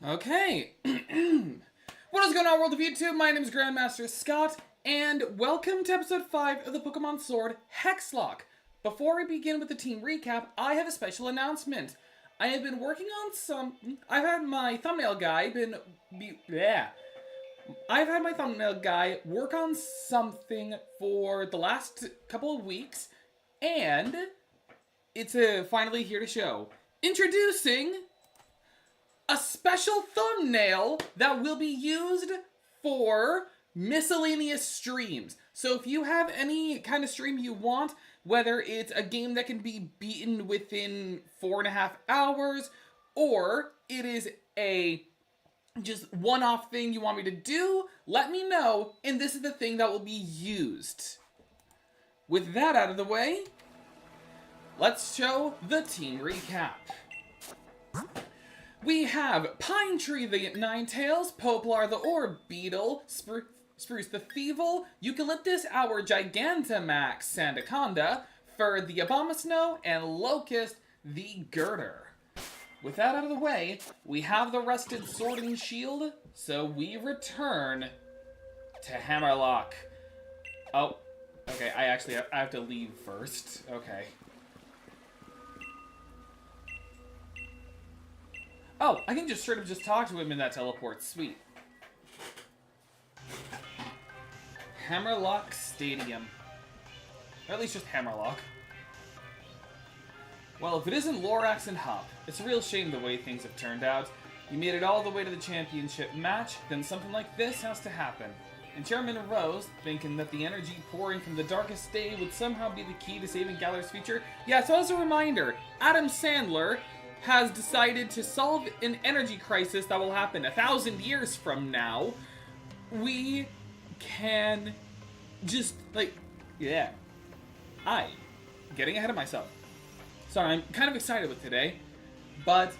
Okay. What is going on, world of YouTube? My name is Grandmaster Scott, and welcome to episode 5 of the Pokemon Sword Hexlocke. Before we begin with the team recap, I have a special announcement. I have been working on I've had my thumbnail guy I've had my thumbnail guy work on something for the last couple of weeks, and it's finally here to show. Introducing a special thumbnail that will be used for miscellaneous streams. So if you have any kind of stream you want, whether it's a game that can be beaten within 4.5 hours, or it is a just one-off thing you want me to do, let me know, and this is the thing that will be used. With that out of the way, let's show the team recap. We have Pine Tree the Ninetails, Poplar the Orb Beetle, Spruce the Thievel, Eucalyptus our Gigantamax Sandaconda, Fir the Abomasnow, and Locust the Girder. With that out of the way, we have the Rusted Sword and Shield, so we return to Hammerlocke. Oh, okay, I have to leave first. Okay. Oh, I can just straight up just talk to him in that teleport. Sweet. Hammerlocke Stadium. Or at least just Hammerlocke. Well, if it isn't Lorax and Hop, it's a real shame the way things have turned out. You made it all the way to the championship match, then something like this has to happen. And Chairman Rose, thinking that the energy pouring from the darkest day would somehow be the key to saving Galar's future. Yeah, so as a reminder, Adam Sandler has decided to solve an energy crisis that will happen 1,000 years from now. We can just, getting ahead of myself. Sorry, I'm kind of excited with today, but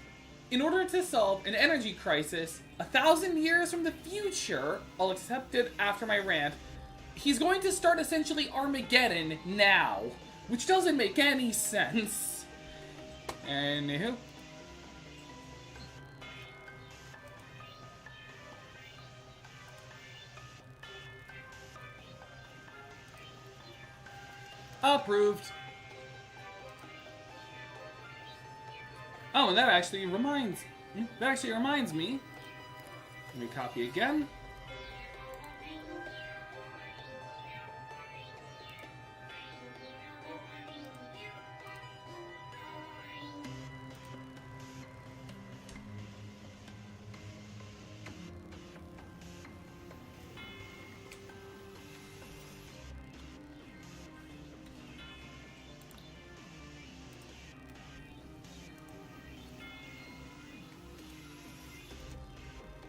in order to solve an energy crisis 1,000 years from the future, I'll accept it after my rant, he's going to start essentially Armageddon now, which doesn't make any sense. Anywho. Approved. Oh, and that actually reminds me. Let me copy again.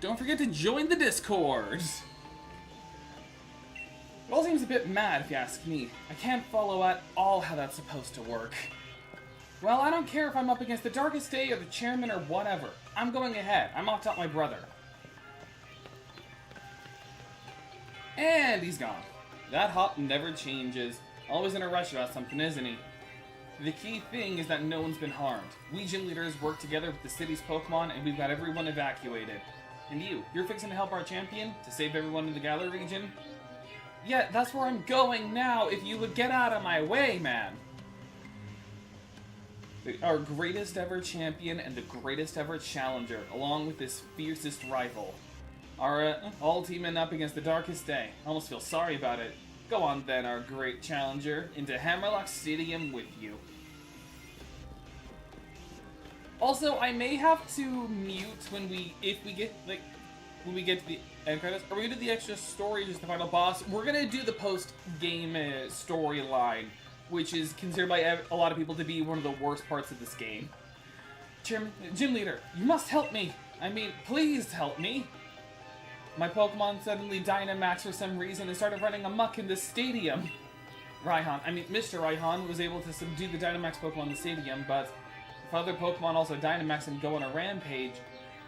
Don't forget to join the Discord! It all seems a bit mad, if you ask me. I can't follow at all how that's supposed to work. Well, I don't care if I'm up against the Darkest Day or the Chairman or whatever. I'm going ahead. I'm off to help my brother. And he's gone. That Hop never changes. Always in a rush about something, isn't he? The key thing is that no one's been harmed. We gym leaders work together with the city's Pokemon, and we've got everyone evacuated. And you're fixing to help our champion? To save everyone in the Galar region? Yeah, that's where I'm going now, if you would get out of my way, man! Our greatest ever champion and the greatest ever challenger, along with his fiercest rival. Are all teaming up against the Darkest Day. I almost feel sorry about it. Go on then, our great challenger, into Hammerlocke Stadium with you. Also, I may have to mute when we get to the end credits. Are we gonna do the extra story, just the final boss? We're gonna do the post-game storyline, which is considered by a lot of people to be one of the worst parts of this game. Gym leader, you must help me. I mean, please help me. My Pokemon suddenly Dynamax for some reason and started running amok in the stadium. Mr. Raihan was able to subdue the Dynamax Pokemon in the stadium, but if other Pokemon also Dynamax and go on a rampage,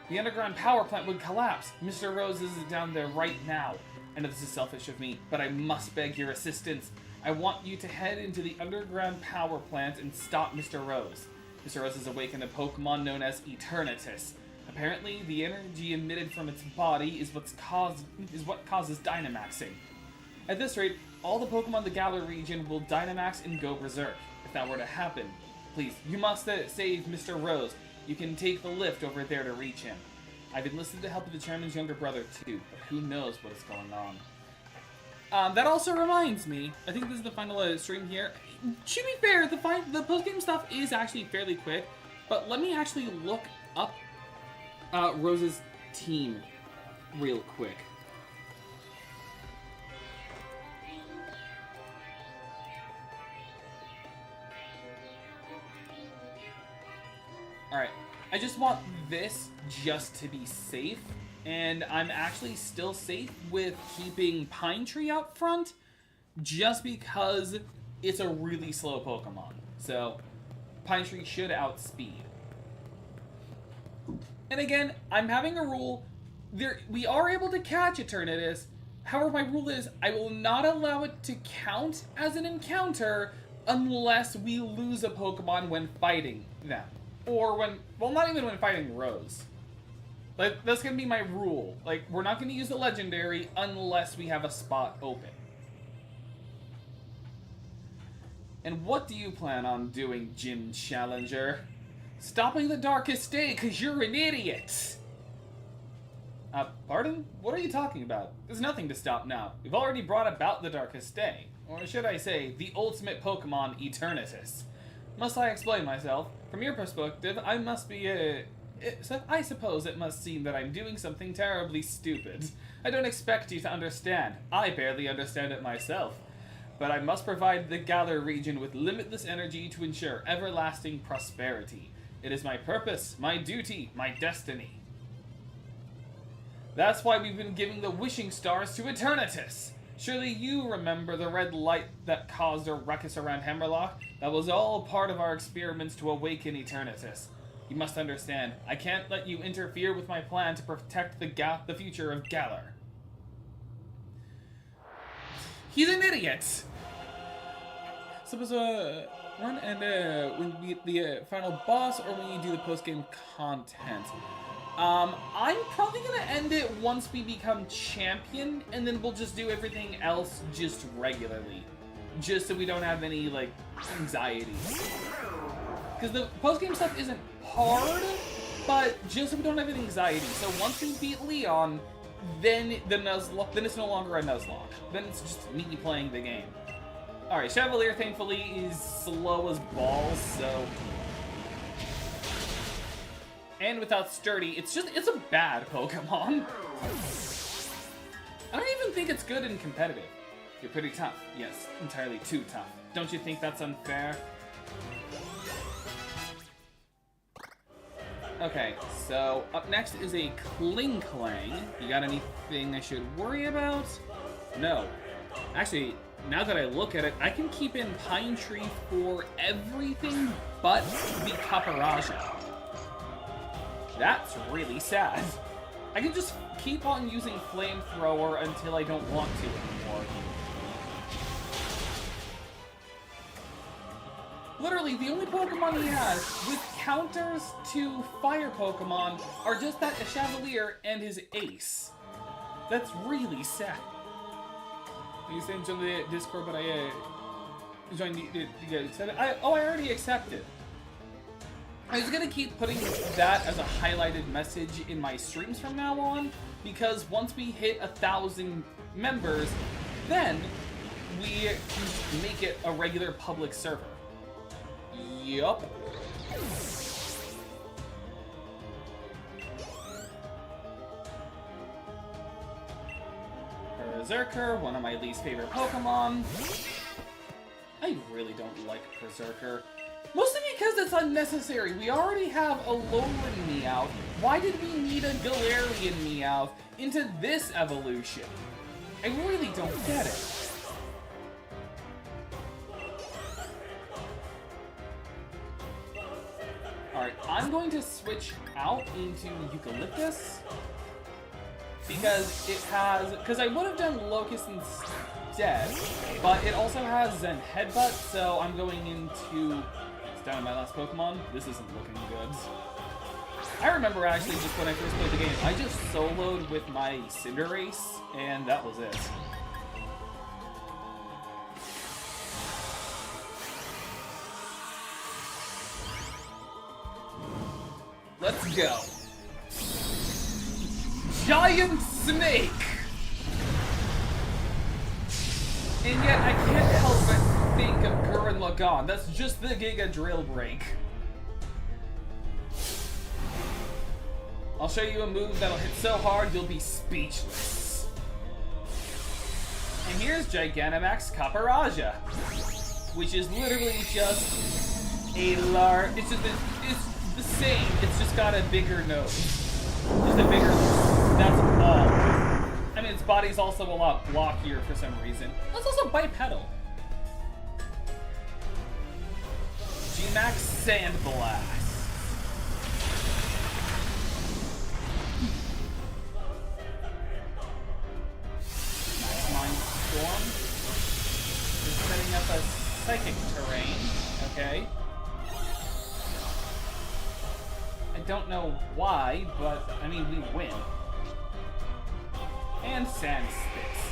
the underground power plant would collapse. Mr. Rose is down there right now. I know this is selfish of me, but I must beg your assistance. I want you to head into the underground power plant and stop Mr. Rose. Mr. Rose has awakened a Pokemon known as Eternatus, a Apparently, the energy emitted from its body is what causes Dynamaxing. At this rate, all the Pokemon in the Galar region will Dynamax and go Berserk. If that were to happen, please, you must save Mr. Rose. You can take the lift over there to reach him. I've enlisted the help of the chairman's younger brother too, but who knows what is going on. That also reminds me, I think this is the final stream here. To be fair, the post-game stuff is actually fairly quick, but let me actually look up Rose's team real quick. Alright, I just want this just to be safe, and I'm actually still safe with keeping Pine Tree out front, just because it's a really slow Pokemon. So, Pine Tree should outspeed. And again, I'm having a rule, we are able to catch Eternatus, however my rule is, I will not allow it to count as an encounter unless we lose a Pokemon when fighting them. Or when, well, not even when fighting Rose. Like, that's gonna be my rule. Like, we're not gonna use the Legendary unless we have a spot open. And what do you plan on doing, Gym Challenger? Stopping the Darkest Day, cause you're an idiot! Pardon? What are you talking about? There's nothing to stop now. We've already brought about the Darkest Day. Or should I say, the ultimate Pokemon, Eternatus. Must I explain myself? From your perspective, I must be, I suppose it must seem that I'm doing something terribly stupid. I don't expect you to understand. I barely understand it myself. But I must provide the Galar region with limitless energy to ensure everlasting prosperity. It is my purpose, my duty, my destiny. That's why we've been giving the wishing stars to Eternatus. Surely you remember the red light that caused a ruckus around Hexlocke? That was all part of our experiments to awaken Eternatus. You must understand, I can't let you interfere with my plan to protect the future of Galar. He's an idiot! Suppose, run and, when we get the final boss, or when you do the post-game content. I'm probably gonna end it once we become champion, and then we'll just do everything else just regularly. Just so we don't have any, like, anxiety. Because the post-game stuff isn't hard, but just so we don't have any anxiety. So once we beat Leon, then it's no longer a Nuzlocke. Then it's just me playing the game. Alright, Chevalier, thankfully, is slow as balls, so... And without Sturdy, it's a bad Pokemon. I don't even think it's good in competitive. You're pretty tough. Yes, entirely too tough. Don't you think that's unfair? Okay, so up next is a Klinklang. You got anything I should worry about? No. Actually, now that I look at it, I can keep in Pine Tree for everything but the Caparaja. That's really sad. I can just keep on using Flamethrower until I don't want to anymore. Literally, the only Pokemon he has with counters to Fire Pokemon are just that Chevalier and his Ace. That's really sad. You saying join the Discord, but I joined I already accepted. I was gonna keep putting that as a highlighted message in my streams from now on, because once we hit 1,000 members, then we can make it a regular public server. Yup. Berserker, one of my least favorite Pokemon. I really don't like Berserker. Mostly because it's unnecessary. We already have a Alolan Meowth. Why did we need a Galarian Meowth into this evolution? I really don't get it. Alright, I'm going to switch out into Eucalyptus. Because it has... Because I would have done Locust instead, but it also has Zen Headbutt, so I'm going into... Down to my last Pokemon. This isn't looking good. I remember actually just when I first played the game, I just soloed with my Cinderace, and that was it. Let's go. Giant Snake! And yet I can't help but think of Gurren Lagann. That's just the Giga Drill Break. I'll show you a move that'll hit so hard you'll be speechless. And here's Gigantamax Caparaja, which is literally just a large. It's the same. It's just got a bigger nose. Just a bigger nose. That's all. I mean, its body's also a lot blockier for some reason. It's also bipedal. G-Max Sandblast. Storm. Just setting up a psychic terrain, okay? I don't know why, but I mean we win. And Sand Spits.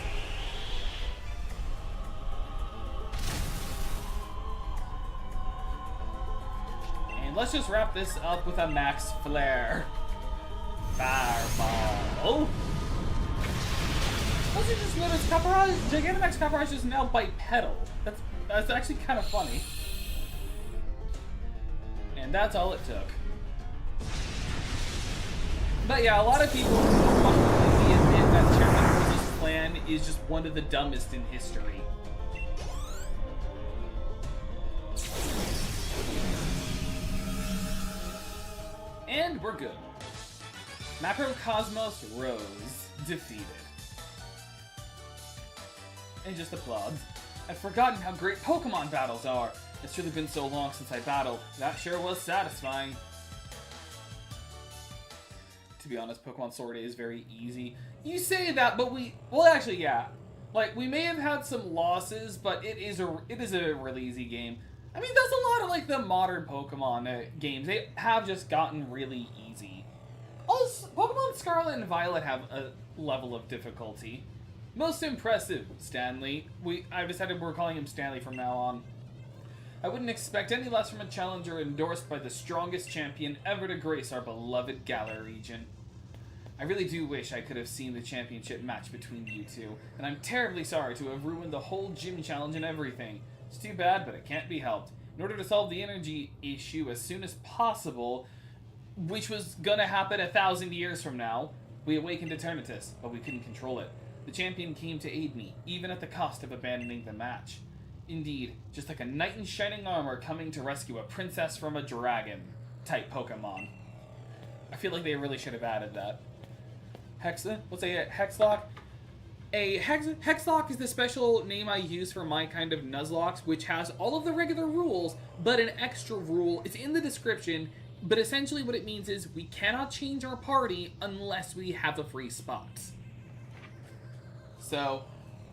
And let's just wrap this up with a Max Flare. Fireball. Also just noticed Gigantamax Caparaj is now bipedal. That's actually kind of funny. And that's all it took. But yeah, a lot of people completely admit that Chairman Rose's plan is just one of the dumbest in history. And we're good. Macrocosmos Rose defeated. And just applauds. I've forgotten how great Pokemon battles are. It's really been so long since I battled. That sure was satisfying. To be honest, Pokemon Sword is very easy. You say that, but well actually yeah. Like, we may have had some losses, but it is a really easy game. I mean, that's a lot of like the modern Pokemon games. They have just gotten really easy. Also, Pokemon Scarlet and Violet have a level of difficulty. Most impressive, Stanley. I've decided we're calling him Stanley from now on. I wouldn't expect any less from a challenger endorsed by the strongest champion ever to grace our beloved Galar region. I really do wish I could have seen the championship match between you two, and I'm terribly sorry to have ruined the whole gym challenge and everything. It's too bad, but it can't be helped. In order to solve the energy issue as soon as possible, which was gonna happen 1,000 years from now, we awakened Eternatus, but we couldn't control it. The champion came to aid me, even at the cost of abandoning the match. Indeed, just like a knight in shining armor coming to rescue a princess from a dragon type Pokemon. I feel like they really should have added that. Hexlocke. Hexlocke is the special name I use for my kind of Nuzlocke, which has all of the regular rules, but an extra rule. It's in the description, but essentially what it means is we cannot change our party unless we have a free spot. So,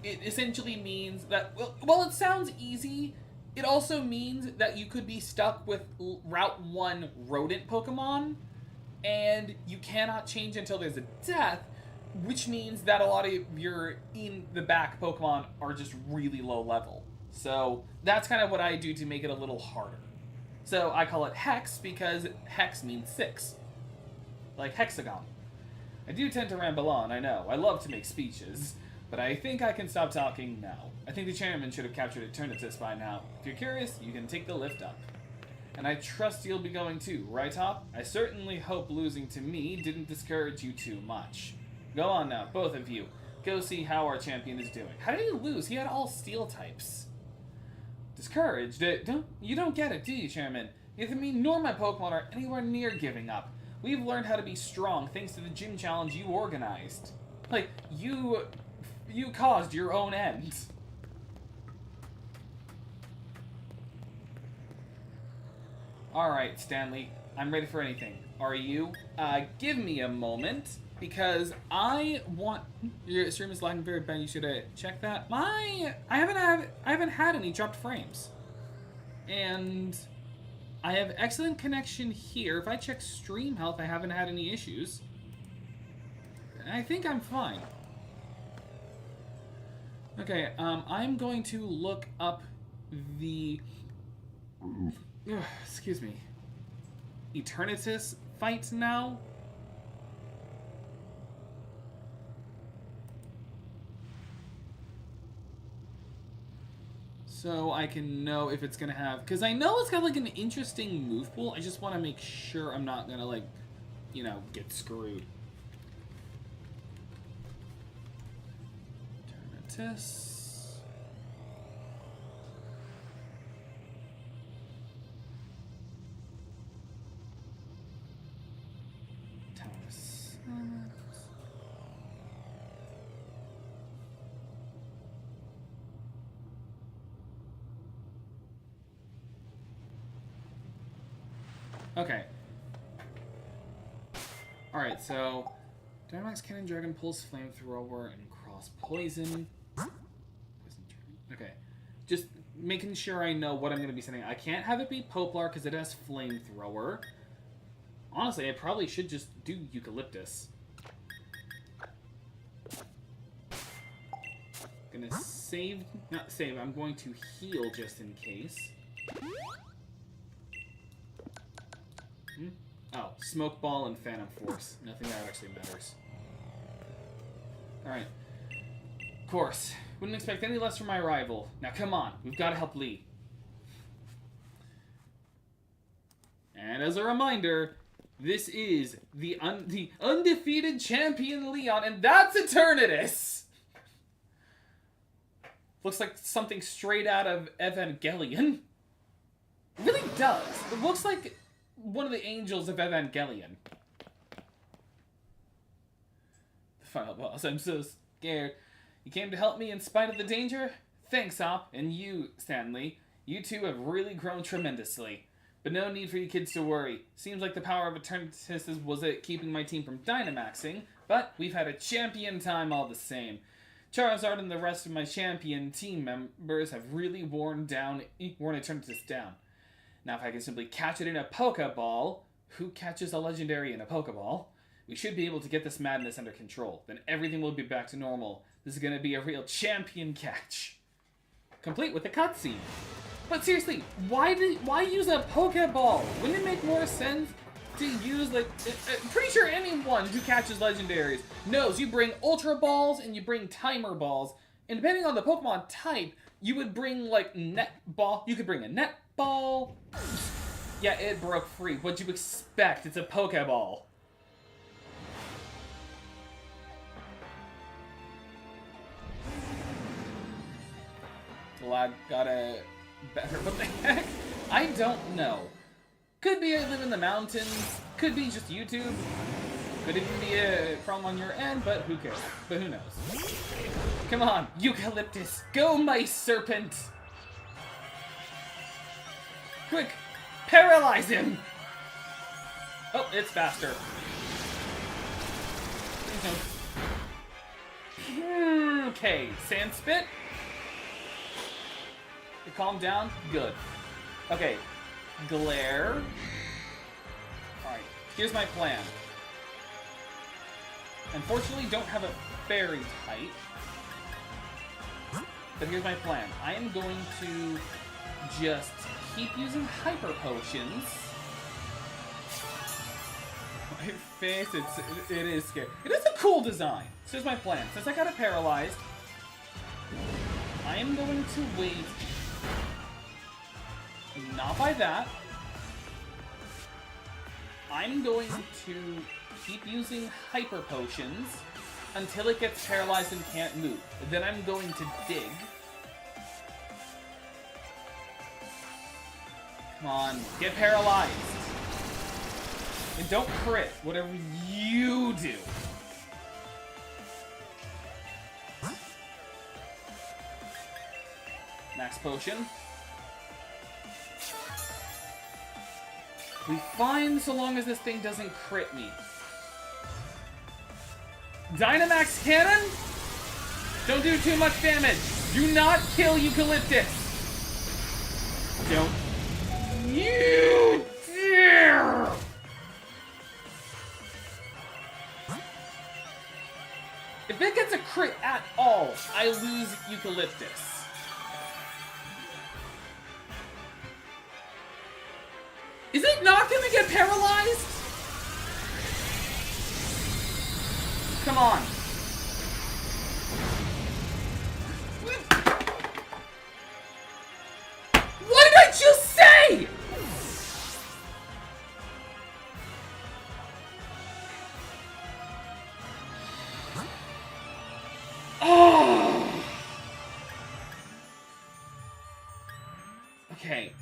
it essentially means that, well, it sounds easy, it also means that you could be stuck with Route 1 rodent Pokemon, and you cannot change until there's a death, which means that a lot of your in-the-back Pokemon are just really low level. So, that's kind of what I do to make it a little harder. So, I call it Hex because Hex means 6. Like hexagon. I do tend to ramble on, I know. I love to make speeches. But I think I can stop talking now. I think the chairman should have captured Eternatus by now. If you're curious, you can take the lift up. And I trust you'll be going too, right, Hop? I certainly hope losing to me didn't discourage you too much. Go on now, both of you. Go see how our champion is doing. How did he lose? He had all steel types. Discouraged? You don't get it, do you, Chairman? Neither me nor my Pokemon are anywhere near giving up. We've learned how to be strong thanks to the gym challenge you organized. Like, you caused your own end. Alright, Stanley. I'm ready for anything. Are you? Give me a moment, because I want... Your stream is lagging very bad. You should check that. I haven't had any dropped frames. And I have excellent connection here. If I check stream health, I haven't had any issues. I think I'm fine. Okay, I'm going to look up the... excuse me. Eternatus fight now. So I can know if it's gonna have... Because I know it's got, like, an interesting move pool. I just want to make sure I'm not gonna, like, you know, get screwed. Eternatus... Okay. Alright, so... Dynamax Cannon Dragon pulls Flamethrower and Cross Poison. Okay. Just making sure I know what I'm going to be sending. I can't have it be Poplar because it has Flamethrower. Honestly, I probably should just do Eucalyptus. Gonna save... Not save, I'm going to heal just in case. Oh, Smoke Ball and Phantom Force. Nothing that actually matters. Alright. Of course. Wouldn't expect any less from my rival. Now come on, we've got to help Lee. And as a reminder, this is the undefeated champion Leon, and that's Eternatus! Looks like something straight out of Evangelion. It really does. It looks like one of the angels of Evangelion. The final boss. I'm so scared. You came to help me in spite of the danger? Thanks, Op. And you, Stanley. You two have really grown tremendously. But no need for you kids to worry. Seems like the power of Eternatus was it keeping my team from Dynamaxing, but we've had a champion time all the same. Charizard and the rest of my champion team members have really worn Eternatus down. Now if I can simply catch it in a Pokeball, who catches a legendary in a Pokeball? We should be able to get this madness under control. Then everything will be back to normal. This is going to be a real champion catch. Complete with a cutscene. But seriously, why use a Pokeball? Wouldn't it make more sense to use, like, pretty sure anyone who catches legendaries knows you bring Ultra Balls and you bring Timer Balls, and depending on the Pokemon type, you would bring, like, Net Ball. You could bring a Net Ball. Yeah, it broke free. What'd you expect? It's a Pokeball. Lag got a better. What the heck? I don't know. Could be I live in the mountains. Could be just YouTube. Could even be a problem on your end, but who cares? But who knows? Come on, Eucalyptus. Go, my serpent. Quick, paralyze him. Oh, it's faster. Okay, Sand Spit. You calm down? Good. Okay, Glare. Alright, here's my plan. Unfortunately, don't have a fairy type. But here's my plan. I am going to just keep using Hyper Potions. My face, it is scary. It is a cool design. So here's my plan. Since I got it paralyzed, I am going to wait. Not by that. I'm going to keep using Hyper Potions until it gets paralyzed and can't move. Then I'm going to dig. Come on, get paralyzed. And don't crit, whatever you do. Max Potion. We fine so long as this thing doesn't crit me. Dynamax Cannon? Don't do too much damage. Do not kill Eucalyptus. Don't You dare! If it gets a crit at all, I lose Eucalyptus. Is it not gonna get paralyzed? Come on. What did I just say? Oh. Okay.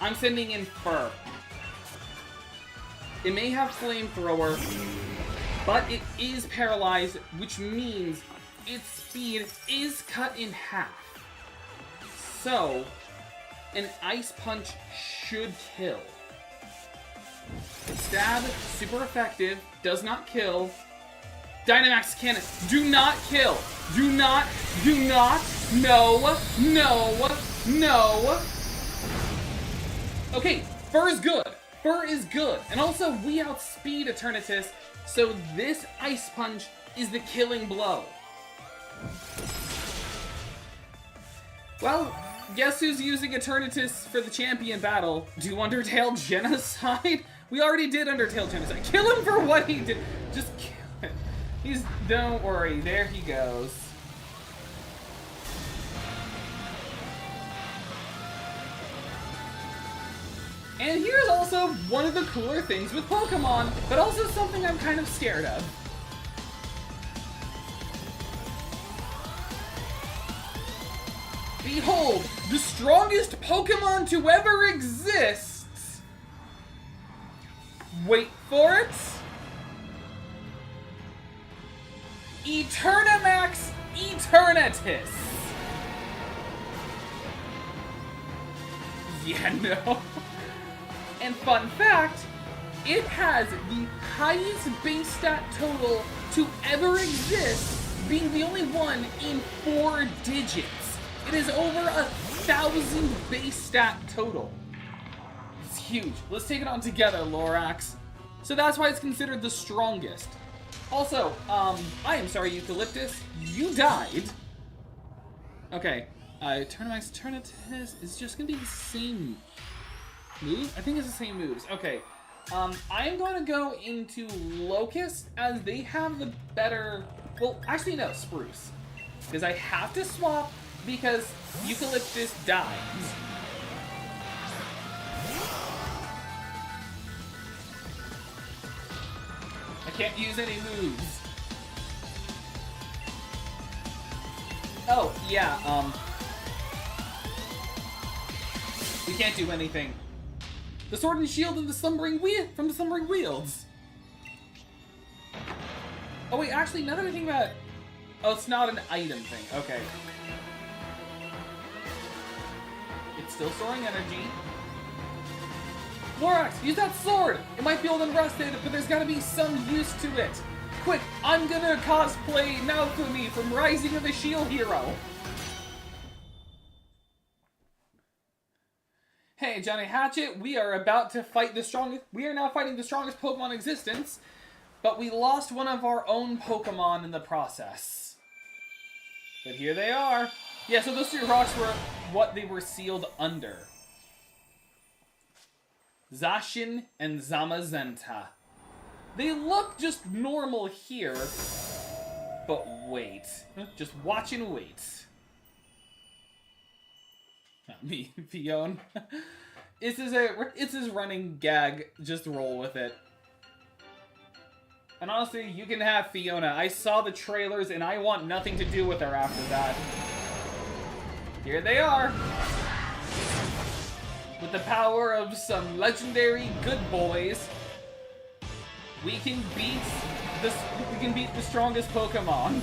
I'm sending in Fur. It may have Flamethrower, but it is paralyzed, which means its speed is cut in half. So, an Ice Punch should kill. Stab, super effective, does not kill. Dynamax Cannon, do not kill. Do not, no. Okay, Fur is good. Fur is good. And also, we outspeed Eternatus, so this Ice Punch is the killing blow. Well, guess who's using Eternatus for the champion battle? Do Undertale Genocide? We already did Undertale Genocide. Kill him for what he did. Just kill him. Don't worry, there he goes. And here's also one of the cooler things with Pokemon, but also something I'm kind of scared of. Behold, the strongest Pokemon to ever exist! Wait for it! Eternamax Eternatus! Yeah, no. And fun fact, it has the highest base stat total to ever exist, being the only one in 4 digits. It is over 1,000 base stat total. It's huge. Let's take it on together, Lorax. So that's why it's considered the strongest. Also, I am sorry, Eucalyptus, you died. Okay, Eternatus is just gonna be the same move? I think it's the same moves. Okay, I am going to go into Locust as they have the better, well, actually no, Spruce. Because I have to swap because Eucalyptus dies. I can't use any moves. Oh, yeah, we can't do anything. The Sword and Shield and the Slumbering from the Slumbering Wields. Oh wait, actually, now that I think about it, oh, it's not an item thing. Okay. It's still storing energy. Lorax, use that sword! It might be old and rusted, but there's gotta be some use to it. Quick, I'm gonna cosplay Naofumi from Rising of the Shield Hero. Hey, Johnny Hatchet, we are about to fight the strongest. We are now fighting the strongest Pokemon in existence, but we lost one of our own Pokemon in the process. But here they are. Yeah, so those 3 rocks were what they were sealed under. Zacian and Zamazenta. They look just normal here, but wait. Just watch and wait. Not me, Fiona. It's his running gag. Just roll with it. And honestly, you can have Fiona. I saw the trailers and I want nothing to do with her after that. Here they are. With the power of some legendary good boys, we can beat the strongest Pokemon.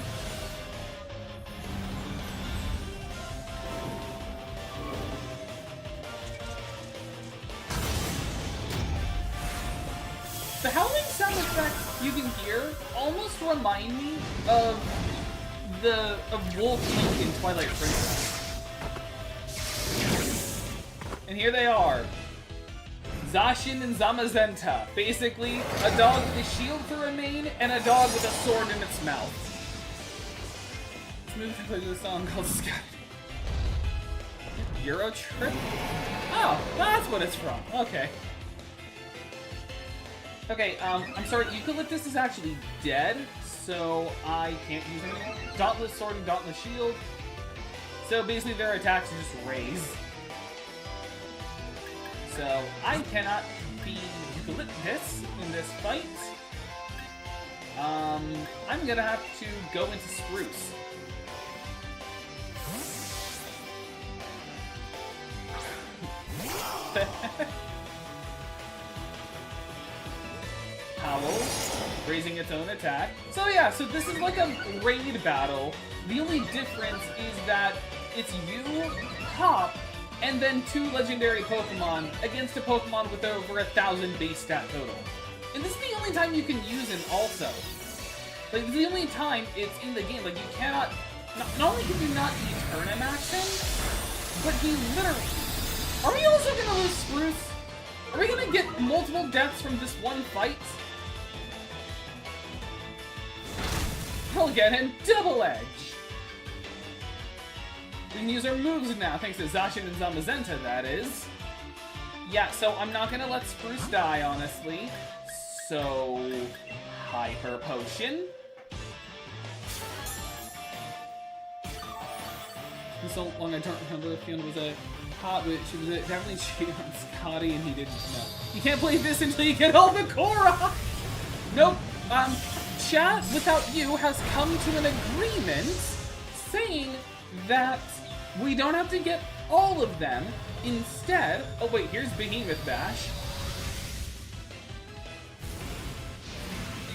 The howling sound effects you can hear almost remind me of Wolf King in Twilight Princess. And here they are. Zacian and Zamazenta. Basically, a dog with a shield for a mane and a dog with a sword in its mouth. Let's move to a song called Sky. Euro Trip? Oh, that's what it's from. Okay. Okay, I'm sorry, Eucalyptus is actually dead, so I can't use it anymore. Dauntless Sword and Dauntless Shield. So basically their attacks are just raise. So I cannot be Eucalyptus in this fight. I'm gonna have to go into Spruce. Howl, raising its own attack. So yeah, so this is like a raid battle. The only difference is that it's you, Hop, and then 2 legendary Pokemon against a Pokemon with over 1,000 base stat total. And this is the only time you can use him also. Like, this is the only time it's in the game. Like, you cannot... Not only can you not Eternamax him, but he literally... Are we also gonna lose Spruce? Are we gonna get multiple deaths from this one fight? We'll get him Double Edge! We can use our moves now, thanks to Zacian and Zamazenta, that is. Yeah, so I'm not gonna let Spruce die, honestly. So... Hyper Potion. For so long I don't remember if Fiona was a hot, but she was definitely cheating on Scotty and he didn't know. You can't play this until you get all the Korra! Nope. Chat Without You has come to an agreement saying that we don't have to get all of them. Instead, oh wait, here's Behemoth Bash.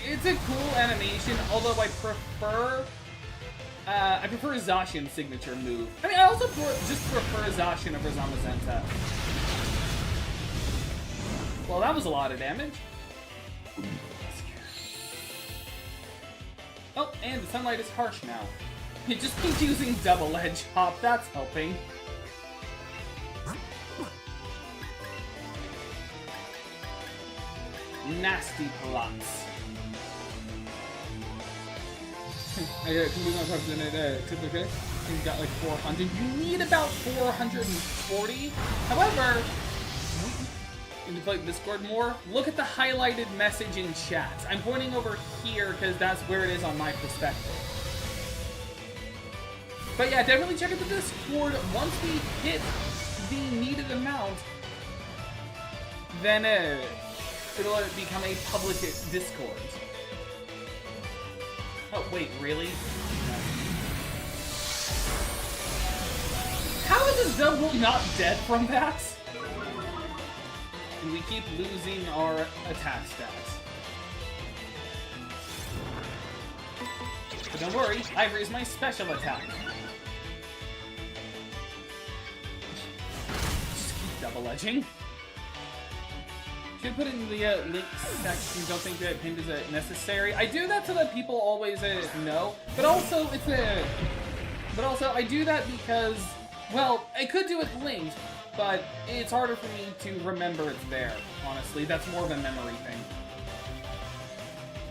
It's a cool animation, although I prefer Zacian's signature move. I mean, I also just prefer Zacian over Zamazenta. Well, that was a lot of damage. Oh, and the sunlight is harsh now. You just keep using Double Edge Hop, that's helping. Nasty plots. Can we not talk to the okay? He's got like 400. You need about 440. However, in the like Discord more, look at the highlighted message in chat. I'm pointing over here because that's where it is on my perspective. But yeah, definitely check out the Discord. Once we hit the needed amount, then it'll become a public Discord. Oh, wait, really? No. How is the Zubul not dead from that? And we keep losing our attack stats. But don't worry, I've raised my special attack. Just keep double-edging. Should put it in the link section. Don't think that pinned is necessary. I do that so that people always know. But also it's I do that because, well, I could do it linked, but it's harder for me to remember it's there. Honestly, that's more of a memory thing.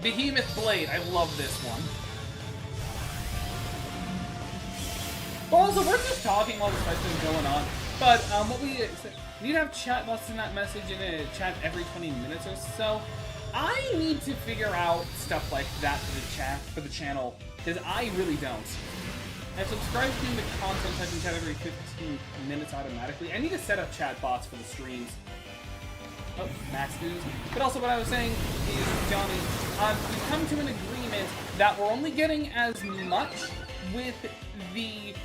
Behemoth Blade. I love this one. But also, we're just talking while this fight's been going on. But what we need to have chat bots in that message in a chat every 20 minutes or so. I need to figure out stuff like that for the channel, because I really don't. I've subscribed to the content typing chat every 15 minutes automatically. I need to set up chat bots for the streams. Oh, Max News. But also what I was saying is, Johnny, we've come to an agreement that we're only getting as much with the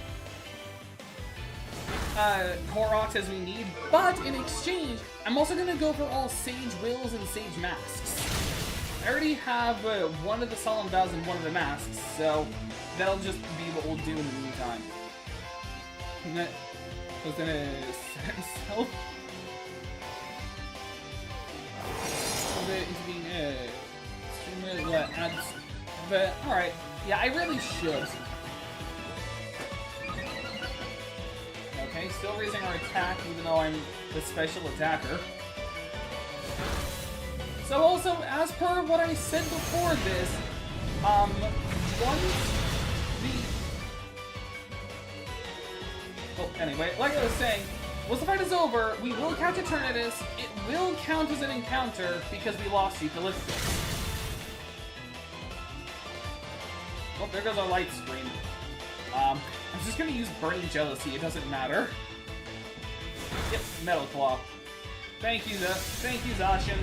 Koroks as we need, but in exchange, I'm also going to go for all Sage Wills and Sage Masks. I already have one of the Solemn Vows and one of the Masks, so that'll just be what we'll do in the meantime. I was gonna set himself. But alright, yeah, I really should. Okay, still raising our attack, even though I'm the special attacker. So also, as per what I said before this, anyway, like I was saying, once the fight is over, we will catch Eternatus. It will count as an encounter because we lost Eucalyptus. Oh, there goes our light screen. I'm just gonna use Burning Jealousy, it doesn't matter. Yep, Metal Claw. Thank you, Zacian.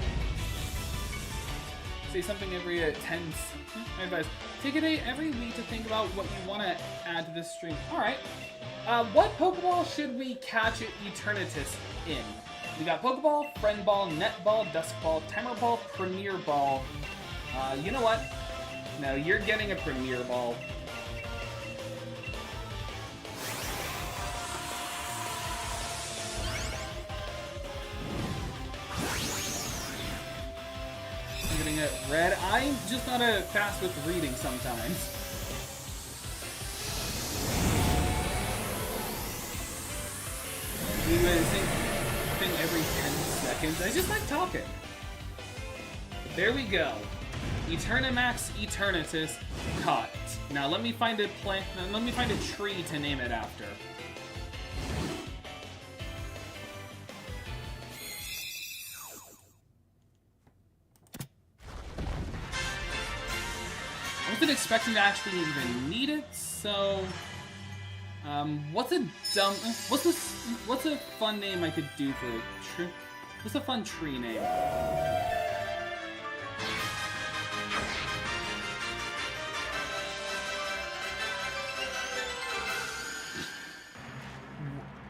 Say something every 10. My advice. Take a day every week to think about what you want to add to this stream. Alright. What Pokeball should we catch Eternatus in? We got Pokeball, Friend Ball, Net Ball, Dusk Ball, Timer Ball, Premier Ball. You know what? No, you're getting a Premier Ball. I'm getting a red. I'm just not fast with reading sometimes. We would think every 10 seconds. I just like talking. There we go. Eternamax Eternatus caught. Now let me find a plant. Let me find a tree to name it after. I wasn't expecting to actually even need it, so what's a fun name I could do for a tree? What's a fun tree name?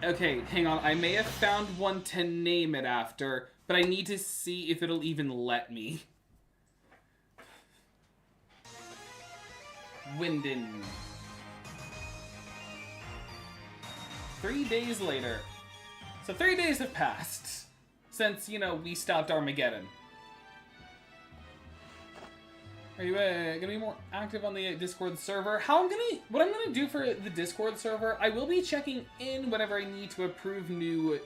Okay, hang on. I may have found one to name it after, but I need to see if it'll even let me. Winden. 3 days later. So 3 days have passed since, you know, we stopped Armageddon. Are you gonna be more active on the Discord server? What I'm gonna do for the Discord server, I will be checking in whenever I need to approve new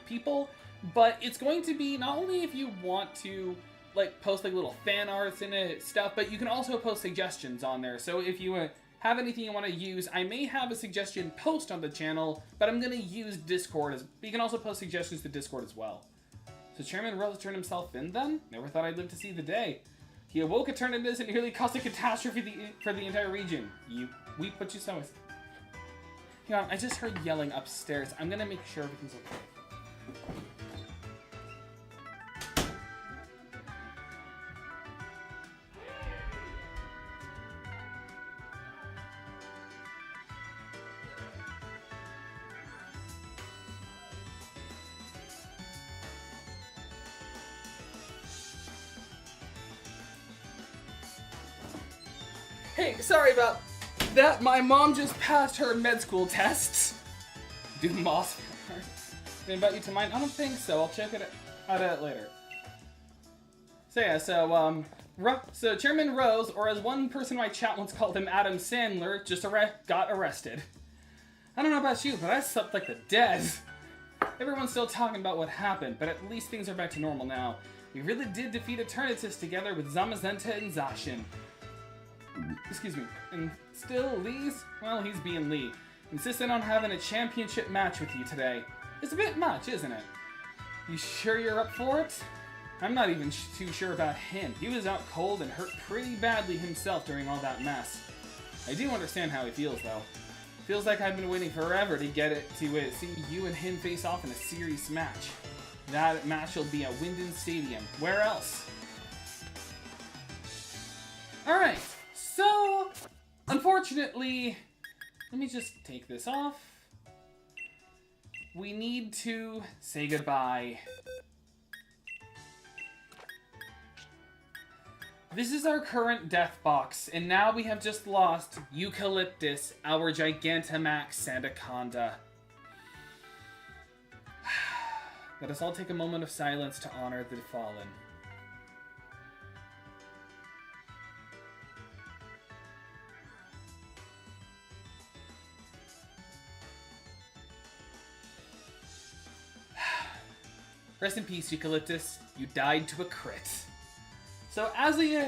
people, but it's going to be not only if you want to like post like little fan arts and stuff, but you can also post suggestions on there. So if you have anything you want to use, I may have a suggestion post on the channel, but I'm gonna use Discord but you can also post suggestions to Discord as well. So Chairman Rose turned himself in then? Never thought I'd live to see the day. He awoke Eternatus and nearly caused a catastrophe for the entire region. We put you somewhere. Hang on, I just heard yelling upstairs. I'm gonna make sure everything's okay. Hey, sorry about that. My mom just passed her med school tests. Do moss. They invite you to mine? I don't think so. I'll check it out later. So yeah, so Chairman Rose, or as one person in my chat once called him, Adam Sandler, just got arrested. I don't know about you, but I slept like the dead. Everyone's still talking about what happened, but at least things are back to normal now. We really did defeat Eternatus together with Zamazenta and Zacian. Excuse me. And still, Lee's? Well, he's being Lee. Insisted on having a championship match with you today. It's a bit much, isn't it? You sure you're up for it? I'm not even too sure about him. He was out cold and hurt pretty badly himself during all that mess. I do understand how he feels, though. Feels like I've been waiting forever to get it to see you and him face off in a serious match. That match will be at Winden Stadium. Where else? Alright. So, unfortunately, let me just take this off. We need to say goodbye. This is our current death box, and now we have just lost Eucalyptus, our Gigantamax Sandaconda. Let us all take a moment of silence to honor the fallen. Rest in peace, Eucalyptus. You died to a crit. So as we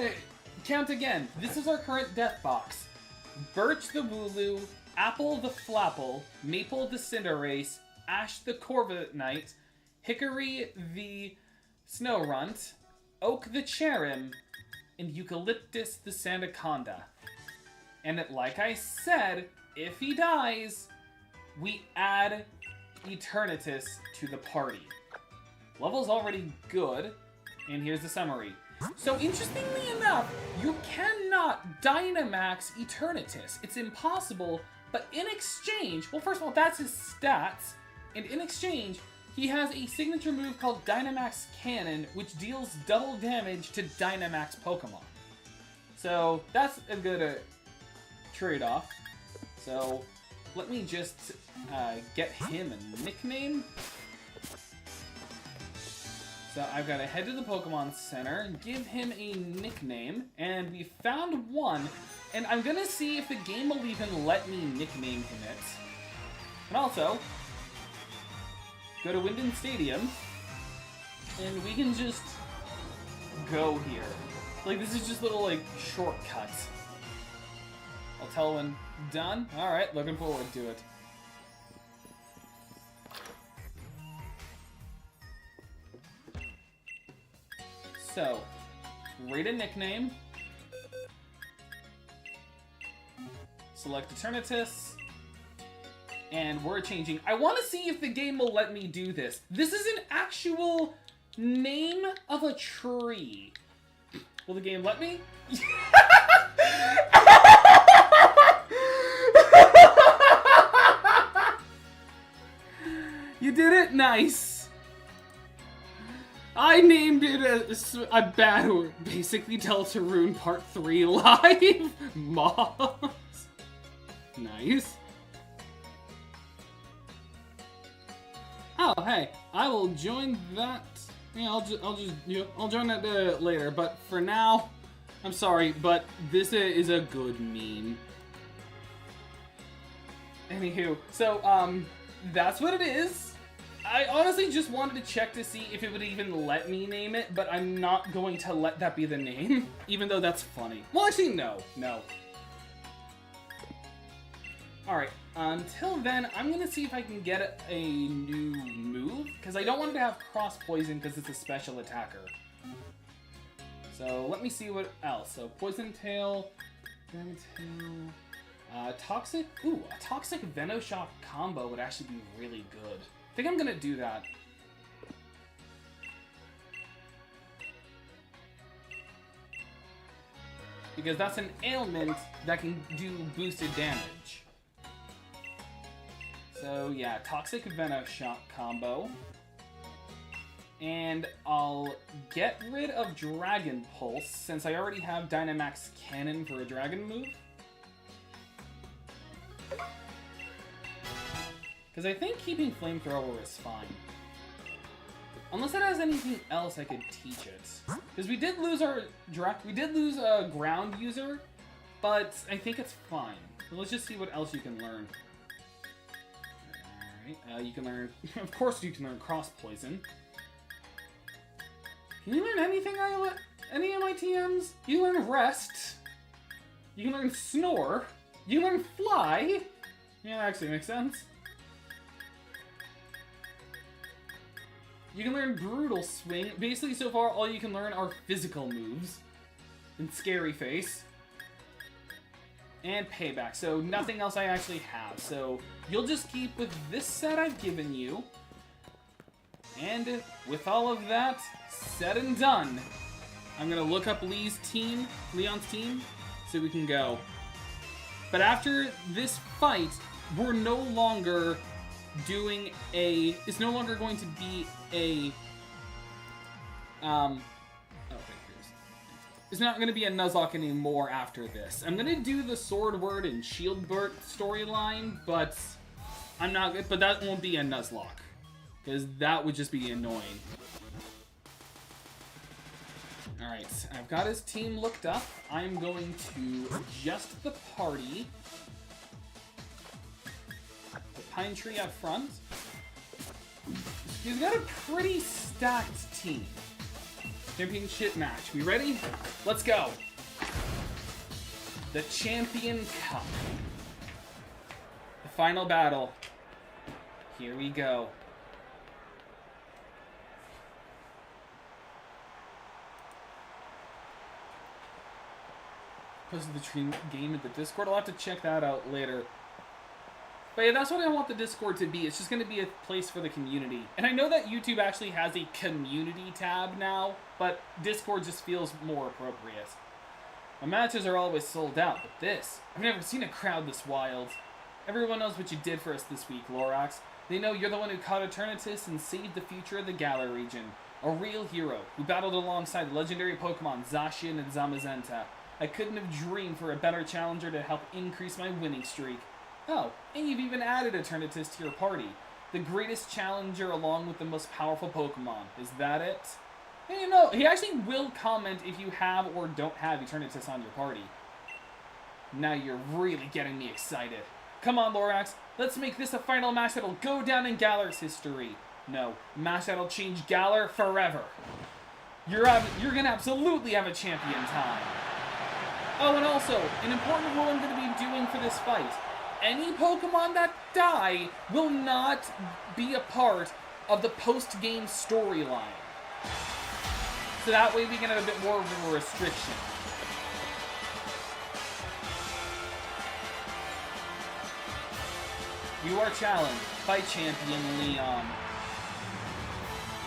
count again, this is our current death box. Birch the Wooloo, Apple the Flapple, Maple the Cinderace, Ash the Corviknight, Hickory the Snowrunt, Oak the Cherim, and Eucalyptus the Sandaconda. And like I said, if he dies, we add Eternatus to the party. Level's already good, and here's the summary. So interestingly enough, you cannot Dynamax Eternatus. It's impossible, but in exchange, well, first of all, that's his stats, and in exchange, he has a signature move called Dynamax Cannon, which deals double damage to Dynamax Pokemon. So that's a good trade-off. So let me just get him a nickname. So I've got to head to the Pokemon Center, give him a nickname, and we found one, and I'm gonna see if the game will even let me nickname him it. And also, go to Winden Stadium, and we can just go here. Like, this is just little, like, shortcuts. I'll tell when done. Alright, looking forward to it. So, rate a nickname. Select Eternatus. And we're changing. I want to see if the game will let me do this. This is an actual name of a tree. Will the game let me? You did it? Nice. I named it a bad, basically Deltarune Part 3 live. Moss. Nice. Oh, hey, I will join that. Yeah, I'll join that later. But for now, I'm sorry, but this is a good meme. Anywho, so that's what it is. I honestly just wanted to check to see if it would even let me name it, but I'm not going to let that be the name, even though that's funny. Well, actually, no. Alright, until then, I'm going to see if I can get a new move, because I don't want it to have Cross Poison because it's a special attacker. So, let me see what else. So, Poison Tail, Toxic, ooh, a Toxic Venoshock combo would actually be really good. I think I'm gonna do that. Because that's an ailment that can do boosted damage. So yeah, Toxic Venoshock combo. And I'll get rid of Dragon Pulse, since I already have Dynamax Cannon for a Dragon move. Because I think keeping Flamethrower is fine. Unless it has anything else I could teach it. Because we did lose our a ground user, but I think it's fine. So let's just see what else you can learn. Alright, you can learn, of course you can learn Cross Poison. Can you learn anything, any of my TMs? You learn Rest. You can learn Snore. You can learn Fly. Yeah, that actually makes sense. You can learn Brutal Swing. Basically, so far, all you can learn are physical moves. And Scary Face. And Payback. So, nothing else I actually have. So, you'll just keep with this set I've given you. And with all of that said and done, I'm going to look up Leon's team, so we can go. But after this fight, we're no longer doing a, it's no longer going to be a, it's not going to be a Nuzlocke anymore after this. I'm going to do the Sword Word and Shield Burt storyline, but I'm not, but that won't be a Nuzlocke, because that would just be annoying. Alright, I've got his team looked up. I'm going to adjust the party. Pine Tree up front. He's got a pretty stacked team. Championship match. We ready? Let's go. The Champion Cup. The final battle. Here we go. Posted the stream game at the Discord. I'll have to check that out later. But yeah, that's what I want the Discord to be. It's just going to be a place for the community. And I know that YouTube actually has a community tab now, but Discord just feels more appropriate. My matches are always sold out, but this, I've never seen a crowd this wild. Everyone knows what you did for us this week, Lorax. They know you're the one who caught Eternatus and saved the future of the Galar region. A real hero who battled alongside legendary Pokemon Zacian and Zamazenta. I couldn't have dreamed for a better challenger to help increase my winning streak. Oh, and you've even added Eternatus to your party. The greatest challenger along with the most powerful Pokemon. Is that it? And you know, he actually will comment if you have or don't have Eternatus on your party. Now you're really getting me excited. Come on, Lorax. Let's make this a final match that'll go down in Galar's history. No, match that'll change Galar forever. You're gonna absolutely have a champion time. Oh, and also, an important rule I'm gonna be doing for this fight. Any Pokemon that die will not be a part of the post-game storyline. So that way we can have a bit more of a restriction. You are challenged by Champion Leon.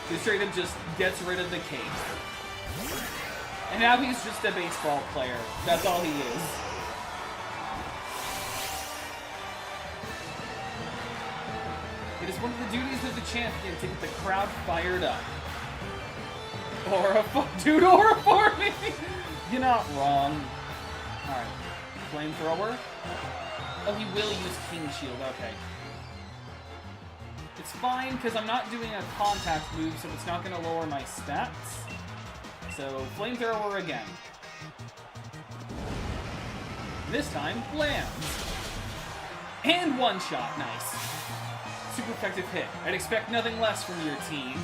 He straight up just gets rid of the cake. And now he's just a baseball player. That's all he is. It is one of the duties of the champion to get the crowd fired up. Dude, Aura me! You're not wrong. Alright. Flamethrower. Oh, he will use King Shield. Okay. It's fine, because I'm not doing a contact move, so it's not going to lower my stats. So, Flamethrower again. This time, lands. And one shot. Nice. Super effective hit. I'd expect nothing less from your team.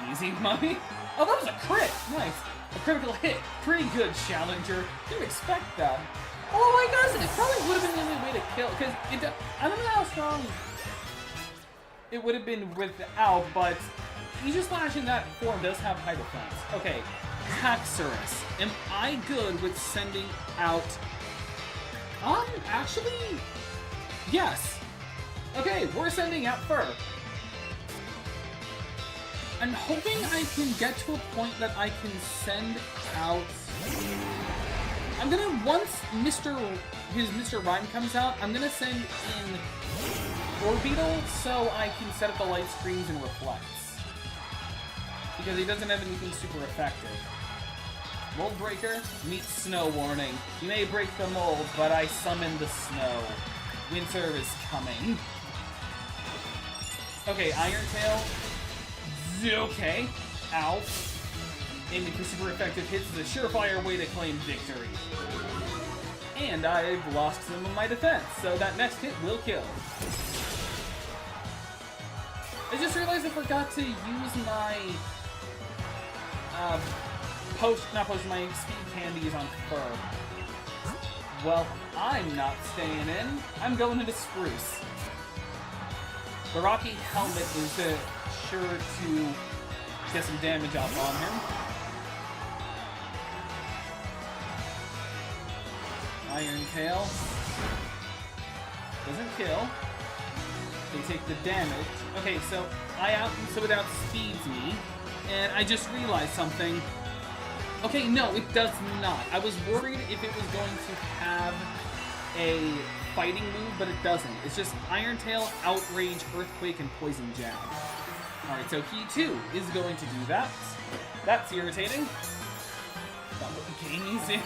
Easy money. Oh, that was a crit. Nice. A critical hit. Pretty good, Challenger. Didn't expect that. Oh, my goodness. It probably would have been the only way to kill, because I don't know how strong it would have been without, but Aegis Slash in that form does have high defense. Okay, Haxorus. Am I good with sending out... actually... Yes. Okay, we're sending out Fur. I'm hoping I can get to a point that I can send out... I'm gonna, once his Mr. Rhyme comes out, I'm gonna send in Orbeetle so I can set up the light screens and reflects. Because he doesn't have anything super effective. Mold Breaker meets Snow Warning. You may break the mold, but I summon the snow. Winter is coming. Okay, Iron Tail. Okay. Ow. Aiming for super effective hits is a surefire way to claim victory. And I've lost some of my defense, so that next hit will kill. I just realized I forgot to use my my speed candies on Fur. Well, I'm not staying in. I'm going into Spruce. The Rocky Helmet is sure to get some damage off on him. Iron Tail doesn't kill. They take the damage. Okay, so it outspeeds me, and I just realized something. Okay, no, it does not. I was worried if it was going to have a fighting move, but it doesn't. It's just Iron Tail, Outrage, Earthquake, and Poison Jab. Alright, so he too is going to do that. That's irritating. Not what the game he's in.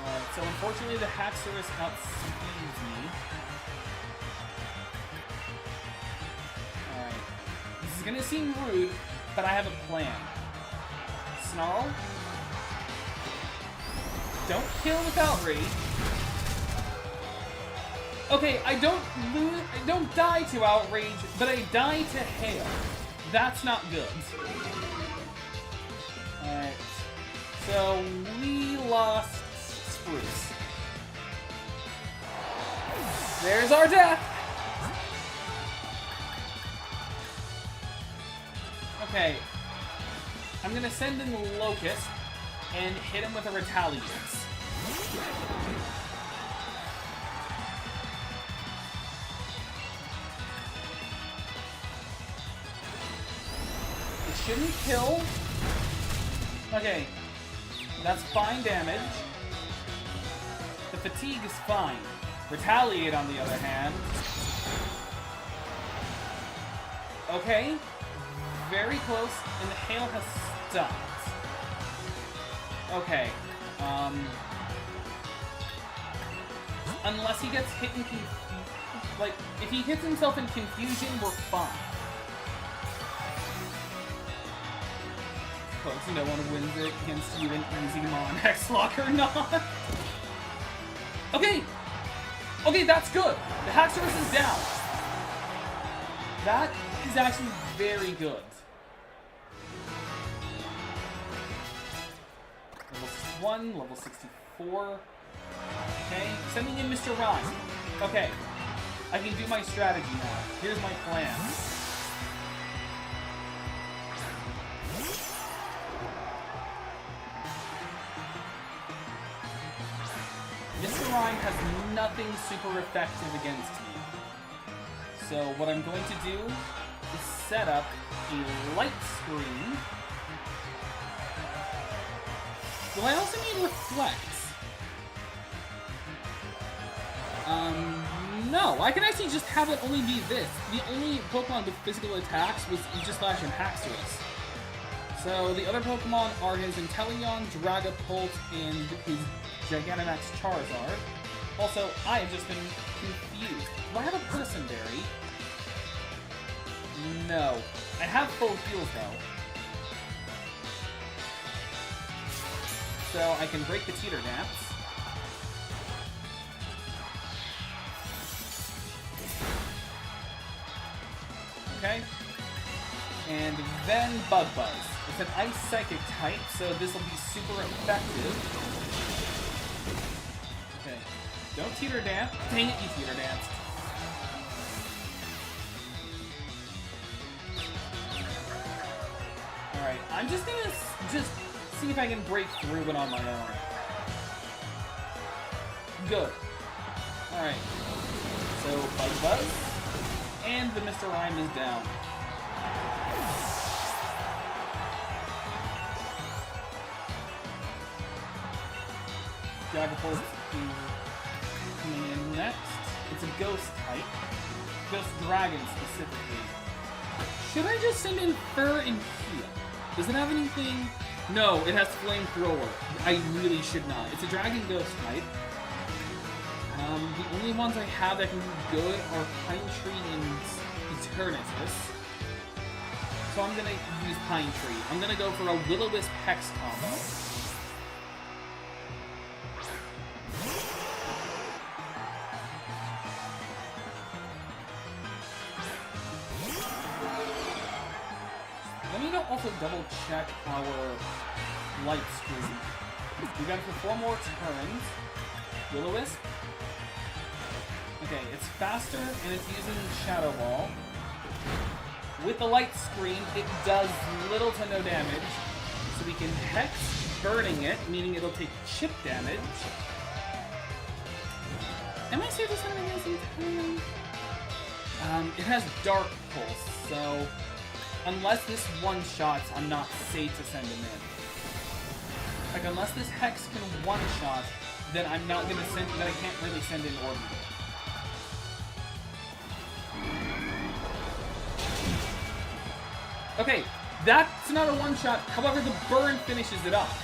Alright, so unfortunately the Haxorus outspeeds me. Alright. This is gonna seem rude, but I have a plan. Snarl. Don't kill with Outrage. Okay, I don't die to Outrage, but I die to Hail. That's not good. Alright. So, we lost Spruce. There's our death! Okay. I'm gonna send in Locust and hit him with a Retaliance. It shouldn't kill. Okay. That's fine damage. The fatigue is fine. Retaliate, on the other hand. Okay. Very close, and the hail has stopped. Okay. Unless he gets hit in like, if he hits himself in confusion, we're fine. Folks, no one wins it against you in easy mon Hexlocke or not. Okay! Okay, that's good! The Haxorus is down. That is actually very good. Level 61, level 64. Okay, sending in Mr. Rhyme. Okay, I can do my strategy now. Here's my plan. Mr. Rhyme has nothing super effective against me. So what I'm going to do is set up a light screen. Will I also need Reflect? No. I can actually just have it only be this. The only Pokemon with physical attacks was Aegislash and Haxorus. So the other Pokemon are his Inteleon, Dragapult, and his Gigantamax Charizard. Also, I have just been confused. Do I have a Person Berry? No. I have full heals though. So I can break the Teeter Dance. Okay. And then Bug Buzz. It's an Ice Psychic type, so this will be super effective. Okay. Don't Teeter Dance. Dang it, you Teeter Danced. Alright, I'm just gonna see if I can break through it on my own. Good. Alright. So, Bug Buzz. And the Mr. Rhyme is down. Dragapult is coming in next. It's a Ghost type. Ghost Dragon, specifically. Should I just send in Fur and Heal? Does it have anything? No, it has Flamethrower. I really should not. It's a Dragon Ghost type. The only ones I have that can be good are Pine Tree and Eternatus. So I'm gonna use Pine Tree. I'm gonna go for a Will-O-Wisp Hex combo. Let me also double check our light screen. We got it for 4 more turns. Will-O-Wisp. Okay, it's faster and it's using Shadow Ball. With the light screen, it does little to no damage. So we can Hex, burning it, meaning it'll take chip damage. Am I sure this enemy has any time? It has Dark Pulse, so unless this one-shots, I'm not safe to send him in. Like, unless this Hex can one-shot, then I'm not gonna send, then I can't really send in Orbital. Okay, that's not a one-shot, however the burn finishes it off.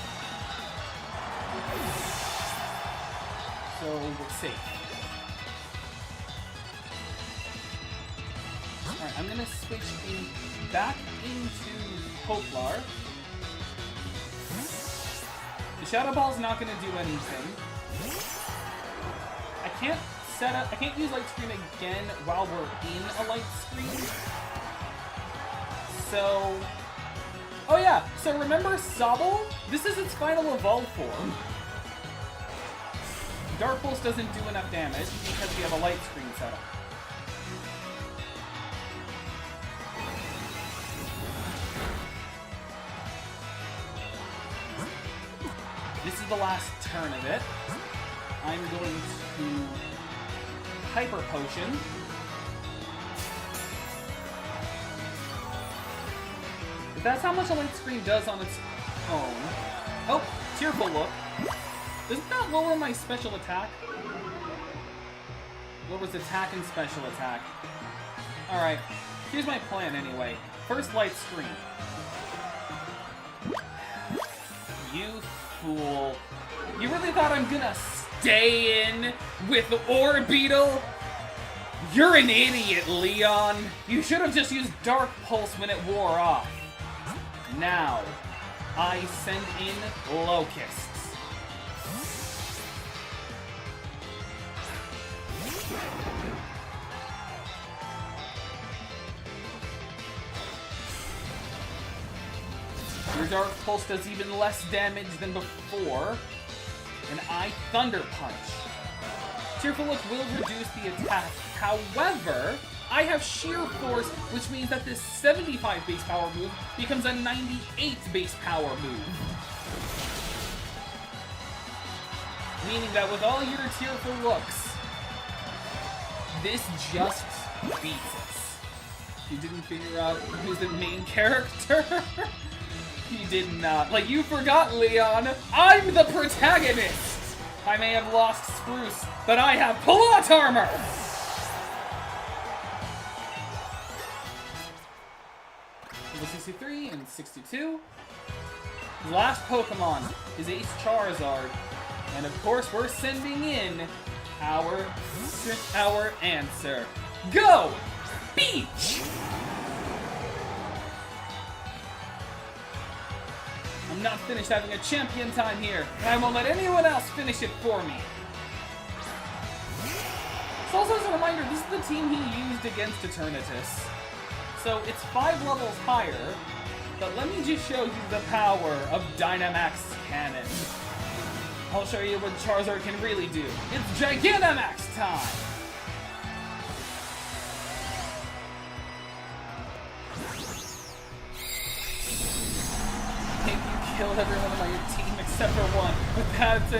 So, we're safe. Alright, I'm gonna switch back into Poplar. The Shadow Ball's not gonna do anything. I can't setup. I can't use light screen again while we're in a light screen. So... Oh yeah, so remember Sobble? This is its final evolved form. Dark Pulse doesn't do enough damage because we have a light screen setup. This is the last turn of it. I'm going to Hyper Potion. If that's how much a light screen does on its own. Oh, Tearful Look. Doesn't that lower my special attack? Lowers attack and special attack. Alright, here's my plan anyway. First light screen. You fool. You really thought I'm gonna stay in with Orbeetle? You're an idiot, Leon. You should have just used Dark Pulse when it wore off. Now, I send in Locusts. Your Dark Pulse does even less damage than before, and I Thunder Punch. Tearful Look will reduce the attack. However, I have Sheer Force, which means that this 75 base power move becomes a 98 base power move. Meaning that with all your Tearful Looks, this just beats it. You didn't figure out who's the main character? You did not. Like, you forgot, Leon. I'm the protagonist! I may have lost Spruce, but I have plot armor! Level 63 and 62. Last Pokemon is Ace Charizard. And of course, we're sending in our answer. Go! Beach! I'm not finished having a champion time here, and I won't let anyone else finish it for me. So also as a reminder, this is the team he used against Eternatus. So it's 5 levels higher, but let me just show you the power of Dynamax Cannon. I'll show you what Charizard can really do. It's Gigantamax time! Killed everyone on your team except for one, but that's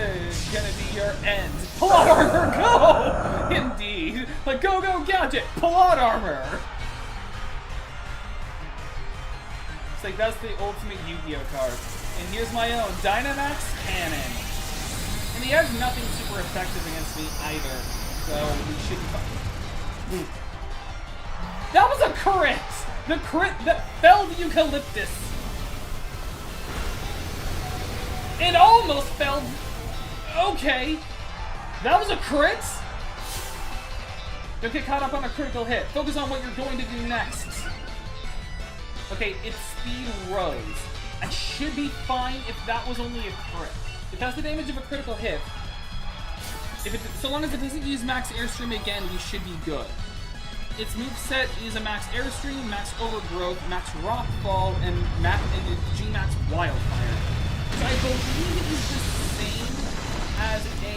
gonna be your end. Plot armor, go! Indeed. Like, go, gadget, plot armor! It's like, that's the ultimate Yu-Gi-Oh card. And here's my own, Dynamax Cannon. And he has nothing super effective against me either, so we shouldn't... That was a crit! The crit that felled Eucalyptus! It almost fell. Okay. That was a crit? Don't get caught up on a critical hit. Focus on what you're going to do next. Okay, it's Speed Rose. I should be fine if that was only a crit. If that's the damage of a critical hit, so long as it doesn't use Max Airstream again, we should be good. Its moveset is a Max Airstream, Max Overgrowth, Max Rockfall, and G-Max Wildfire. So I believe it is the same as a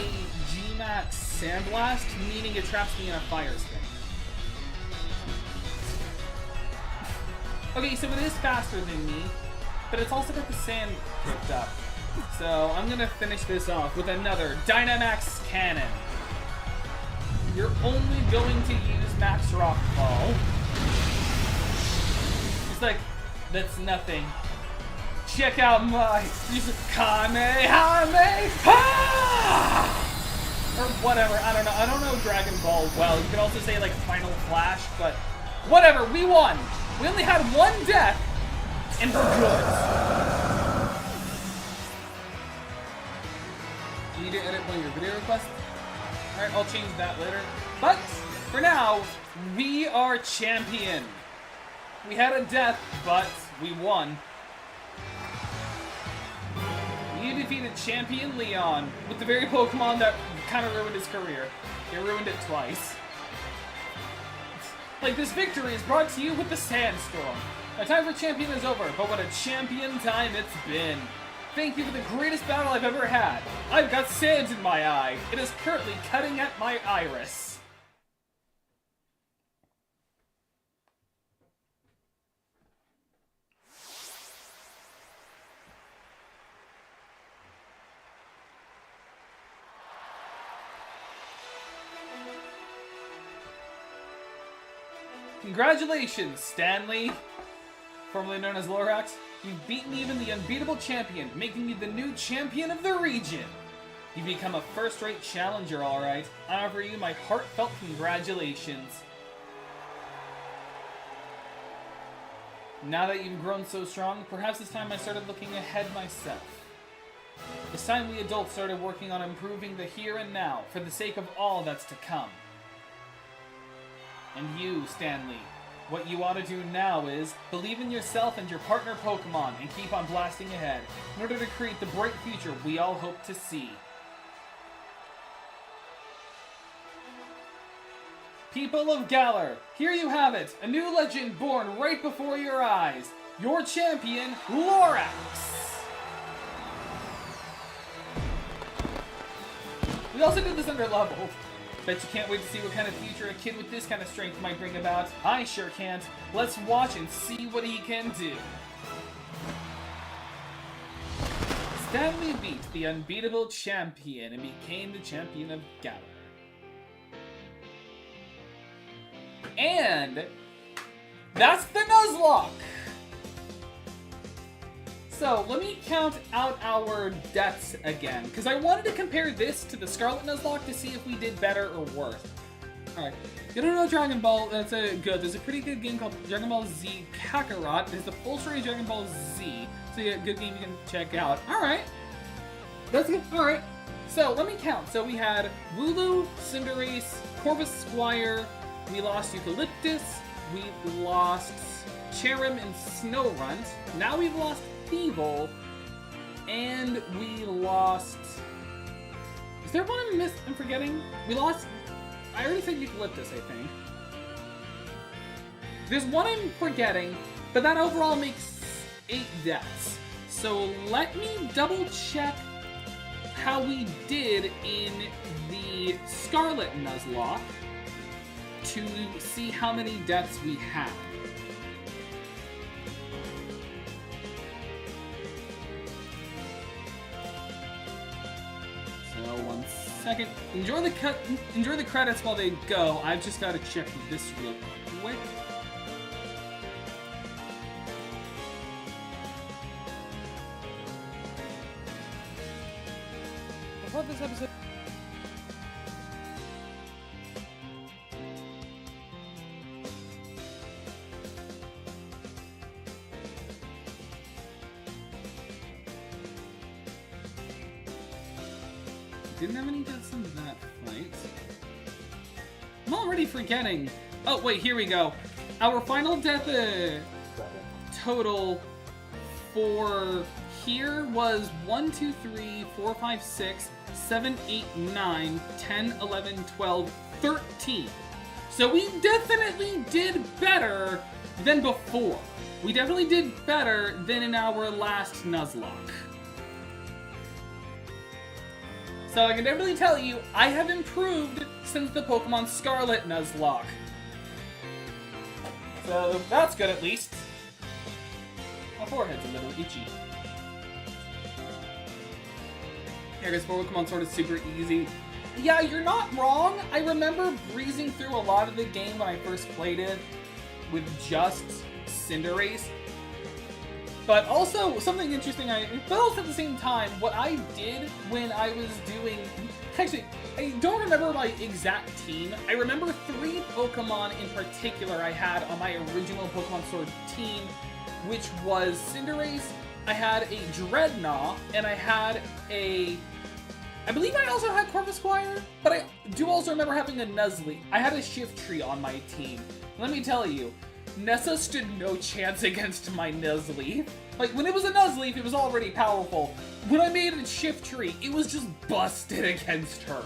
G-Max Sandblast, meaning it traps me in a Fire Spin. Okay, so it is faster than me, but it's also got the sand picked up. So I'm gonna finish this off with another Dynamax Cannon. You're only going to use Max Rockfall. It's like, that's nothing. Check out my Kamehameha! Or whatever, I don't know. I don't know Dragon Ball well. You could also say like Final Flash, but whatever, we won! We only had one death, and we're good. You need to edit one of your video requests? Alright, I'll change that later. But, for now, we are champion. We had a death, but we won. You defeated Champion Leon with the very Pokemon that kind of ruined his career. You ruined it twice. Like, this victory is brought to you with the Sandstorm. My time for champion is over, but what a champion time it's been. Thank you for the greatest battle I've ever had. I've got sand in my eye. It is currently cutting at my iris. Congratulations, Stanley! Formerly known as Lorax, you've beaten even the unbeatable champion, making you the new champion of the region! You've become a first-rate challenger, alright. I offer you my heartfelt congratulations. Now that you've grown so strong, perhaps it's time I started looking ahead myself. It's time we adults started working on improving the here and now, for the sake of all that's to come. And you, Stanley, what you ought to do now is believe in yourself and your partner Pokemon and keep on blasting ahead in order to create the bright future we all hope to see. People of Galar, here you have it, a new legend born right before your eyes. Your champion, Lorax! We also did this under leveled. Bet you can't wait to see what kind of future a kid with this kind of strength might bring about. I sure can't. Let's watch and see what he can do. Stanley beat the unbeatable champion and became the champion of Galar. And that's the Nuzlocke! So, let me count out our deaths again, because I wanted to compare this to the Scarlet Nuzlocke to see if we did better or worse. Alright, you don't know Dragon Ball, that's there's a pretty good game called Dragon Ball Z Kakarot. There's the full story of Dragon Ball Z, so yeah, good game you can check out. Alright, that's good, alright. So, let me count. So we had Wooloo, Cinderace, Corvus Squire, we lost Eucalyptus, we lost Cherim and Snowrunt, now we've lost Evil, and we lost... Is there one I'm forgetting? We lost... I already said Eucalyptus, I think. There's one I'm forgetting, but that overall makes 8 deaths. So let me double check how we did in the Scarlet Nuzlocke to see how many deaths we had. So 1 second. Enjoy the credits while they go. I've just got to check this real quick. Before this episode. Didn't have any deaths in that fight. I'm already forgetting. Oh, wait, here we go. Our final death total for here was 1, 2, 3, 4, 5, 6, 7, 8, 9, 10, 11, 12, 13. So we definitely did better than before. We definitely did better than in our last Nuzlocke. So I can definitely tell you, I have improved since the Pokemon Scarlet Nuzlocke. So that's good at least. My forehead's a little itchy. Yeah, I guess Pokemon Sword is super easy. Yeah, you're not wrong. I remember breezing through a lot of the game when I first played it with just Cinderace. But also, something interesting, but also at the same time, what I did when I was doing... Actually, I don't remember my exact team. I remember 3 Pokemon in particular I had on my original Pokemon Sword team, which was Cinderace, I had a Dreadnought, and I had a... I believe I also had Corvus Squire, but I do also remember having a Nuzleaf. I had a Shiftry on my team. Let me tell you, Nessa stood no chance against my Nuzleaf. Like, when it was a Nuzleaf, it was already powerful. When I made it a Shiftry, it was just busted against her.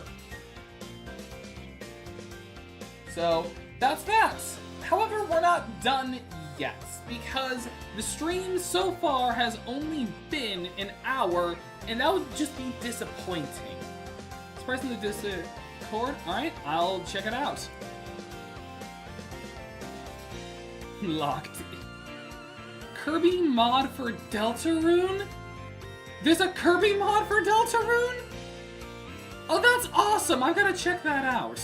So that's that. However, we're not done yet, because the stream so far has only been an hour, and that would just be disappointing. It's pressing the Discord. Alright, I'll check it out. Locked. Kirby mod for Deltarune? There's a Kirby mod for Deltarune? Oh, that's awesome! I've got to check that out.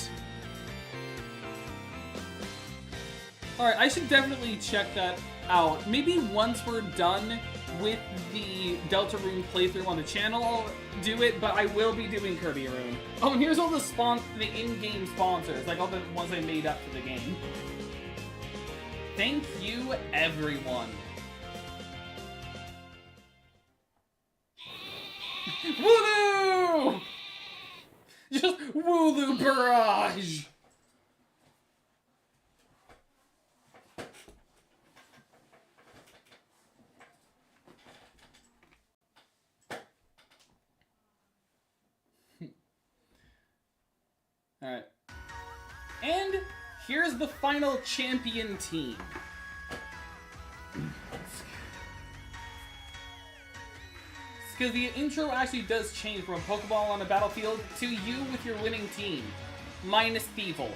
Alright, I should definitely check that out. Maybe once we're done with the Deltarune playthrough on the channel, I'll do it, but I will be doing Kirby Rune. Oh, and here's all the in-game sponsors, like all the ones I made up for the game. Thank you, everyone. Wooloo! Just Wooloo barrage! Alright. And here's the final champion team. Because the intro actually does change from a Pokeball on a battlefield to you with your winning team, minus Thievul.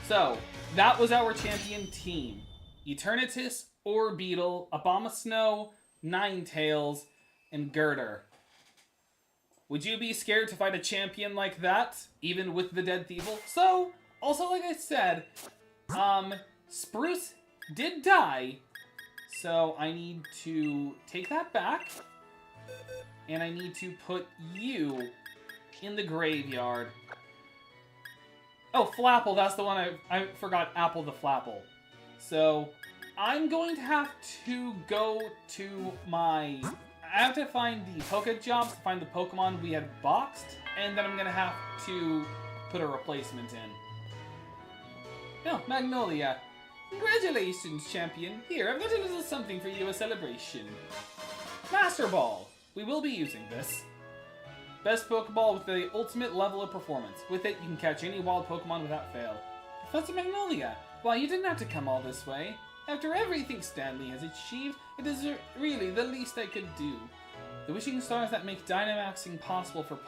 So, that was our champion team. Eternatus, Orbeetle, Abomasnow, Ninetales, and Girder. Would you be scared to fight a champion like that, even with the dead Thievul? So, also like I said, Spruce did die, so I need to take that back. And I need to put you in the graveyard. Oh, Flapple, that's the one I forgot, Apple the Flapple. So, I'm going to have to go to my... I have to find the Poké Jobs to find the Pokemon we had boxed, and then I'm going to have to put a replacement in. Oh, Magnolia. Congratulations, champion. Here, I've got a little something for you, a celebration. Master Ball. We will be using this. Best Pokeball with the ultimate level of performance. With it, you can catch any wild Pokemon without fail. Professor Magnolia, why, you didn't have to come all this way. After everything Stanley has achieved, it is really the least I could do. The wishing stars that make Dynamaxing possible for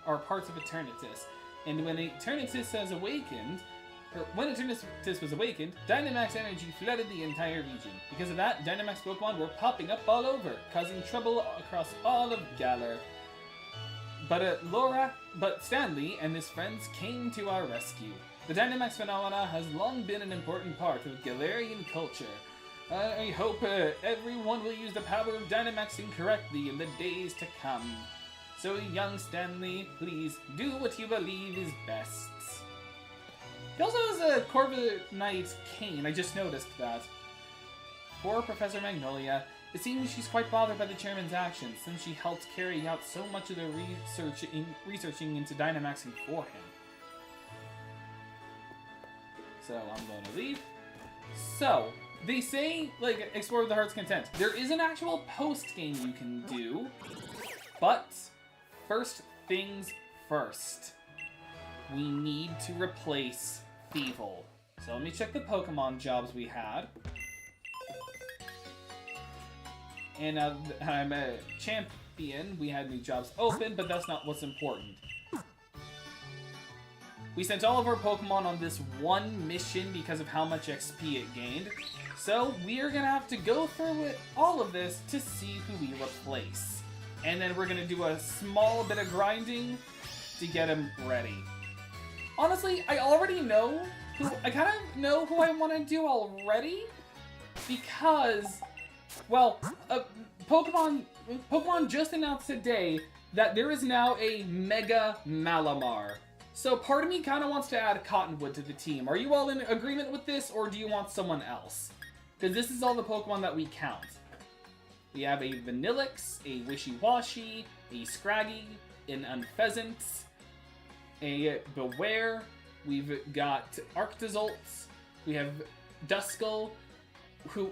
are parts of Eternatus. And when Eternatus has awakened, when Eternatus was awakened, Dynamax energy flooded the entire region. Because of that, Dynamax Pokemon were popping up all over, causing trouble across all of Galar. But Stanley and his friends came to our rescue. The Dynamax phenomena has long been an important part of Galarian culture. I hope everyone will use the power of Dynamaxing correctly in the days to come. So, young Stanley, please do what you believe is best. He also has a Corviknight cane, I just noticed that. Poor Professor Magnolia. It seems she's quite bothered by the chairman's actions, since she helped carry out so much of the researching into Dynamaxing for him. So, I'm going to leave. So, they say, like, explore with the heart's content. There is an actual post-game you can do, but first things first. We need to replace Thievul. So let me check the Pokemon jobs we had. And I'm a champion. We had new jobs open, but that's not what's important. We sent all of our Pokemon on this one mission because of how much XP it gained. So we're gonna have to go through all of this to see who we replace. And then we're gonna do a small bit of grinding to get him ready. Honestly, I already know I kind of know who I want to do already, because, well, Pokemon just announced today that there is now a Mega Malamar. So part of me kind of wants to add Cottonwood to the team. Are you all in agreement with this, or do you want someone else? Because this is all the Pokemon that we count. We have a Vanillix, a Wishy-Washy, a Scraggy, an Unpheasant, a Beware, we've got Arctozolts, we have Duskull, who...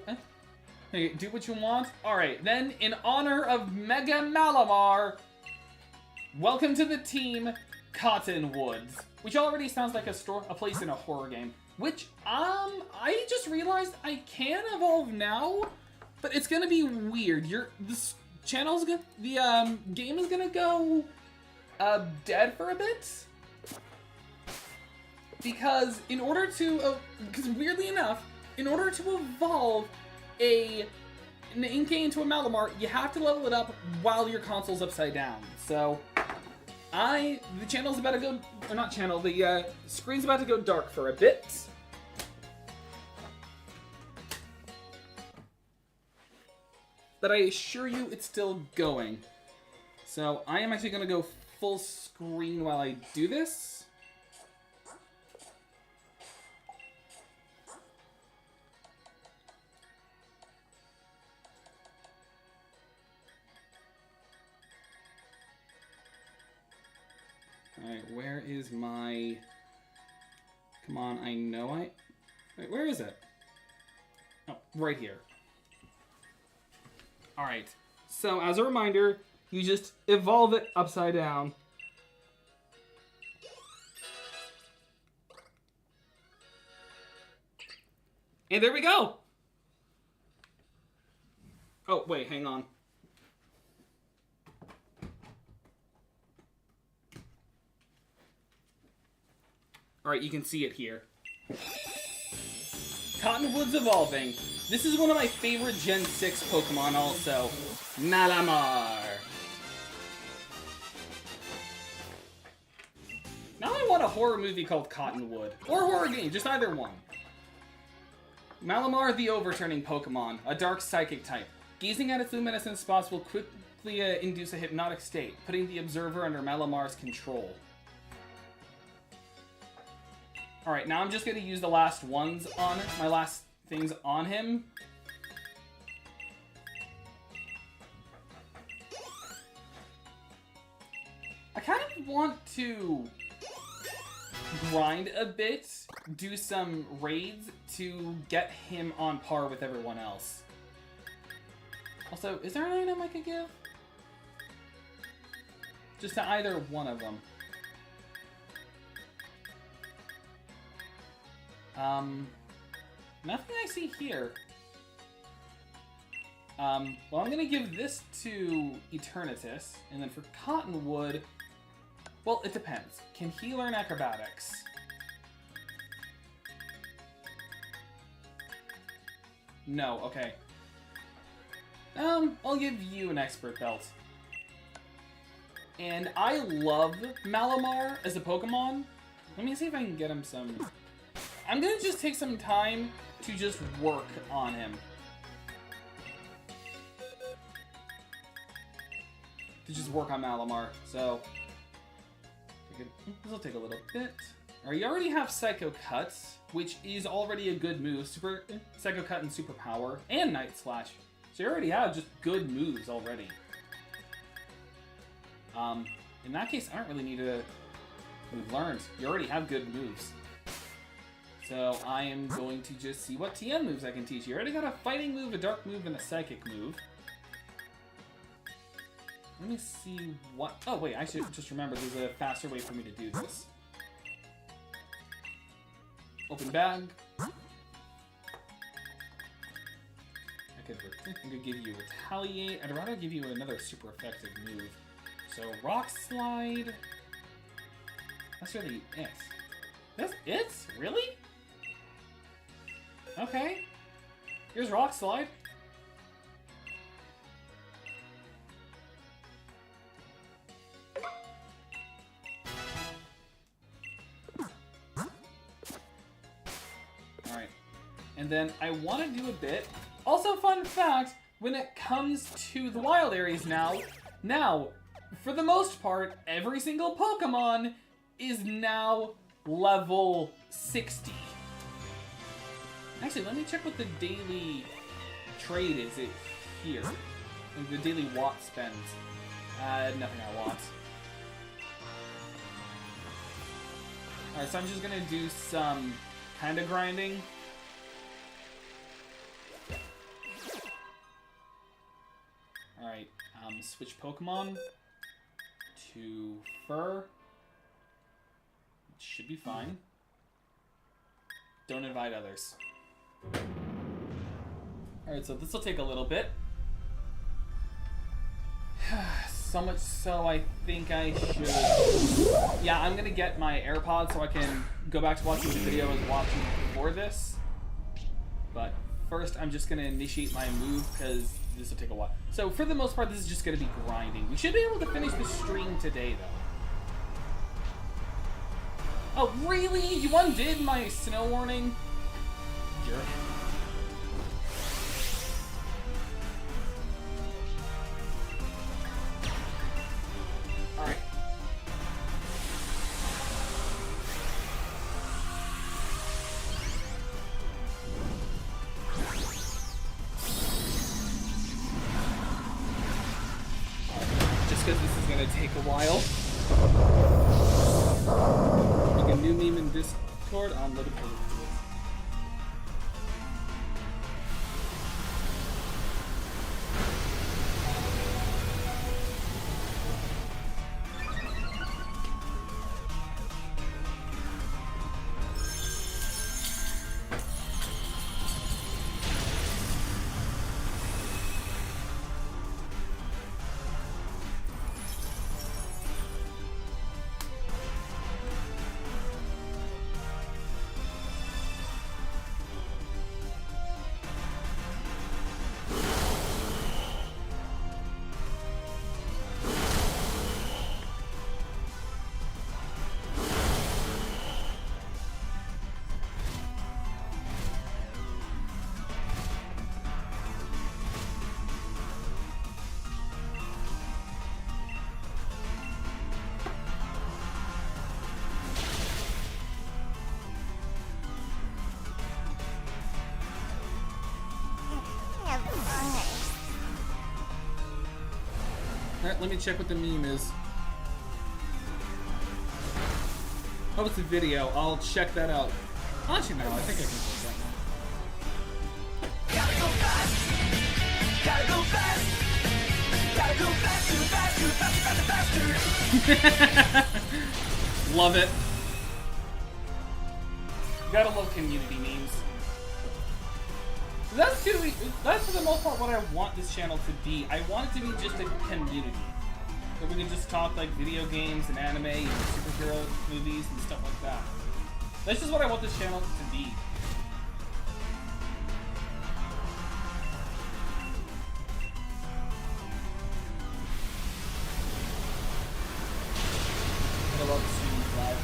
Hey, do what you want? Alright, then in honor of Mega Malamar, welcome to the team, Cottonwoods. which already sounds like a place in a horror game. Which, I just realized I can evolve now, but it's gonna be weird. This channel's gonna, the game is gonna go dead for a bit. Because in order to, because weirdly enough, in order to evolve an Inkay into a Malamar, you have to level it up while your console's upside down. So, the channel's about to go, or not channel, the screen's about to go dark for a bit. But I assure you it's still going. So I am actually gonna go full screen while I do this. Alright, where is my... Come on, I know I... Wait, where is it? Oh, right here. Alright, so as a reminder, you just evolve it upside down. And there we go! Oh, wait, hang on. Alright, you can see it here. Cottonwood's evolving. This is one of my favorite Gen 6 Pokemon also. Malamar. Now I want a horror movie called Cottonwood. Or a horror game, just either one. Malamar, the overturning Pokemon. A dark psychic type. Gazing at its luminescent spots will quickly induce a hypnotic state, putting the observer under Malamar's control. Alright, now I'm just going to use the last ones on it, my last things on him. I kind of want to grind a bit, do some raids to get him on par with everyone else. Also, is there an item I could give? Just to either one of them. Nothing I see here. Well, I'm gonna give this to Eternatus, and then for Cottonwood, well, it depends. Can he learn acrobatics? No, okay. I'll give you an expert belt. And I love Malamar as a Pokemon. Let me see if I can get him some... I'm gonna just take some time to just work on him. To just work on Malamar, so... This will take a little bit. Alright, you already have Psycho Cut, which is already a good move. Psycho Cut and Super Power, and Night Slash. So you already have just good moves already. In that case, I don't really need to move learned. You already have good moves. So I am going to just see what TM moves I can teach you. You already got a fighting move, a dark move, and a psychic move. Let me see what... Oh, wait, I should just remember there's a faster way for me to do this. Open bag. I could give you Retaliate. I'd rather give you another super effective move. So, Rock Slide. That's really it. That's it? Really? Okay. Here's Rock Slide. Alright. And then I want to do a bit. Also, fun fact, when it comes to the wild areas now, for the most part, every single Pokemon is now level 60. Actually, let me check what the daily trade is here. Like the daily watt spends. Nothing I want. Alright, so I'm just gonna do some kind of grinding. Alright, switch Pokemon to Fur. Should be fine. Don't invite others. Alright, so this will take a little bit. So much so I think I should... Yeah, I'm gonna get my AirPods so I can go back to watching the video I was watching before this. But first, I'm just gonna initiate my move because this will take a while. So for the most part, this is just gonna be grinding. We should be able to finish the stream today, though. Oh, really? You undid my snow warning? Jerk. Alright. Just because this is going to take a while. Make a new meme in Discord on Little Pig. Alright, let me check what the meme is. Oh, it's a video. I'll check that out. Actually, no, I think I can check that now. Gotta go fast! Gotta go fast! Gotta go faster, faster, faster, faster, faster! Love it. Gotta love community memes. That's for the most part what I want this channel to be. I want it to be just a community. Where we can just talk like video games and anime and superhero movies and stuff like that. That's just what I want this channel to be. I love the stream live,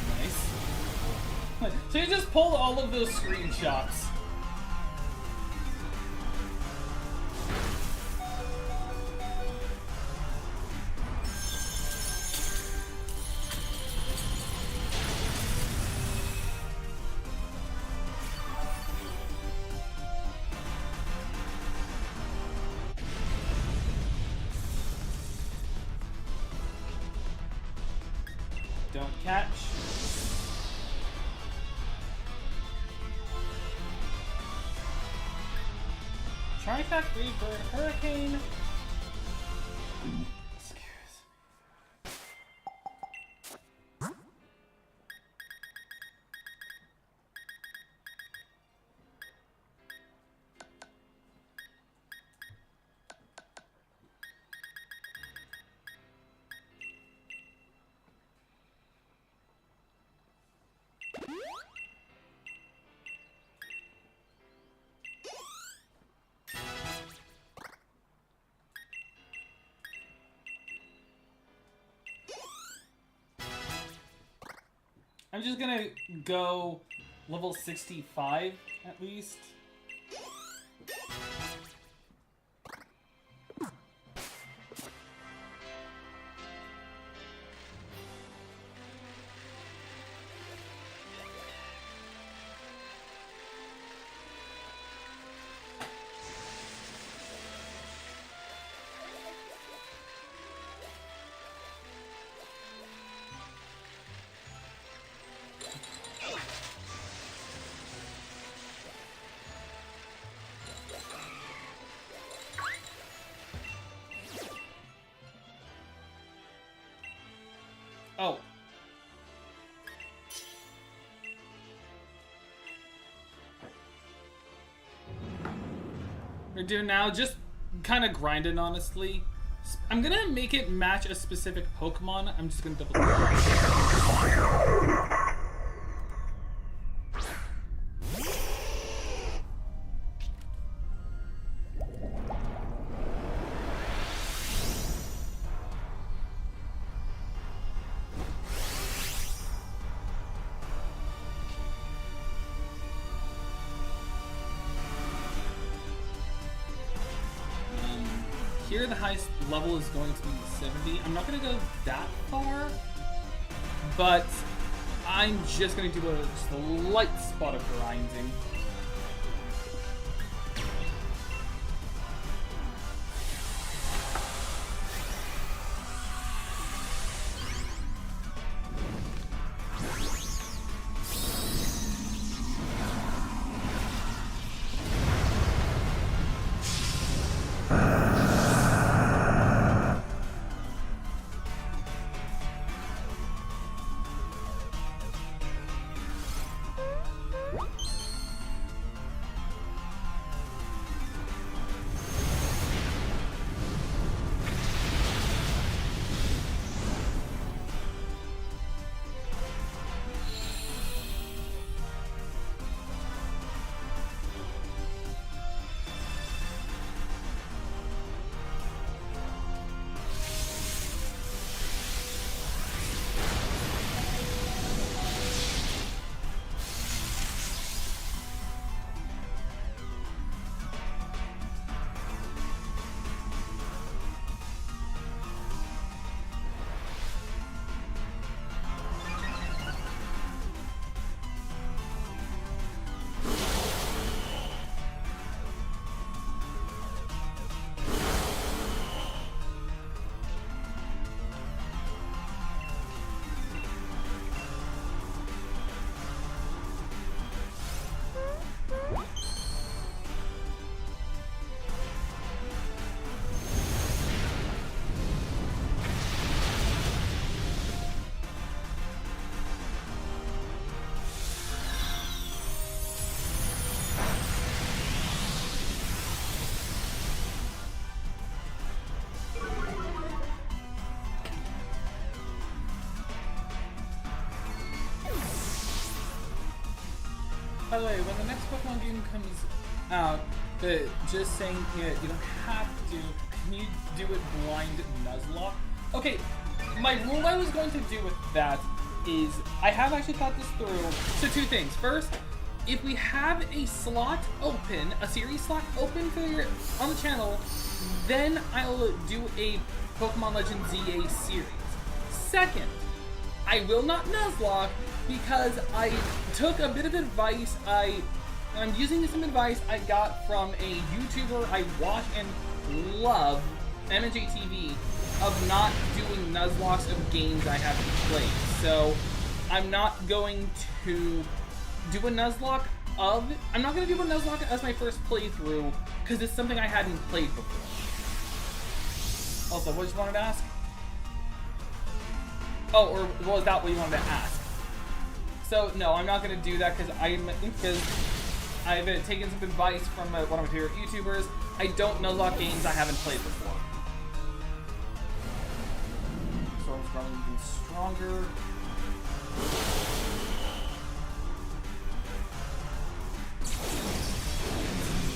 nice. So you just pulled all of those screenshots. Don't catch. Tri-Fact Rebird Hurricane. I'm just gonna go level 65 at least. we're doing now, just kind of grinding, honestly. I'm gonna make it match a specific Pokemon. I'm just gonna double check. Here the highest level is going to be 70. I'm not going to go that far, but I'm just going to do a slight spot of grinding. By the way, when the next Pokemon game comes out, just saying you don't have to, can you do it blind Nuzlocke? Okay, my rule I was going to do with that is, I have actually thought this through. So two things. First, if we have a slot open, a series slot open on the channel, then I'll do a Pokemon Legends ZA series. Second, I will not Nuzlocke because I took a bit of advice. I'm using some advice I got from a YouTuber I watch and love, MNJTV, of not doing Nuzlocks of games I haven't played. So I'm not going to do a Nuzlocke as my first playthrough because it's something I hadn't played before. Also, what did you wanted to ask? Oh, or was that what you wanted to ask? So no, I'm not going to do that because I've taken some advice from one of my favorite YouTubers. I don't Nuzlocke games I haven't played before. Storm's growing even stronger.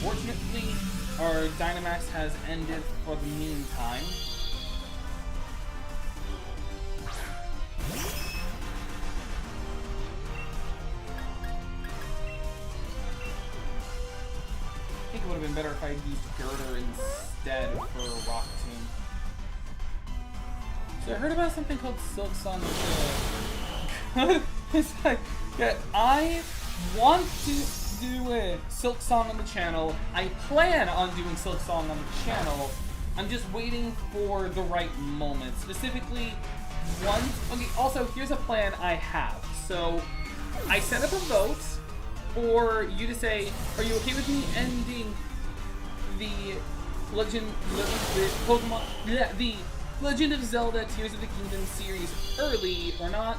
Fortunately, our Dynamax has ended for the meantime. I think it would have been better if I used Girder instead for a Rock Tomb. So I heard about something called Silk Song. It's like, yeah, I want to do a Silk Song on the channel. I plan on doing Silk Song on the channel. I'm just waiting for the right moment. Specifically, okay, also, here's a plan I have. So, I set up a vote for you to say, are you okay with me ending the the Legend of Zelda Tears of the Kingdom series early or not?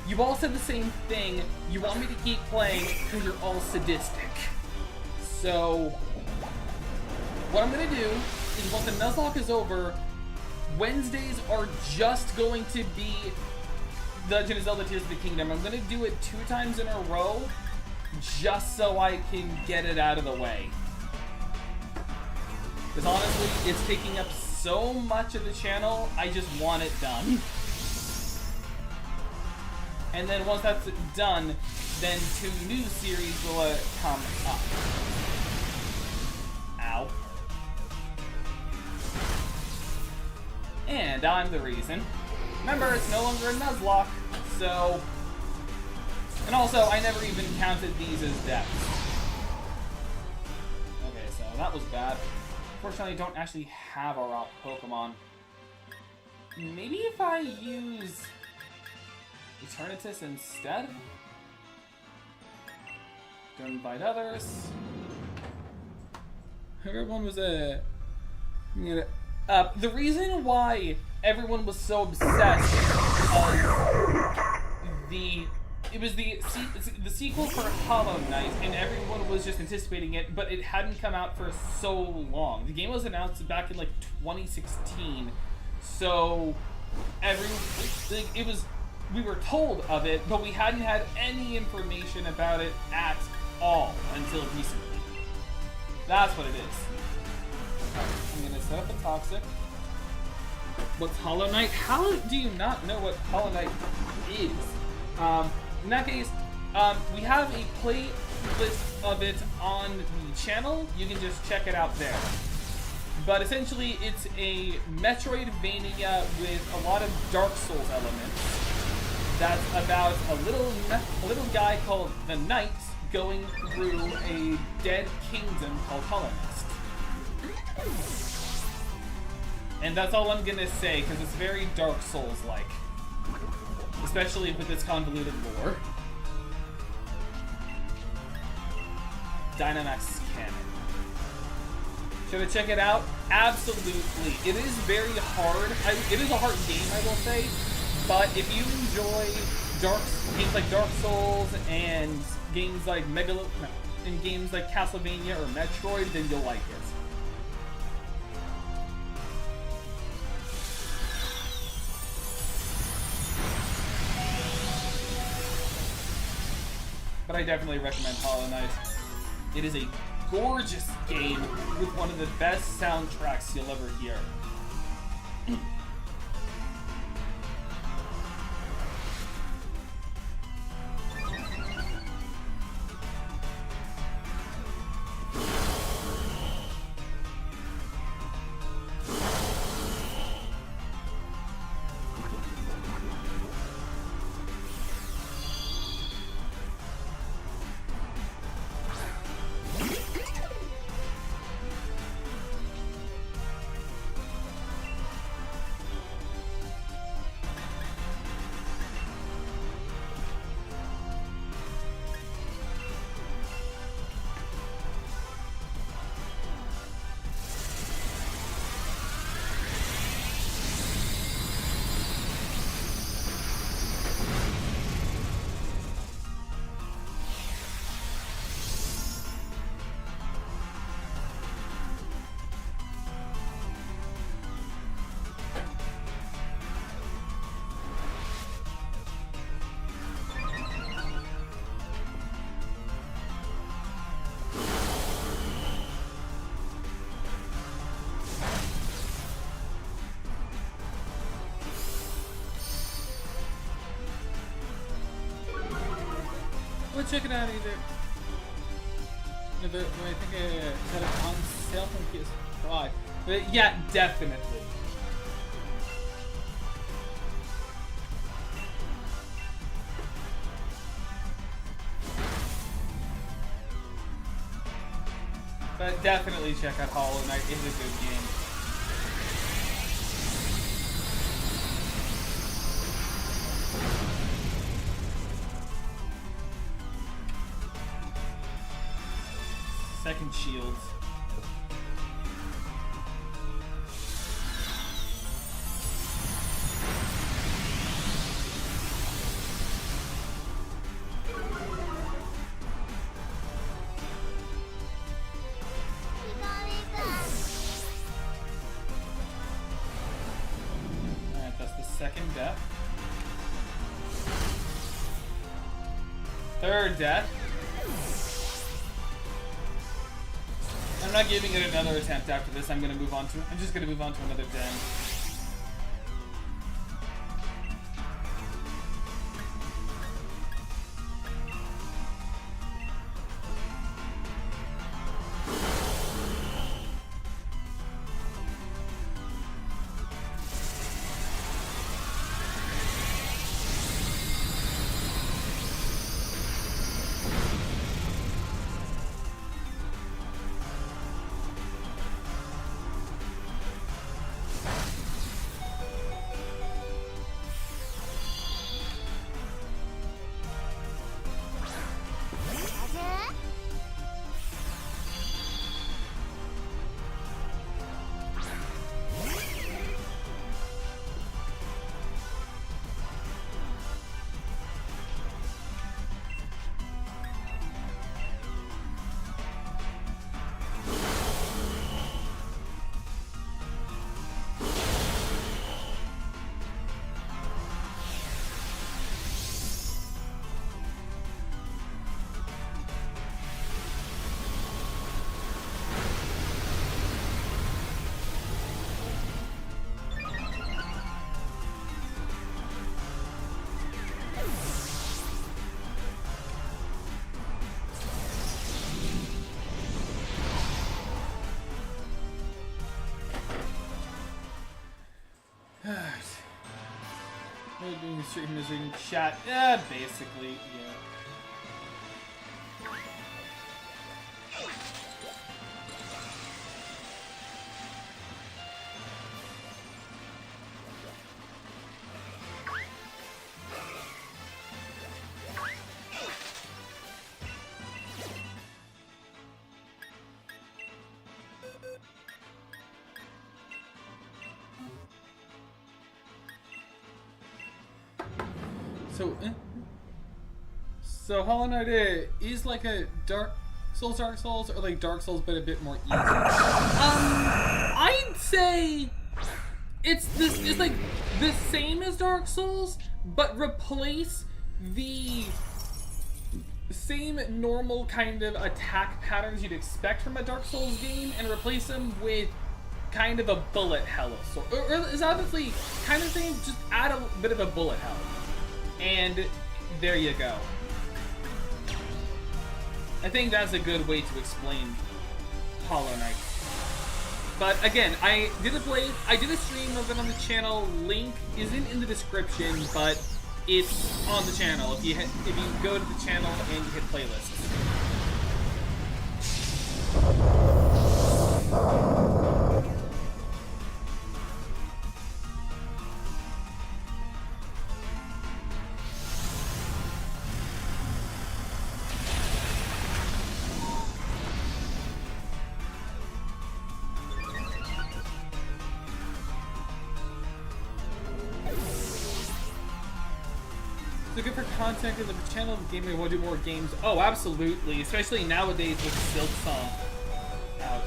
You all said the same thing. You want me to keep playing because you're all sadistic. So, what I'm gonna do is once the Nuzlocke is over, Wednesdays are just going to be The Legend of Zelda Tears of the Kingdom. I'm gonna do it 2 times in a row, just so I can get it out of the way. Because honestly, it's taking up so much of the channel, I just want it done. And then once that's done, then 2 new series will come up. Ow. And I'm the reason. Remember, it's no longer a Nuzlocke, so... And also, I never even counted these as deaths. Okay, so that was bad. Unfortunately, I don't actually have a rock Pokemon. Maybe if I use Eternatus instead? Don't invite others. Everyone was the reason why everyone was so obsessed it was the sequel for Hollow Knight, and everyone was just anticipating it, but it hadn't come out for so long. The game was announced back in like 2016, so we were told of it, but we hadn't had any information about it at all until recently. That's what it is. I'm gonna set up a Toxic. What's Hollow Knight? How do you not know what Hollow Knight is? In that case, we have a playlist of it on the channel. You can just check it out there. But essentially, it's a Metroidvania with a lot of Dark Souls elements. That's about a little guy called the Knight going through a dead kingdom called Hollow Nest. And that's all I'm gonna say, because it's very Dark Souls-like. Especially with its convoluted lore. Dynamax Cannon. Should I check it out? Absolutely. It is very hard. It is a hard game, I will say. But if you enjoy games like Dark Souls and games like games like Castlevania or Metroid, then you'll like it. But I definitely recommend Hollow Knight. It is a gorgeous game with one of the best soundtracks you'll ever hear. We'll check it out either. I think I got it on sale from PS5. But yeah, definitely. But definitely check out Hollow Knight. It's a good game. Second shields. Second death. Third death. I'm not giving it another attempt after this. I'm just gonna move on to another den. Doing stream is reading chat. Yeah, basically, yeah. So Hollow Knight is like a Dark Souls, or like Dark Souls, but a bit more easy. I'd say it's like the same as Dark Souls, but replace the same normal kind of attack patterns you'd expect from a Dark Souls game, and replace them with kind of a bullet hell of sorts. Or is obviously kind of saying just add a bit of a bullet hell. And there you go. I think that's a good way to explain Hollow Knight. But again, I did a stream of it on the channel. Link isn't in the description, but it's on the channel. If you go to the channel and you hit playlists. Looking for content in the channel, the game will do more games. Oh, absolutely, especially nowadays with Silk Song out.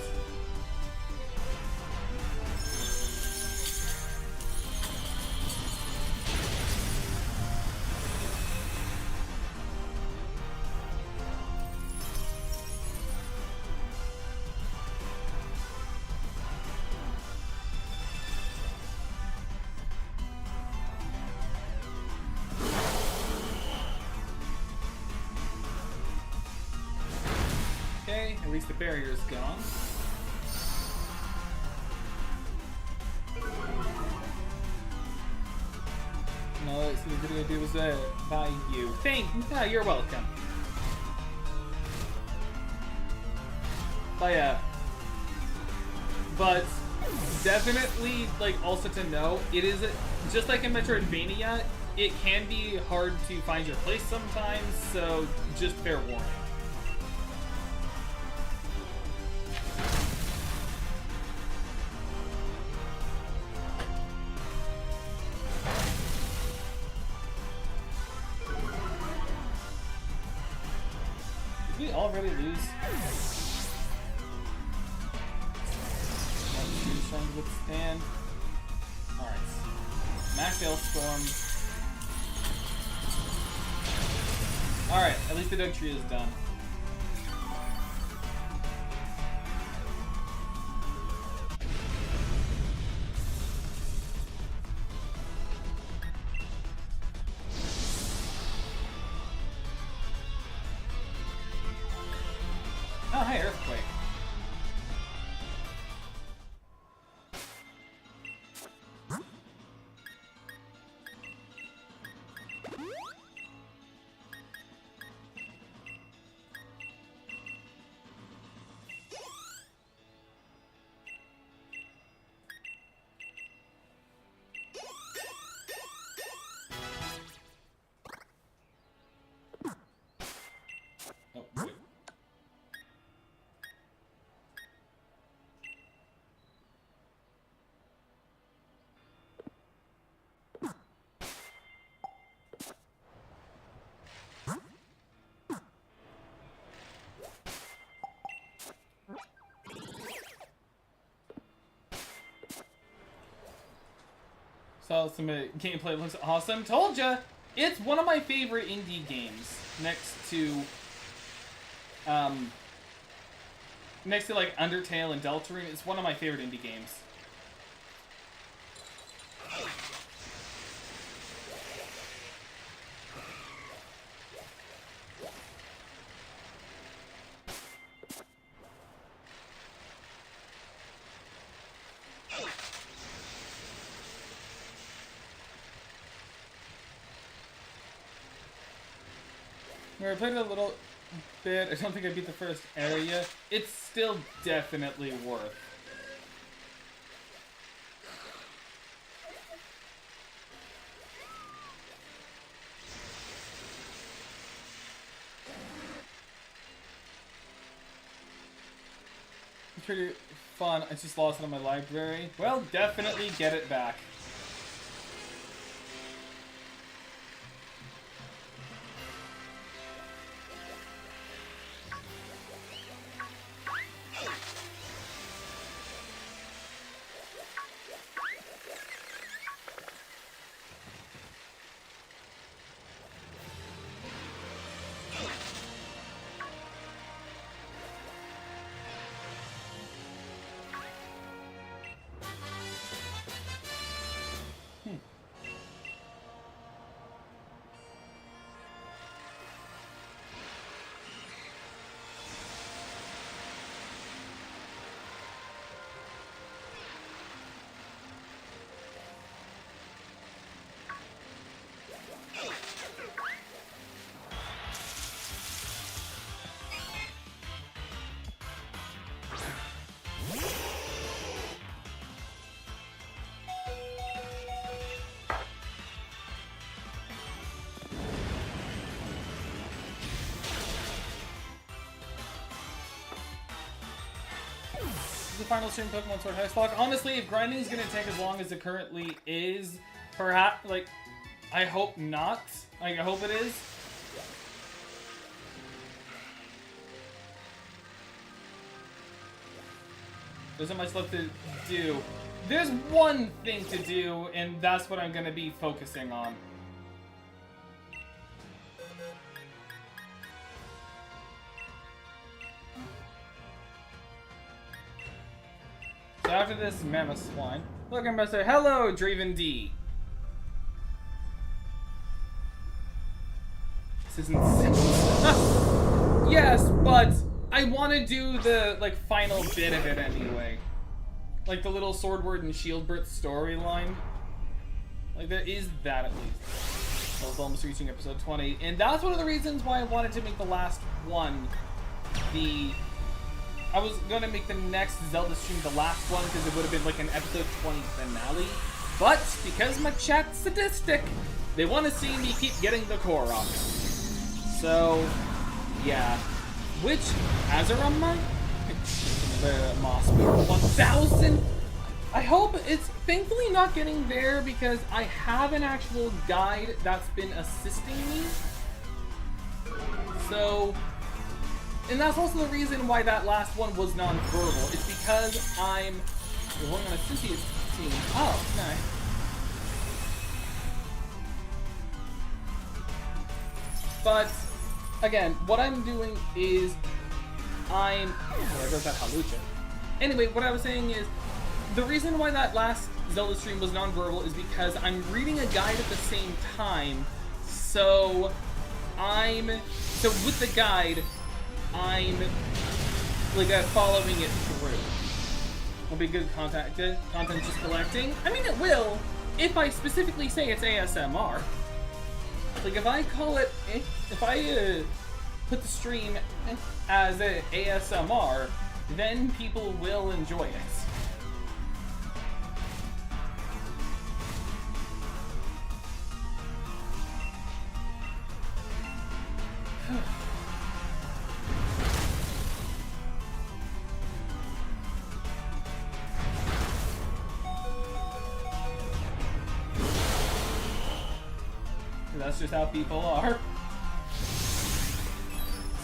At least the barrier's gone. No, that's what the video do was buy you. Thank you. Yeah, you're welcome. But yeah. But definitely, like, also to know, it is just like in Metroidvania, it can be hard to find your place sometimes, so just fair warning. Did we already lose? Not too strong to withstand. Alright. Max Hailstorm. Alright, at least the Doug Tree is done. Oh, hey, Earthquake. Oh, wait. So some gameplay looks awesome. Told ya! It's one of my favorite indie games. Next to like Undertale and Deltarune. It's one of my favorite indie games. I played it a little bit. I don't think I beat the first area. It's still definitely worth. It's pretty fun. I just lost it in my library. Well, definitely get it back. The final stream Pokemon Sword Hexlocke. Honestly, if grinding is gonna take as long as it currently is, perhaps, like, I hope not. Like, I hope it is. There's not much left to do. There's one thing to do, and that's what I'm gonna be focusing on. So after this, Mammoth Swine. Look, I'm gonna say, hello, Draven D. This isn't yes, but I want to do the, like, final bit of it anyway. Like the little Swordward and Shieldbert storyline. Like, there is that at least. I was almost reaching episode 20. And that's one of the reasons why I wanted to make the last one I was gonna make the next Zelda stream the last one because it would have been like an episode 20 finale. But because my chat's sadistic, they want to see me keep getting the Korok. So, yeah. Which, as a reminder, the Moss Boot 1000. I hope it's thankfully not getting there because I have an actual guide that's been assisting me. So. And that's also the reason why that last one was non-verbal. It's because I'm working on a Cynthia team. Oh, nice. But again, what I'm doing is oh, there goes that halucha. Anyway, what I was saying is the reason why that last Zelda stream was non-verbal is because I'm reading a guide at the same time. So with the guide, I'm like following it through. Will be good content just collecting. I mean, it will if I specifically say it's ASMR. Like if I call it, if I put the stream as a ASMR, then people will enjoy it. That's just how people are.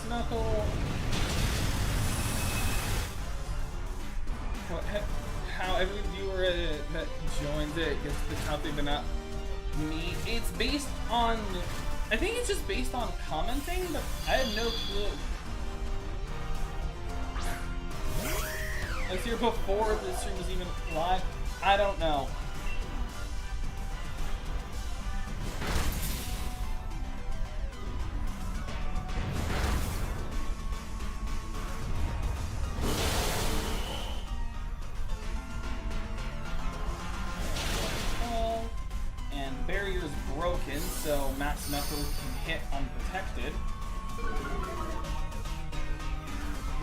Snuckle. How every viewer that joins it gets the topic, but not me. It's based on. I think it's just based on commenting, but I have no clue. I was here before the stream was even live. I don't know. So Max Knuckle can hit unprotected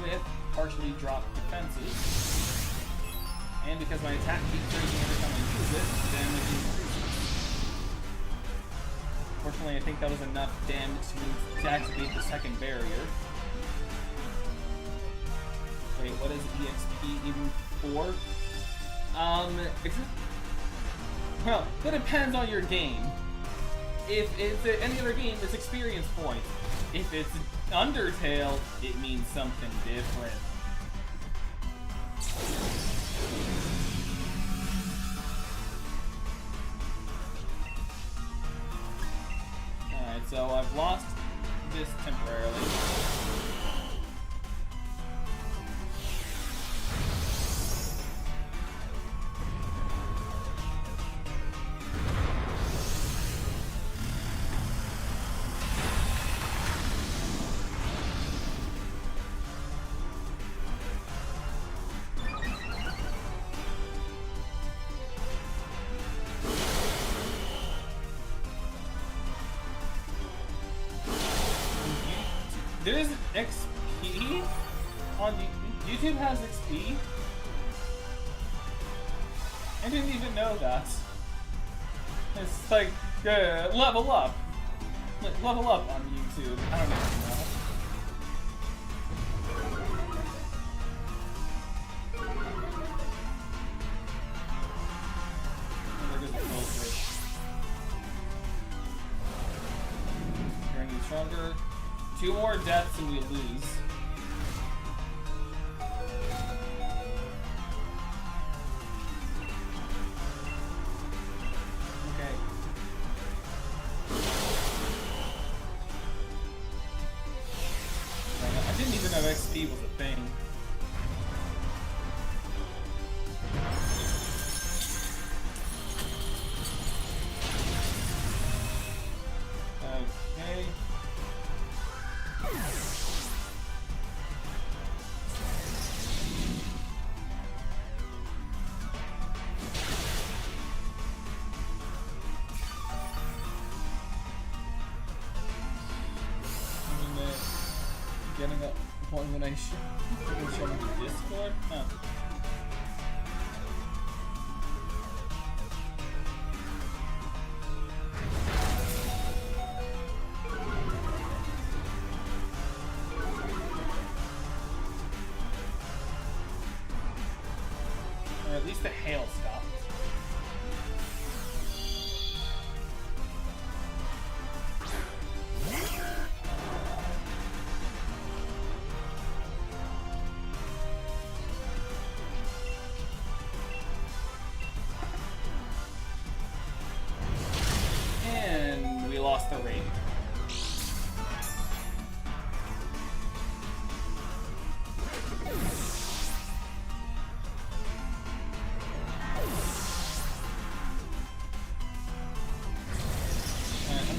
with partially dropped defenses. And because my attack keeps raising every time I use it, damage increases. Fortunately, I think that was enough damage to activate the second barrier. Wait, what is EXP even for? Well, that depends on your game. If it's any other game, it's experience points. If it's Undertale, it means something different. Alright, so I've lost this temporarily. There's XP on YouTube has XP. I didn't even know that. It's like level up, level up on YouTube. I don't even know. Oh, there goes the goldfish. You're gonna get stronger. 2 more deaths and we lose. Okay. I didn't even know XP was a thing. Okay. Getting up one when I show me the Discord? Huh. Or at least the hail stopped. And we lost the raid.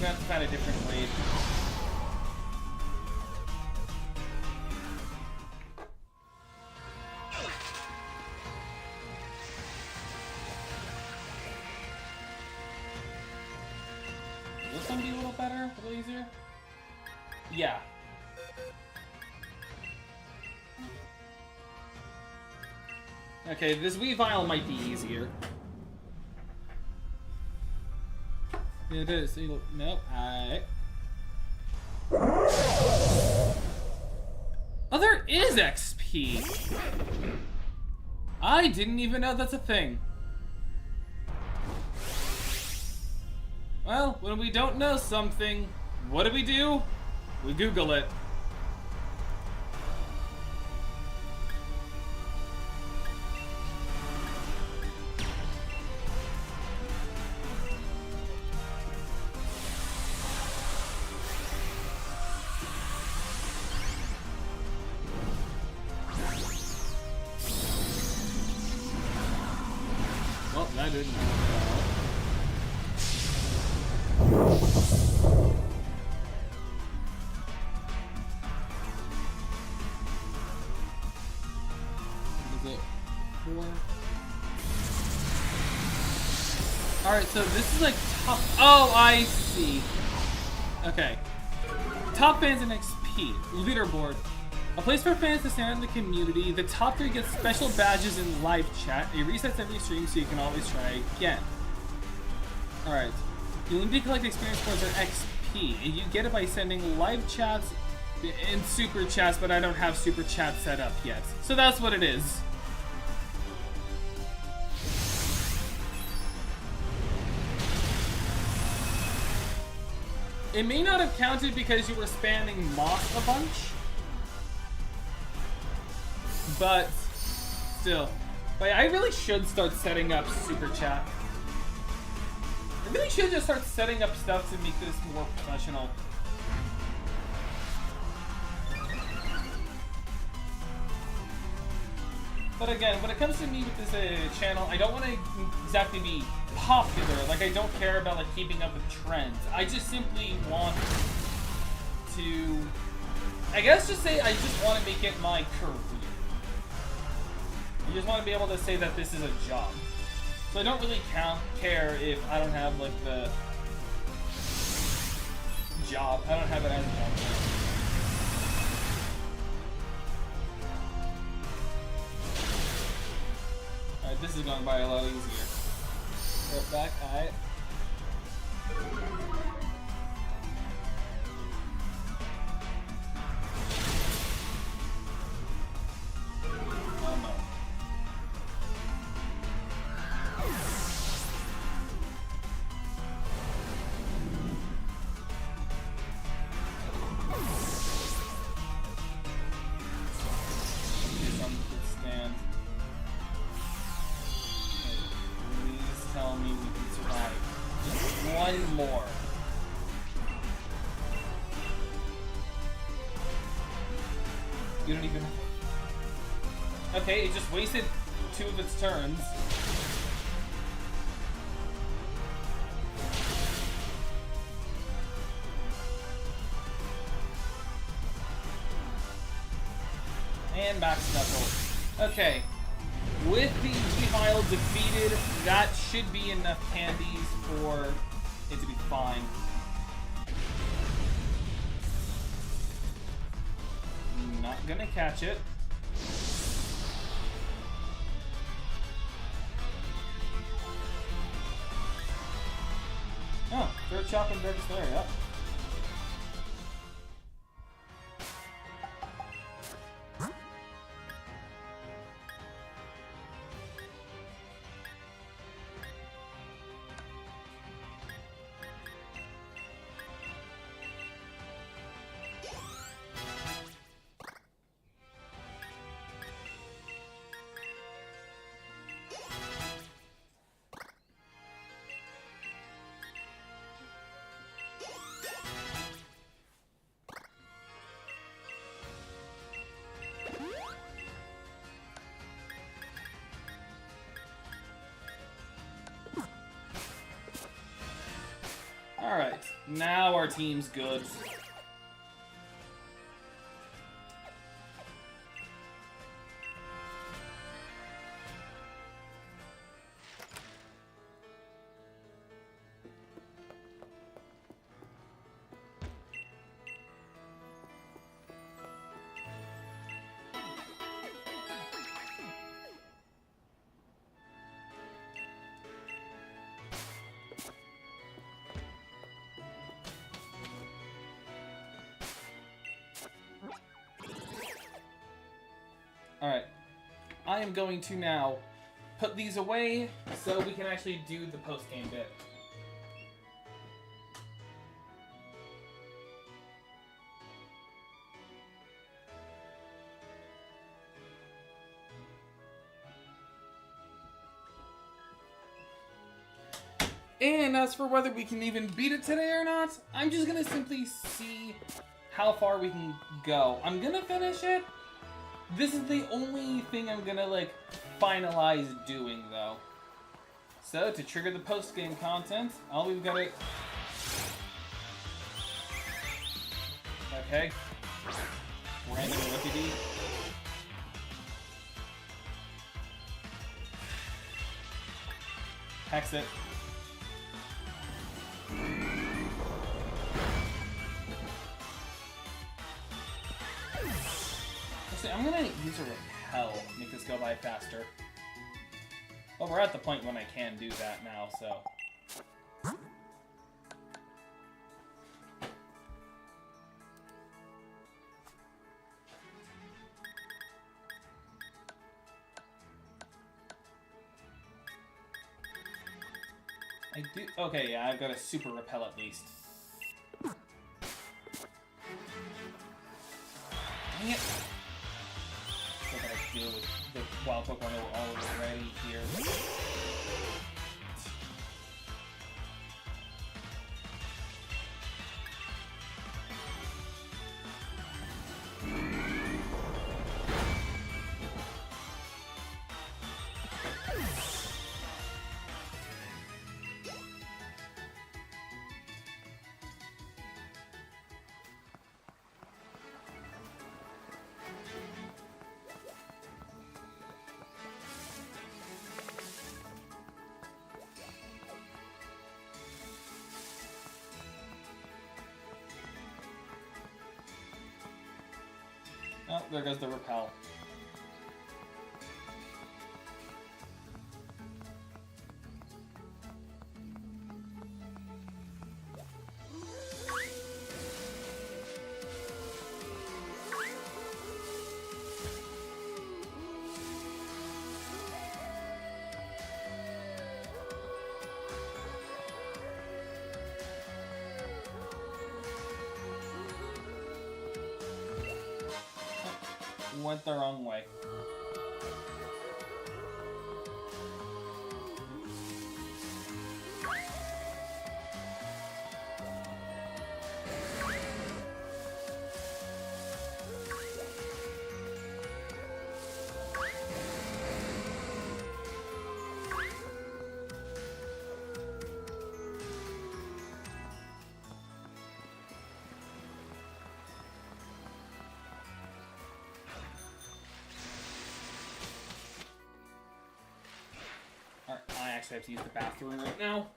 gonna have to find a different blade. Will this one be a little better? A little easier? Yeah. Okay, this Weavile might be easier. It is. Nope. Oh, there is XP! I didn't even know that's a thing. Well, when we don't know something, what do? We Google it. Well, that didn't help at all. Alright, so this is like top. Oh, I see. Okay. Top fans and XP. Leaderboard. A place for fans to stand in the community. The top 3 get special badges in live chat. It resets every stream so you can always try again. Alright. You need to collect experience points or XP. And you get it by sending live chats and super chats, but I don't have super chat set up yet. So that's what it is. It may not have counted because you were spamming moss a bunch. But still. Wait, I really should start setting up super chat. I really should just start setting up stuff to make this more professional. But again, when it comes to me with this channel, I don't want to exactly be popular. Like, I don't care about like keeping up with trends. I just simply want to, I guess, just say I just want to make it my career. I just want to be able to say that this is a job. So I don't really care if I don't have like the job. I don't have it as a job. Alright, this is going by a lot easier. Right back, alright. Oh no. Tell me we can survive. Just one more. You don't even... Okay, it just wasted 2 of its turns. And max knuckle. Okay. With the Weavile defeated, that should be enough candies for it to be fine. Not gonna catch it. Oh, third chop and Dirk's there, yep. Now our team's good. Alright, I am going to now put these away so we can actually do the post-game bit. And as for whether we can even beat it today or not, I'm just going to simply see how far we can go. I'm going to finish it. This is the only thing I'm gonna, like, finalize doing, though. So, to trigger the post-game content, all we've got to... Okay. Random Lickety. Hex it. I'm gonna use a repel, make this go by faster. Well, we're at the point when I can do that now, so. I do. Okay, yeah, I've got a super repel at least. Dang it! I gotta deal with the wild Pokemon already here. Oh, there goes the repel. Went the wrong way. I actually have to use the bathroom right now.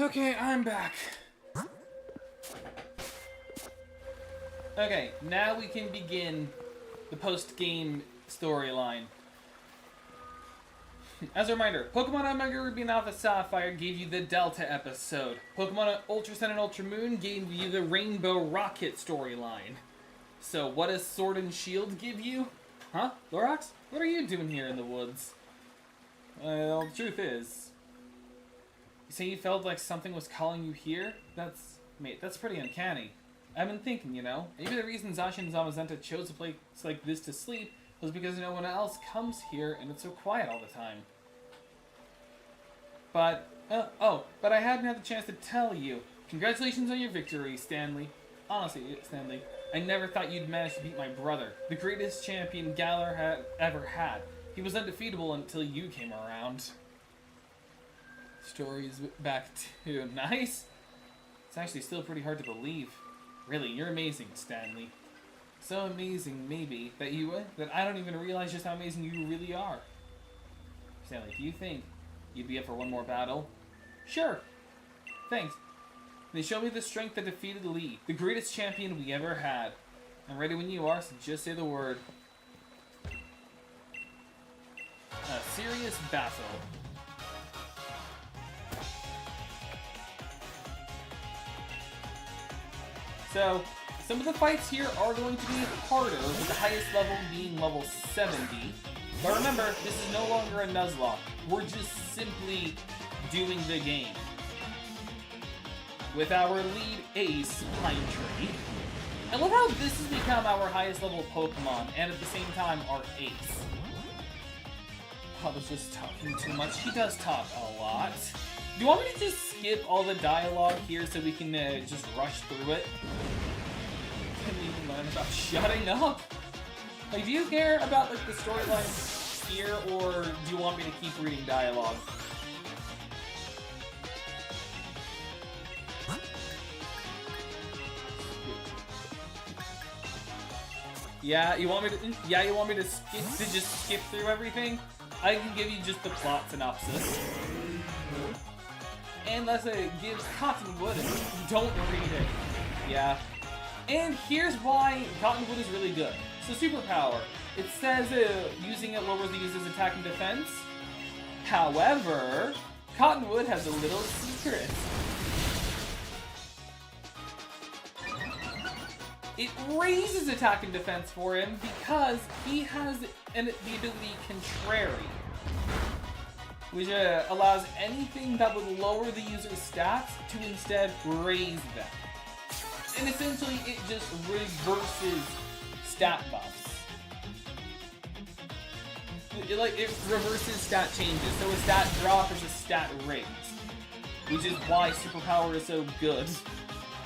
Okay, I'm back. Okay, now we can begin the post-game storyline. As a reminder, Pokemon Omega Ruby and Alpha Sapphire gave you the Delta episode. Pokemon Ultra Sun and Ultra Moon gave you the Rainbow Rocket storyline. So what does Sword and Shield give you? Huh? Lorax? What are you doing here in the woods? Well, the truth is... You say you felt like something was calling you here? Mate, that's pretty uncanny. I've been thinking, you know, maybe the reason Zacian and Zamazenta chose a place like this to sleep was because no one else comes here and it's so quiet all the time. But, but I hadn't had the chance to tell you. Congratulations on your victory, Stanley. Honestly, Stanley, I never thought you'd manage to beat my brother, the greatest champion Galar had ever had. He was undefeatable until you came around. Stories back to nice. It's actually still pretty hard to believe. Really, you're amazing, Stanley. So amazing, maybe, that I don't even realize just how amazing you really are. Stanley, do you think you'd be up for one more battle? Sure. Thanks. They showed me the strength that defeated Lee, the greatest champion we ever had. I'm ready when you are, so just say the word. A serious battle. So, some of the fights here are going to be harder, with the highest level being level 70. But remember, this is no longer a Nuzlocke. We're just simply doing the game. With our lead ace, Pine Tree. I love how this has become our highest level Pokemon, and at the same time, our ace. Pablo's just talking too much. He does talk a lot. Do you want me to just skip all the dialogue here so we can just rush through it? Can we even learn about shutting up? Like, do you care about like the storyline here, or do you want me to keep reading dialogue? Yeah, you want me to just skip through everything? I can give you just the plot synopsis. And let's say give Cottonwood and don't read it. Yeah. And here's why Cottonwood is really good. So superpower. It says using it lowers the user's attack and defense. However, Cottonwood has a little secret. It raises attack and defense for him because he has the ability Contrary, which allows anything that would lower the user's stats to instead raise them. And essentially, it just reverses stat buffs. It reverses stat changes, so a stat drop is a stat raise, which is why superpower is so good.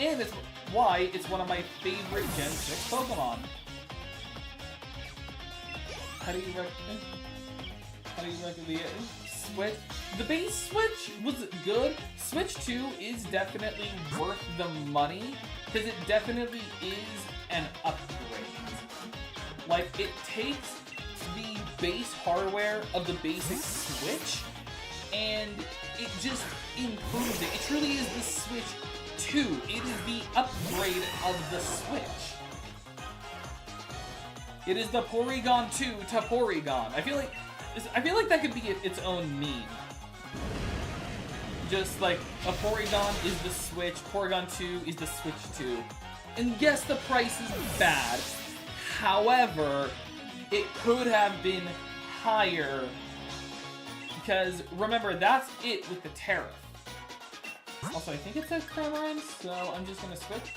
And it's why it's one of my favorite Gen 6 Pokemon. How do you recommend the switch? The base switch was good. Switch 2 is definitely worth the money because it definitely is an upgrade. Like, it takes the base hardware of the basic Switch and it just improves it. It truly is the Switch 2. It is the upgrade of the Switch. It is the Porygon 2 to Porygon. I feel like that could be its own meme. Just like a Porygon is the Switch, Porygon 2 is the Switch 2. And yes, the price is bad. However, it could have been higher because remember, that's it with the tariff. Also, I think it says Cramoran, so I'm just gonna switch.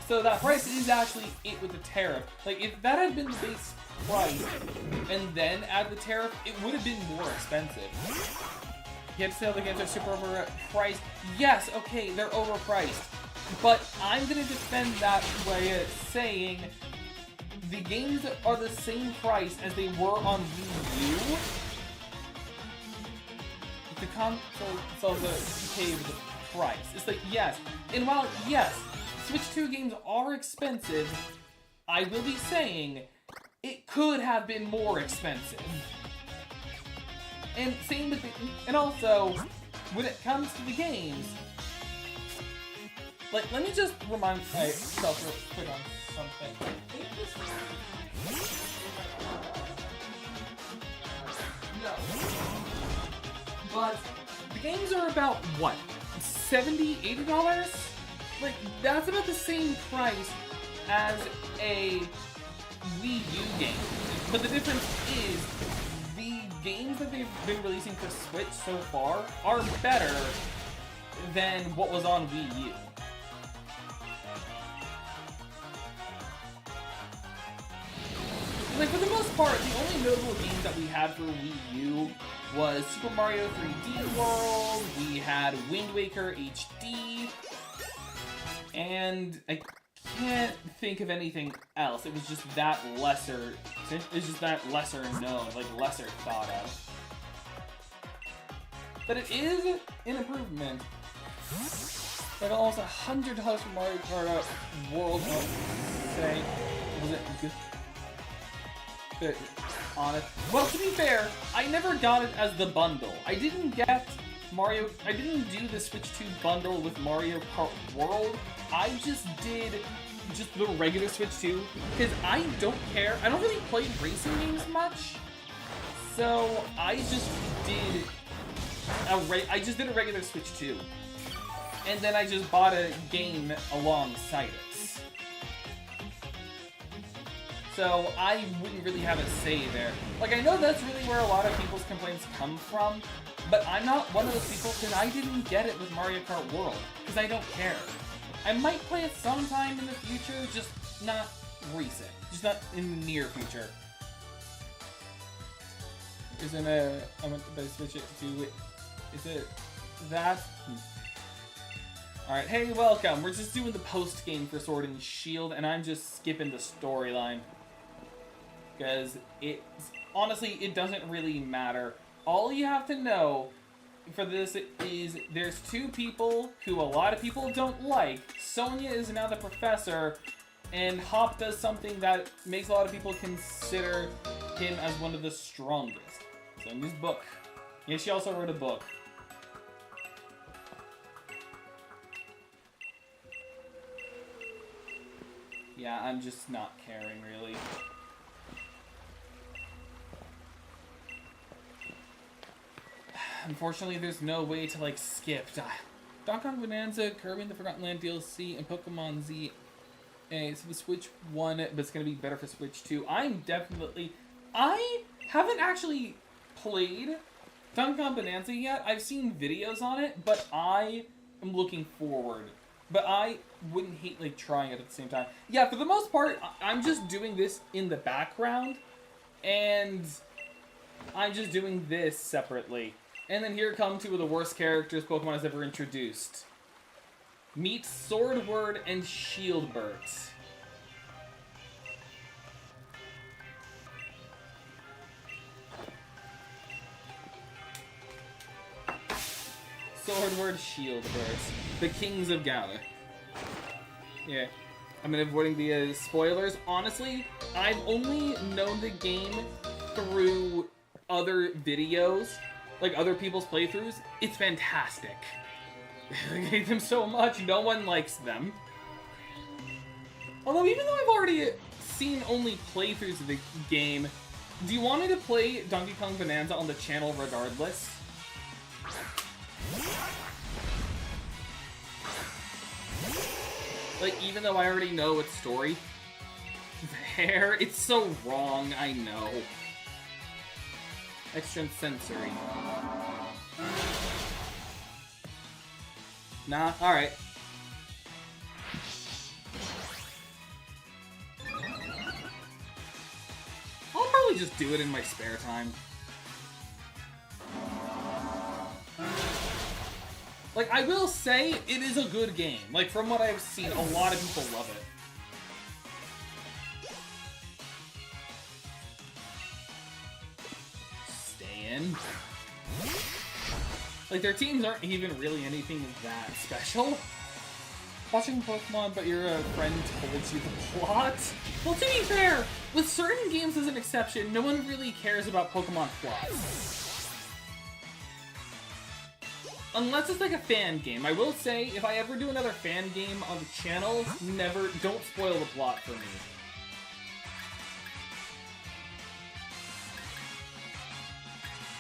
So that price is actually it with the tariff. Like, if that had been the base price and then add the tariff, it would have been more expensive. Yet still, the games are super overpriced. Yes, okay, they're overpriced. But I'm gonna defend that by saying the games are the same price as they were on Wii U. The console sells a pay with the price. It's like, yes. And while, yes, Switch 2 games are expensive, I will be saying it could have been more expensive. And same with and also, when it comes to the games, like, let me just remind myself real quick on something. No. But the games are about, what, $70, $80? Like, that's about the same price as a Wii U game. But the difference is, the games that they've been releasing for Switch so far are better than what was on Wii U. Like, for the most part, the only notable games that we had for Wii U was Super Mario 3D World, we had Wind Waker HD, and I can't think of anything else. It was just that lesser, known, like lesser thought of. But it is an improvement. Like almost $100 for Mario Kart World, say, was it good? Honest. Well, to be fair, I never got it as the bundle. I didn't do the Switch 2 bundle with Mario Kart World. I just did the regular Switch 2, because I don't care. I don't really play racing games much. So I just did a regular Switch 2. And then I just bought a game alongside it. So I wouldn't really have a say there. Like, I know that's really where a lot of people's complaints come from, but I'm not one of those people because I didn't get it with Mario Kart World, because I don't care. I might play it sometime in the future, just not recent. Just not in the near future. Isn't I'm gonna switch it to, is it that? Alright, hey, welcome. We're just doing the post-game for Sword and Shield, and I'm just skipping the storyline. Because honestly, it doesn't really matter. All you have to know for this is there's two people who a lot of people don't like. Sonia is now the professor, and Hop does something that makes a lot of people consider him as one of the strongest. Sonia's book. Yeah, she also wrote a book. Yeah, I'm just not caring, really. Unfortunately, there's no way to, like, skip. Donkey Kong Bonanza, Kirby and the Forgotten Land DLC, and Pokemon Z. It's the Switch 1, but it's going to be better for Switch 2. I haven't actually played Donkey Kong Bonanza yet. I've seen videos on it, but I am looking forward. But I wouldn't hate, like, trying it at the same time. Yeah, for the most part, I'm just doing this in the background, and I'm just doing this separately. And then here come two of the worst characters Pokemon has ever introduced. Meet Swordward and Shieldbert. Swordward, Shieldbert. The Kings of Galar. Yeah. I'm avoiding the spoilers. Honestly, I've only known the game through other videos. Like, other people's playthroughs. It's fantastic. I hate them so much, no one likes them. Although, even though I've already seen only playthroughs of the game, do you want me to play Donkey Kong Bonanza on the channel regardless? Like, even though I already know its story? There, it's so wrong, I know. Extra sensory. Nah, alright. I'll probably just do it in my spare time. Like, I will say, it is a good game. Like, from what I've seen, a lot of people love it. Like, their teams aren't even really anything that special. Watching Pokemon, but your friend told you the plot? Well, to be fair, with certain games as an exception, no one really cares about Pokemon plots. Unless it's like a fan game. I will say, if I ever do another fan game on the channel, don't spoil the plot for me.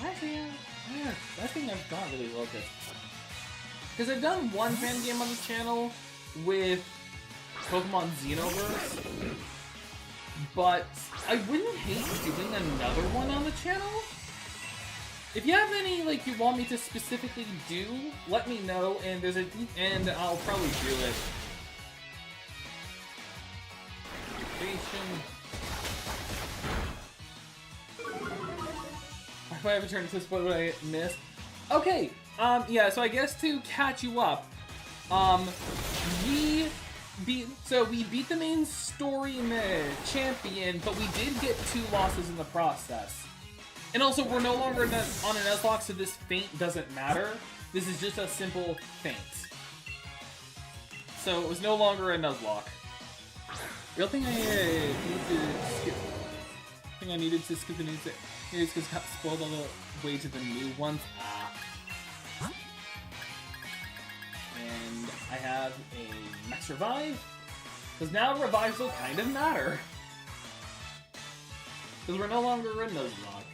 Actually, I think I've got really well at this. Because I've done one fan game on the channel with Pokemon Xenoverse, but I wouldn't hate doing another one on the channel. If you have any, like, you want me to specifically do, let me know, and I'll probably do it. If I ever turn to spoil what I missed. Okay, yeah, so I guess to catch you up, we beat the main story in the champion, but we did get 2 losses in the process. And also, we're no longer on a Nuzlocke, so this feint doesn't matter. This is just a simple feint. So it was no longer a Nuzlocke. Real thing I needed to skip the news because it got spoiled all the way to the new ones. And I have a Max Revive, because now revives will kind of matter. Because we're no longer a Nuzlocke.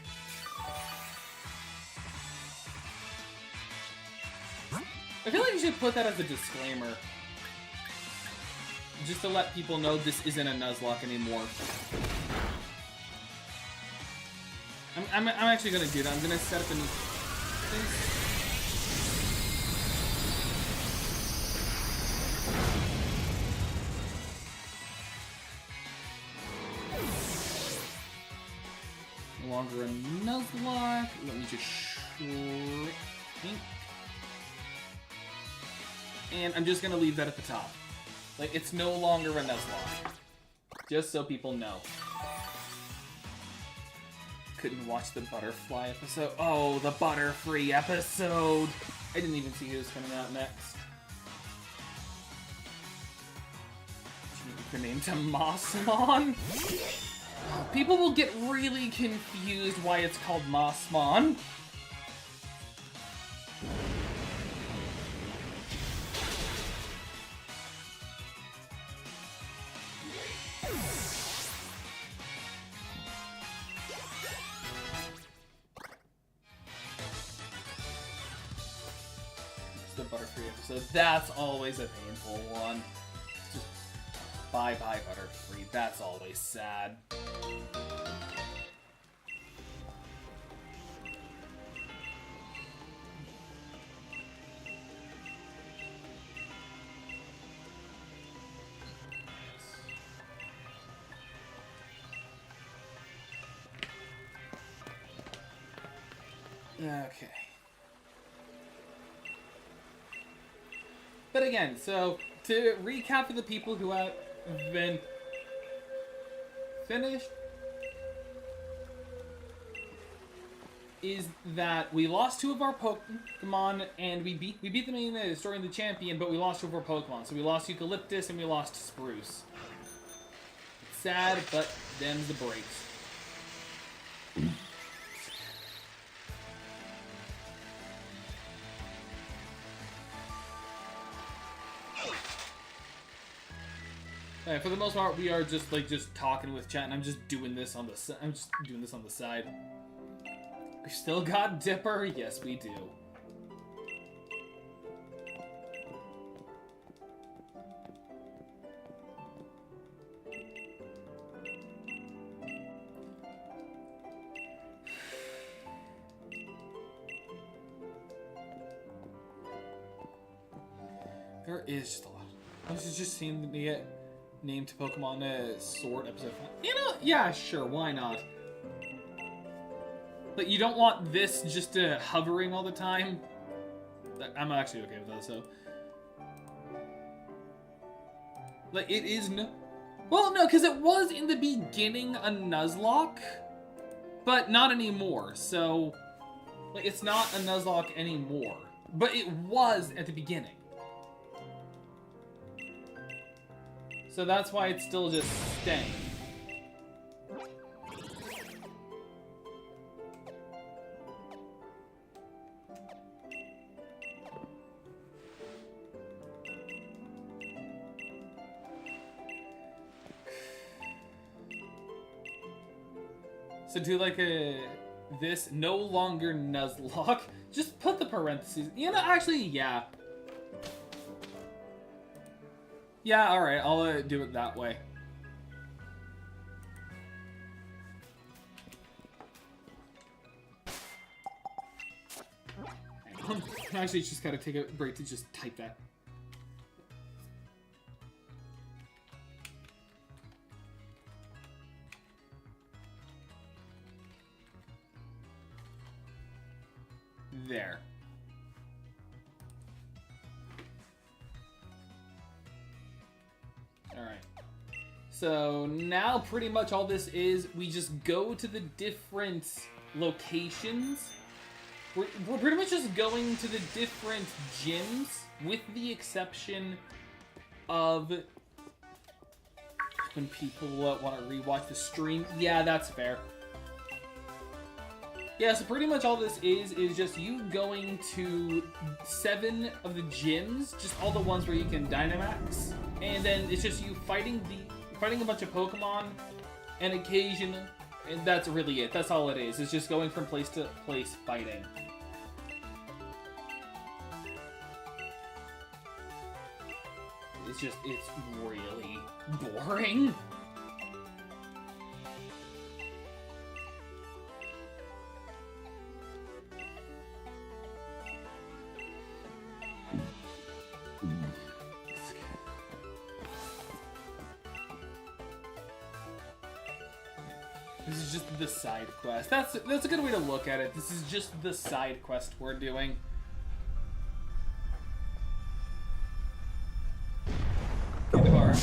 I feel like you should put that as a disclaimer. Just to let people know this isn't a Nuzlocke anymore. I'm actually gonna do that. I'm gonna set up a new thing. No longer a Nuzlocke. Let me just shrink. And I'm just gonna leave that at the top. Like, it's no longer a Nuzlocke. Just so people know. Couldn't watch the Butterfly episode. Oh, the Butterfree episode! I didn't even see who was coming out next. Change the name to Mossmon? People will get really confused why it's called Mossmon. The Butterfree episode. That's always a painful one. Just bye-bye Butterfree. That's always sad. Okay. But again, so to recap for the people who have been finished, is that we lost 2 of our Pokemon, and we beat them in the story of the champion, but we lost 2 of our Pokemon. So we lost Eucalyptus and we lost Spruce. Sad, but them's the breaks. For the most part, we are just talking with chat, and I'm just doing this on the side. We still got Dipper, yes we do. There is just a lot. This is just seem to be it. Named Pokemon Sword episode 5. You know, yeah, sure, why not? But you don't want this just hovering all the time. I'm actually okay with that, so. Like, it is no. Well, no, because it was in the beginning a Nuzlocke, but not anymore, so. Like, it's not a Nuzlocke anymore. But it was at the beginning. So that's why it's still just staying. So do like this no longer Nuzlocke. Just put the parentheses. You know, actually, yeah. Yeah, alright, I'll do it that way. Actually, just gotta take a break to just type that. There. Alright. So now pretty much all this is, we just go to the different locations. We're pretty much just going to the different gyms, with the exception of when people want to rewatch the stream. Yeah, that's fair. Yeah, so pretty much all this is just you going to 7 of the gyms, just all the ones where you can Dynamax, and then it's just you fighting a bunch of Pokemon, and occasionally, and that's really it. That's all it is. It's just going from place to place fighting. It's really boring. This is just the side quest. That's a good way to look at it. This is just the side quest we're doing. End of our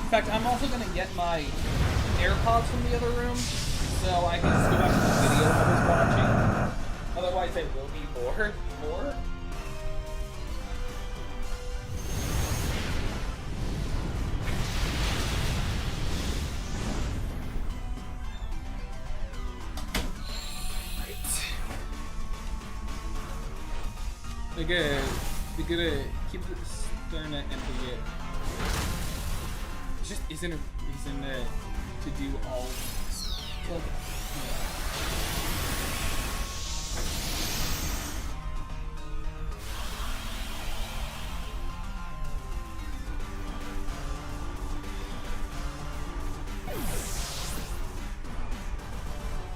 In fact, I'm also gonna get my AirPods from the other room, so I can just go back to the video I was watching. Otherwise, I will be bored more. We're gonna keep the stern and forget. It just isn't a reason to do all this. Well,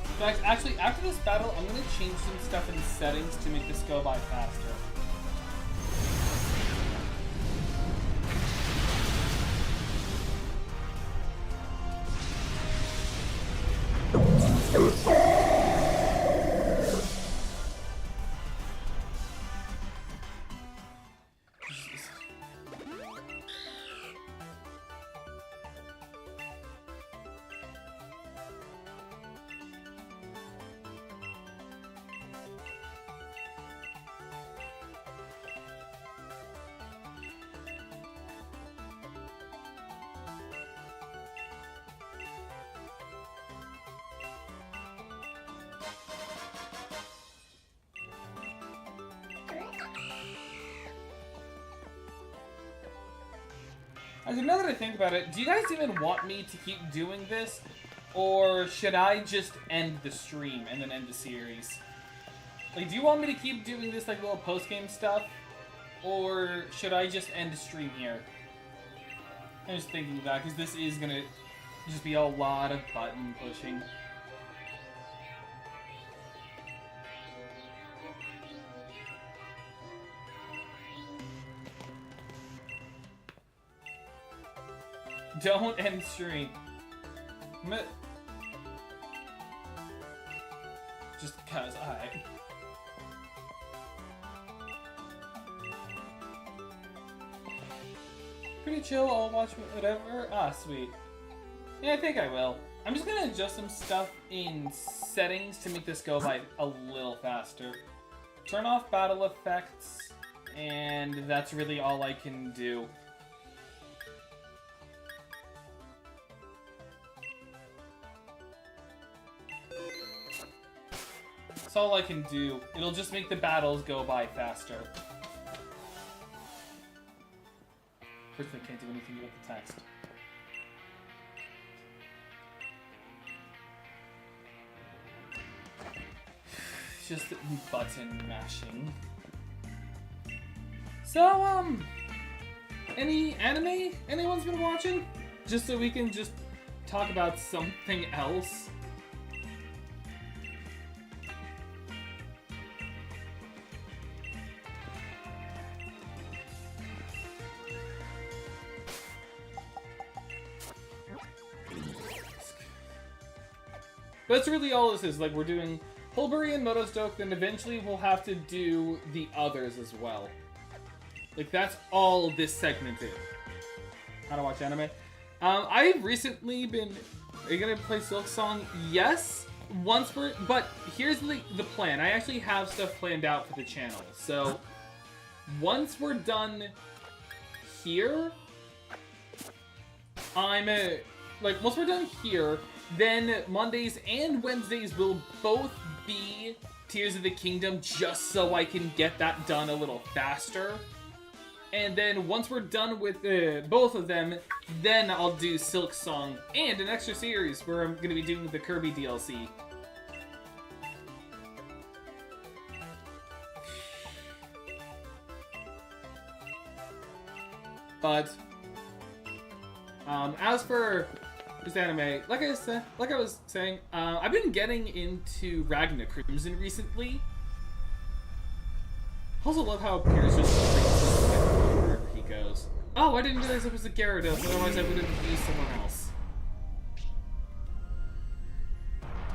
in fact, actually, after this battle, I'm gonna change some stuff in settings to make this go by faster. Actually, now that I think about it, do you guys even want me to keep doing this? Or should I just end the stream and then end the series? Like, do you want me to keep doing this, like, little post-game stuff? Or should I just end the stream here? I'm just thinking that, because this is gonna just be a lot of button pushing. Don't end stream. Just cause I... Pretty chill, I'll watch whatever. Ah, sweet. Yeah, I think I will. I'm just gonna adjust some stuff in settings to make this go by a little faster. Turn off battle effects, And that's really all I can do. That's all I can do. It'll just make the battles go by faster. First, I can't do anything with the text. Just button mashing. So, any anime anyone's been watching? Just so we can just talk about something else. That's really all this is. Like, we're doing Hulbury and Motostoke, then eventually we'll have to do the others as well. Like, that's all this segment is. How to watch anime. I've recently been... Are you gonna play Silk Song? Yes. Once we're... But here's the plan. I actually have stuff planned out for the channel. So, once we're done here... once we're done here... Then Mondays and Wednesdays will both be Tears of the Kingdom, just so I can get that done a little faster. And then once we're done with both of them, then I'll do Silk Song and an extra series where I'm going to be doing the Kirby DLC. But as for this anime, like I was saying, I've been getting into Ragna Crimson recently. I also love how Pierce just wherever he goes. Oh, I didn't realize it was a Gyarados, otherwise I would have used someone else.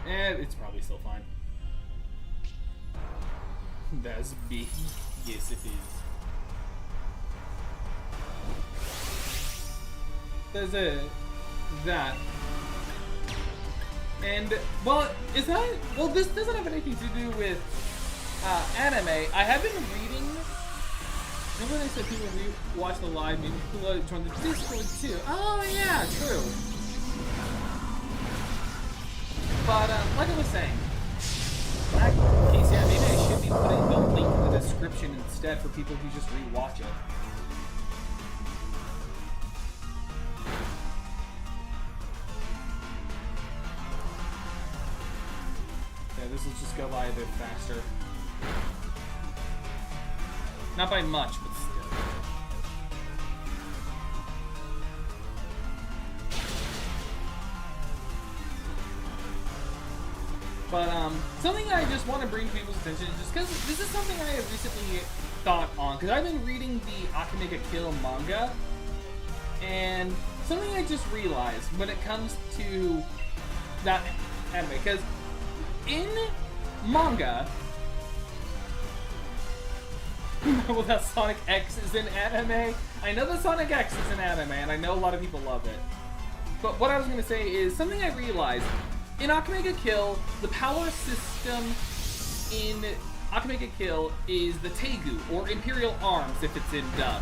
And it's probably still fine. That's big. Yes, it is. There's that. And, well, this doesn't have anything to do with anime. I have been reading... Remember when I said people watch the live, maybe people join the Discord too? Oh, yeah, true. But, like I was saying, Casey, maybe I should be putting the link in the description instead for people who just rewatch it. This will just go by a bit faster. Not by much, but still. But, something I just want to bring people's attention, just because this is something I have recently thought on, because I've been reading the Akame Kill manga, and something I just realized when it comes to that anime, because in manga, well, that Sonic X is in anime. I know that Sonic X is in anime, and I know a lot of people love it. But what I was going to say is something I realized. In Akame Kill, the power system in Akame Kill is the Tegu, or Imperial Arms, if it's in dub.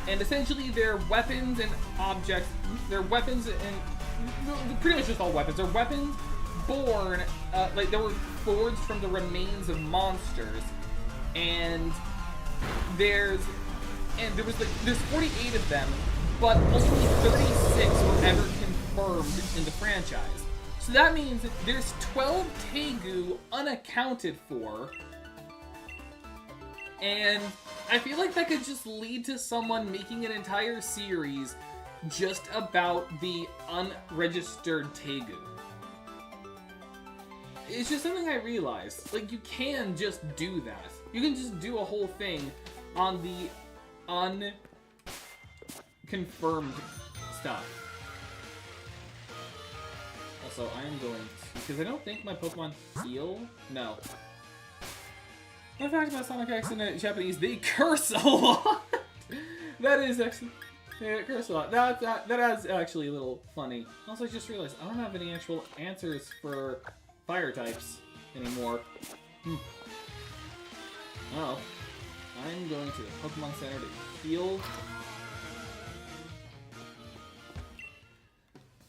And essentially, they're weapons and objects. They're weapons and... pretty much just all weapons. They're weapons born, like they were forged from the remains of monsters, and there's 48 of them, but only 36 were ever confirmed in the franchise. So that means that there's 12 Tegu unaccounted for, and I feel like that could just lead to someone making an entire series just about the unregistered Tegu. It's just something I realized. Like, you can just do that. You can just do a whole thing on the unconfirmed stuff. Also, I am going to... Because I don't think my Pokemon heal? No. Fun fact about Sonic X in Japanese, they curse a lot! That is actually... They curse a lot. That is actually a little funny. Also, I just realized I don't have any actual answers for fire types anymore. Oh. I'm going to the Pokemon Center to heal.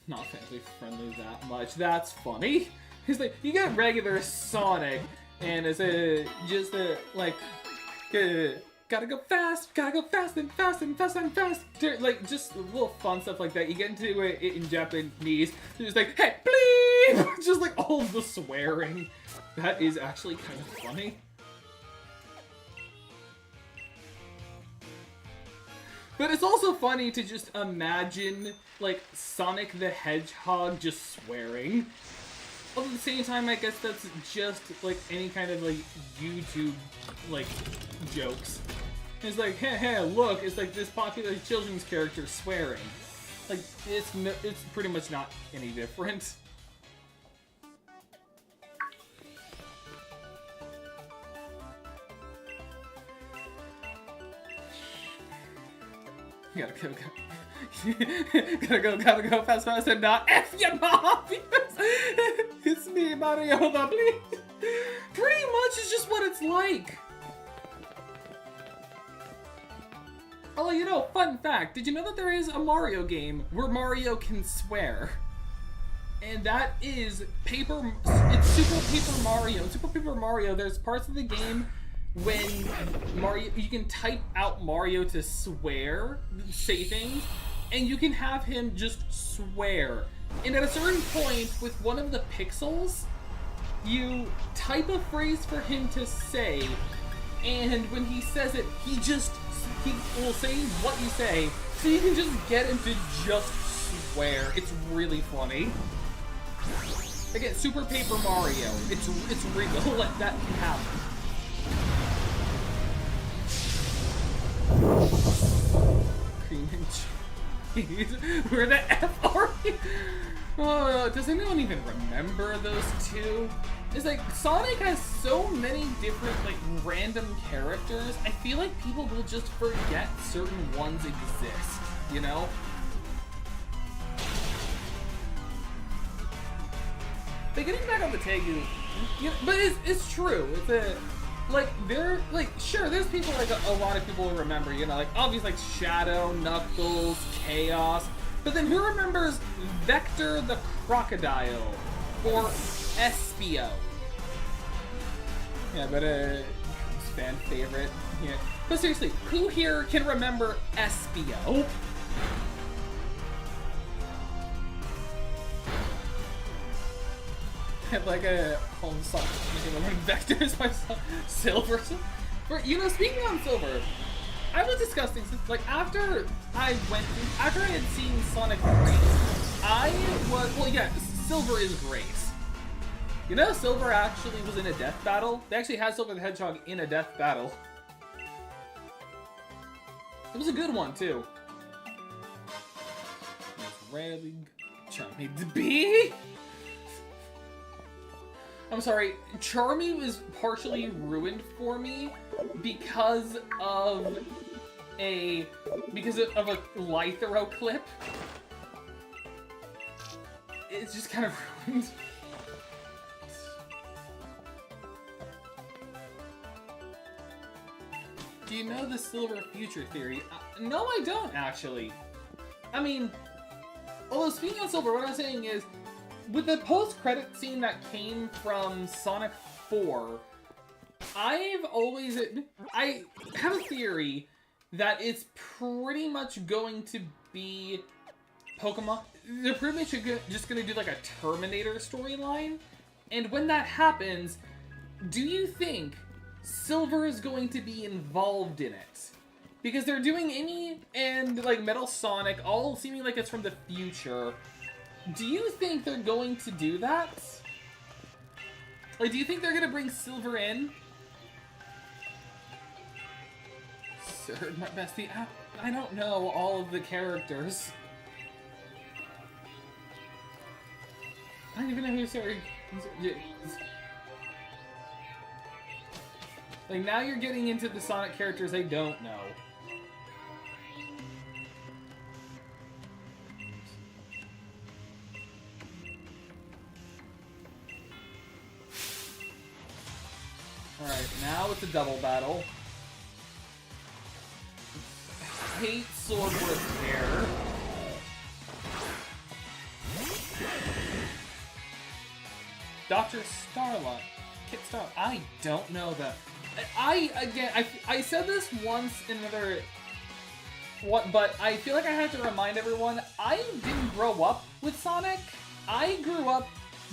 Not family friendly that much. That's funny. He's like, you get regular Sonic, and it's just like, gotta go fast and fast and fast and fast. Like, just little fun stuff like that. You get into it in Japanese. They're just like, hey, bleep! Just like all the swearing. That is actually kind of funny. But it's also funny to just imagine, like, Sonic the Hedgehog just swearing. Although at the same time, I guess that's just, like, any kind of, like, YouTube, like, jokes. It's like, hey, look, it's like this popular children's character swearing. Like, it's pretty much not any different. Gotta go fast and not F your mom. It's me, Mario the Bleep. Pretty much it's just what it's like. Oh, you know, fun fact. Did you know that there is a Mario game where Mario can swear? And that is it's Super Paper Mario. In Super Paper Mario, there's parts of the game when you can type out Mario to swear, say things, and you can have him just swear. And at a certain point, with one of the pixels, you type a phrase for him to say, and when he says it, he will say what you say, so you can just get him to just swear. It's really funny. Again, Super Paper Mario. It's real. Let that happen. Cream and cheese. Where the F are you? Oh, does anyone even remember those two? It's like, Sonic has so many different, like, random characters. I feel like people will just forget certain ones exist, you know? But getting back on the Tegu, but it's true. It's like, sure, there's people, like, a lot of people will remember, you know, like, obviously, like, Shadow, Knuckles, Chaos, but then who remembers Vector the Crocodile, or Espio? Yeah, but, fan favorite, yeah. But seriously, who here can remember Espio? Like a home song, Vector is my son, Silver. But, you know, speaking on Silver, I was disgusting since, like, after I had seen Sonic 3, well, yeah, Silver is great. You know, Silver actually was in a death battle. They actually had Silver the Hedgehog in a death battle. It was a good one too. It's rarely charming to be. I'm sorry, Charmy was partially ruined for me because of a Lythero clip. It's just kind of ruined. Do you know the Silver Future theory? No, I don't actually. I mean, although speaking of Silver, what I'm saying is, with the post-credit scene that came from Sonic 4, I have a theory that it's pretty much going to be Pokemon. They're pretty much just going to do like a Terminator storyline. And when that happens, do you think Silver is going to be involved in it? Because they're doing Amy and like Metal Sonic all seeming like it's from the future. Do you think they're going to do that? Like, do you think they're going to bring Silver in? Sir, my bestie, I don't know all of the characters. I don't even know who Sir. Like, now you're getting into the Sonic characters I don't know. Alright, now it's a double battle. hate sword repair. Dr. Starlight. Kit Star. I don't know that. I said this once in another... but I feel like I have to remind everyone, I didn't grow up with Sonic. I grew up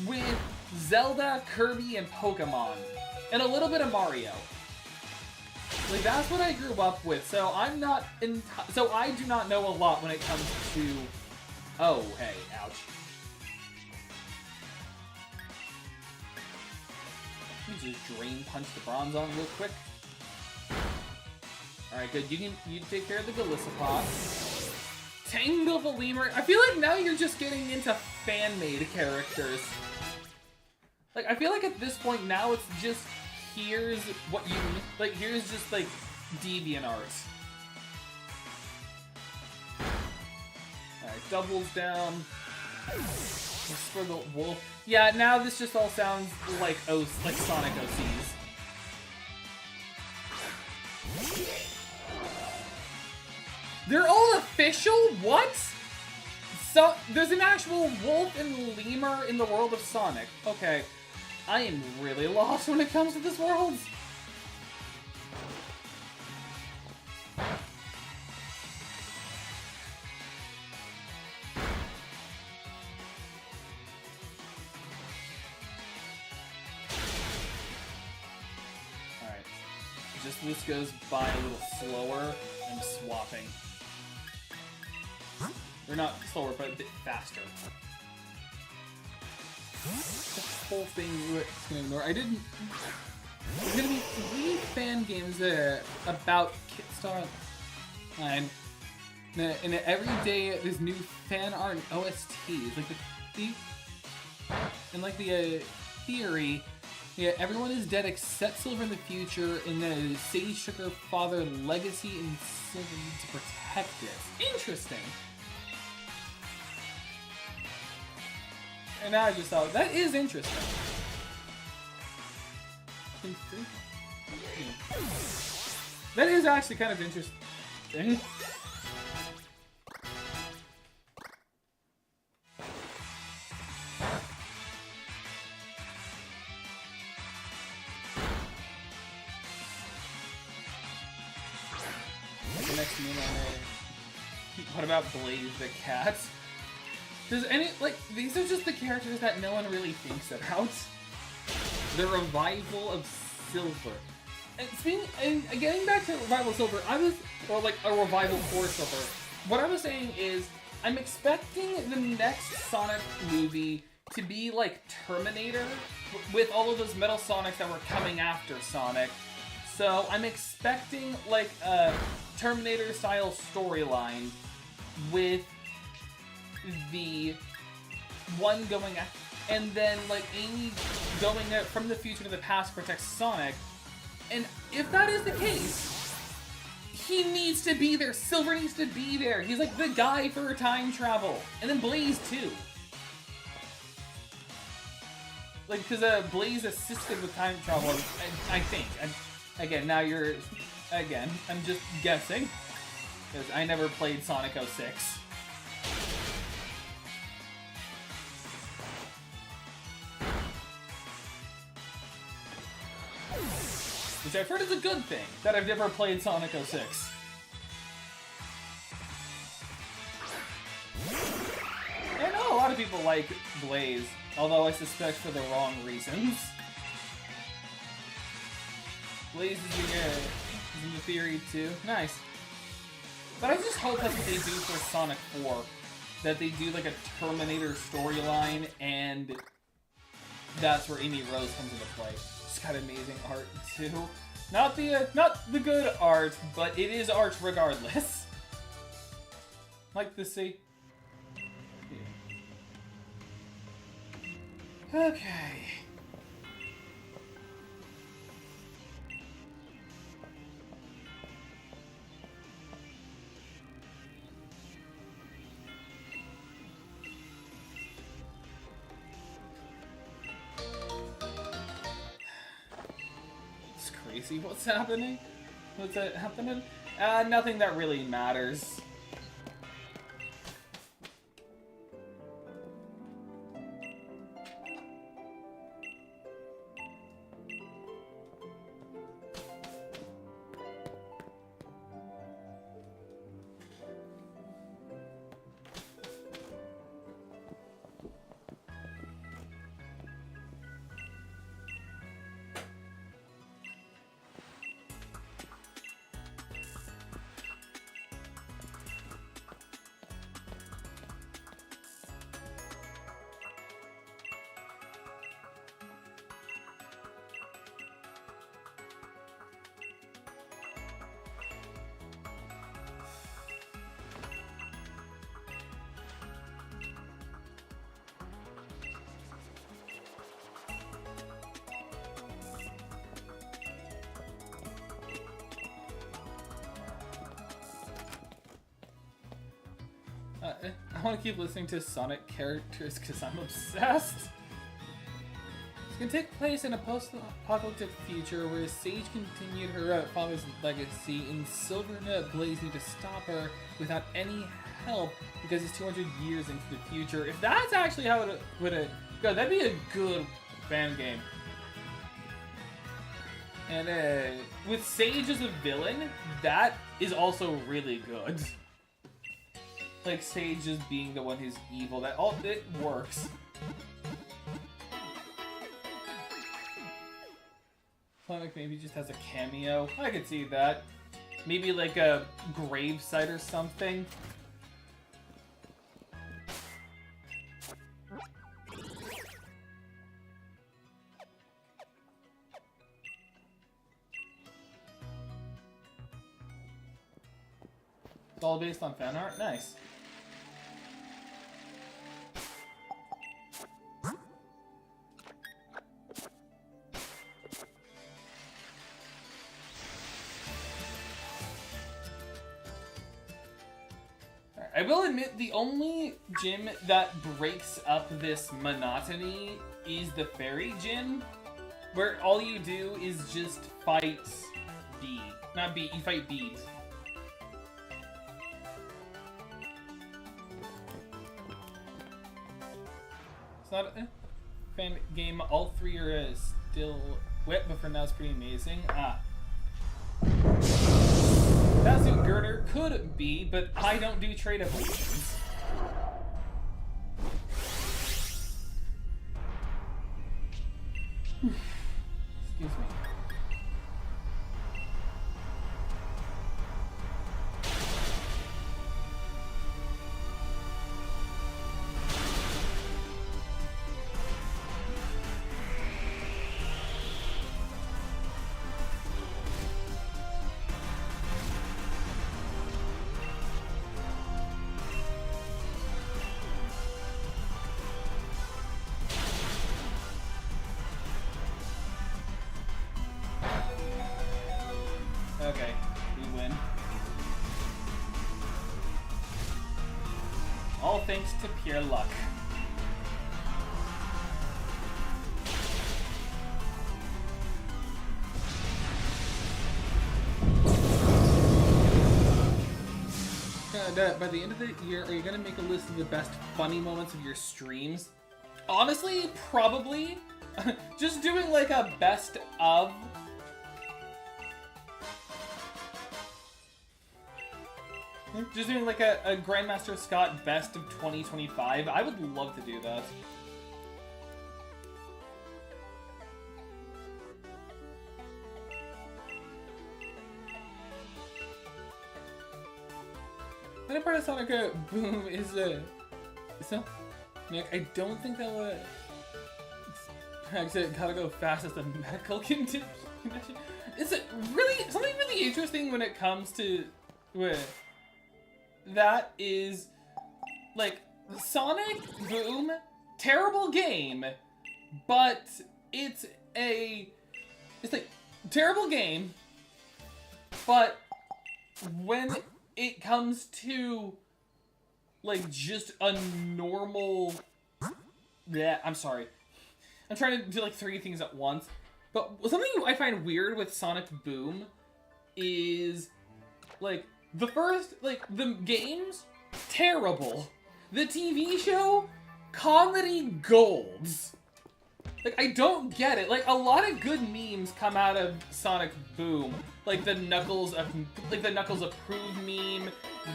with Zelda, Kirby, and Pokemon. And a little bit of Mario. Like, that's what I grew up with, so I'm not so I do not know a lot when it comes to... Oh, hey, ouch. Let me just Drain Punch the Bronzong real quick. Alright, good. You take care of the Golisopod. Tangle the Lemur. I feel like now you're just getting into fan-made characters. Like, I feel like at this point now it's just... Here's what you... Like, here's just, like, DeviantArt. Alright, doubles down. Let's for the wolf. Yeah, now this just all sounds like Sonic OCs. They're all official? What? So, there's an actual wolf and lemur in the world of Sonic. Okay. I am really lost when it comes to this world. Alright. Just this goes by a little slower. I'm swapping. Or not slower, but a bit faster. The whole thing is gonna ignore. I didn't. There's gonna be 3 fan games about Kit Star. And every day there's new fan art and OSTs. Like the theory, yeah, everyone is dead except Silver in the future, and the Sage took her father legacy, and Silver needs to protect it. Interesting. And now I just thought, that is interesting. That is actually kind of interesting. The next meme on there. What about Blaze the cat? Does any, like, these are just the characters that no one really thinks about. The revival of Silver. And getting back to Revival of Silver, or like a revival for Silver. What I was saying is, I'm expecting the next Sonic movie to be like Terminator, with all of those Metal Sonics that were coming after Sonic. So I'm expecting like a Terminator-style storyline with the one going at, and then like Amy going from the future to the past to protect Sonic. And if that is the case, he needs to be there. Silver needs to be there. He's like the guy for time travel. And then Blaze too. Like, because Blaze assisted with time travel, I think. Again, now you're... Again, I'm just guessing. Because I never played Sonic 06. Which I've heard is a good thing, that I've never played Sonic 06. I know a lot of people like Blaze, although I suspect for the wrong reasons. Blaze is in the theory too. Nice. But I just hope that's what they do for Sonic 4. That they do like a Terminator storyline, and that's where Amy Rose comes into play. She's got amazing art too. Not the good art, but it is art regardless. Like to see. Yeah. Okay. It's crazy what's happening. What's happening? Nothing that really matters. I want to keep listening to Sonic characters because I'm obsessed. It's going to take place in a post-apocalyptic future where Sage continued her father's legacy, and Silver and Blaze need to stop her without any help because it's 200 years into the future. If that's actually how it would go, that'd be a good fan game. And with Sage as a villain, that is also really good. Like Sage just being the one who's evil, it works. Sonic maybe just has a cameo. I could see that. Maybe like a gravesite or something. It's all based on fan art? Nice. I will admit, the only gym that breaks up this monotony is the fairy gym, where all you do is just fight you fight beads. It's not a fan game. All three are still wet, but for now it's pretty amazing. Basu Girder could be, but I don't do trade evolutions. Excuse me. Okay, we win. All thanks to pure luck. By the end of the year, are you going to make a list of the best funny moments of your streams? Honestly, probably. Just doing like a best of. Just doing like a Grandmaster Scott best of 2025. I would love to do that. The other part of Sonic Boom is so Nick, I don't think that would. I said gotta go fast as the medical condition. It's really something really interesting when it comes to that is like Sonic Boom, terrible game, but it's like terrible game, but when it comes to like just a normal, I'm sorry, I'm trying to do like three things at once, but something I find weird with Sonic Boom is, like, the first, like, the games, terrible. The TV show, comedy golds. Like, I don't get it. Like, a lot of good memes come out of Sonic Boom. Like the Knuckles approved meme,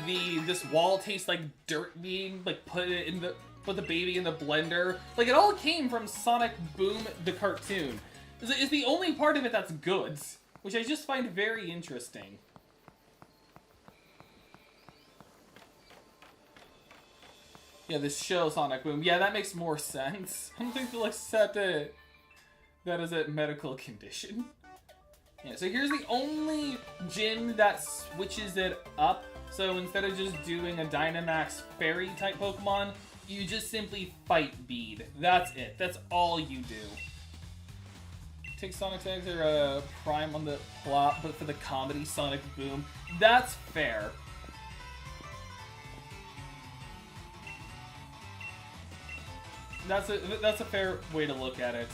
this wall tastes like dirt meme, like put the baby in the blender. Like, it all came from Sonic Boom the cartoon. It's the only part of it that's good, which I just find very interesting. Yeah, this show, Sonic Boom. Yeah, that makes more sense. I don't think they'll accept it. That is a medical condition. Yeah, so here's the only gym that switches it up. So instead of just doing a Dynamax Fairy type Pokemon, you just simply fight Bead. That's it. That's all you do. Take Sonic tags or Prime on the plot, but for the comedy Sonic Boom. That's fair. That's a fair way to look at it.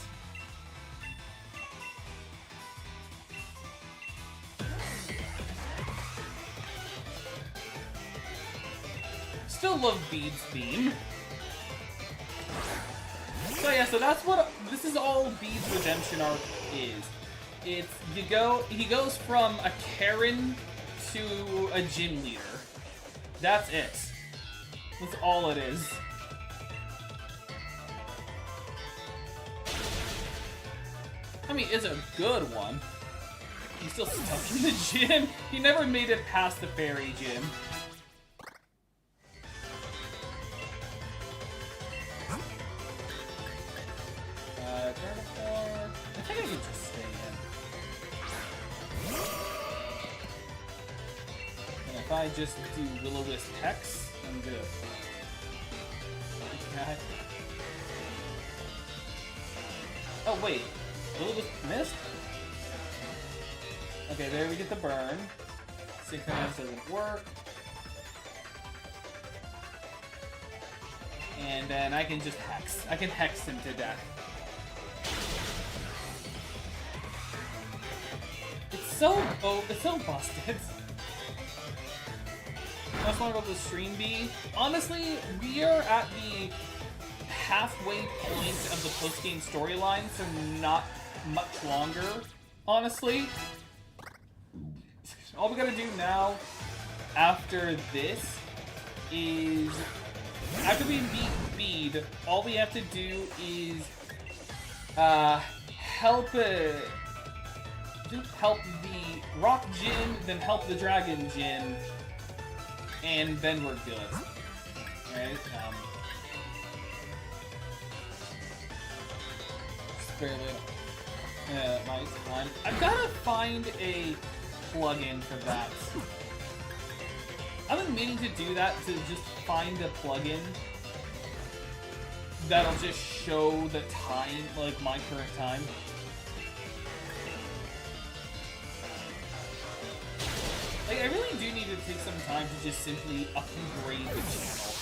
Still love Bead's theme. So yeah, so that's what this is all Bead's redemption arc is. It's he goes from a Karen to a gym leader. That's it. That's all it is. I mean, it's a good one. He's still stuck in the gym. He never made it past the fairy gym. I think I can just stay in. And if I just do Will-O-Wisp Hex, I'm good. Okay. Oh, wait. Will-O-Wisp missed? Okay, there we get the burn. Synchronize doesn't work. And then I can just hex. I can hex him to death. It's so busted. I just want to go to the stream B. Honestly, we are at the halfway point of the post-game storyline, so not much longer, honestly. All we gotta do now, after this, is... After we beat Bead, all we have to do is... help the Rock Gym, then help the Dragon Gym, and then we're good. Alright, spare my time. I've gotta find a plugin for that. I've been meaning to do that, to just find a plugin that'll just show the time, like my current time. Like, I really do need to take some time to just simply upgrade the channel.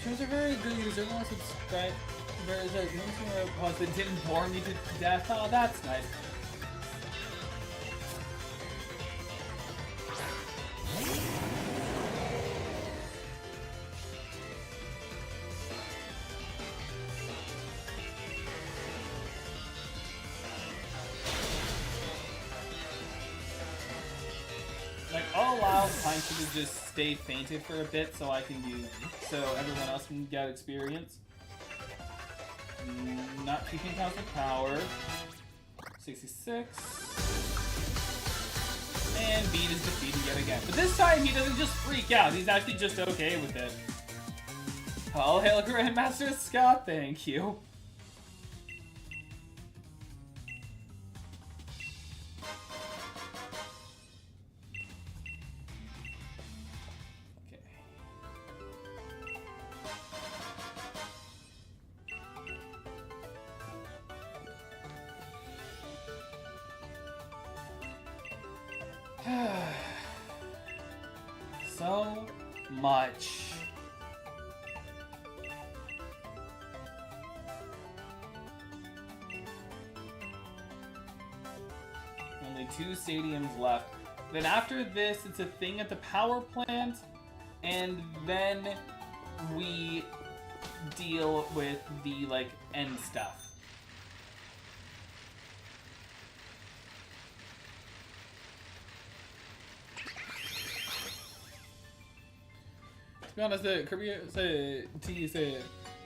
Shows are very good. You deserve a subscribe. There's a pause that didn't bore me to death. Oh, that's nice. Like, I'll allow Pinecube to just stay fainted for a bit so so everyone else can get experience. Not keeping Cosmic Power. 66. And Bean is defeated yet again. But this time he doesn't just freak out, he's actually just okay with it. All hail Grandmaster Scott, thank you. So much. Only 2 stadiums left. Then after this, it's a thing at the power plant, and then we deal with the, like, end stuff. To be honest, the Kirby T is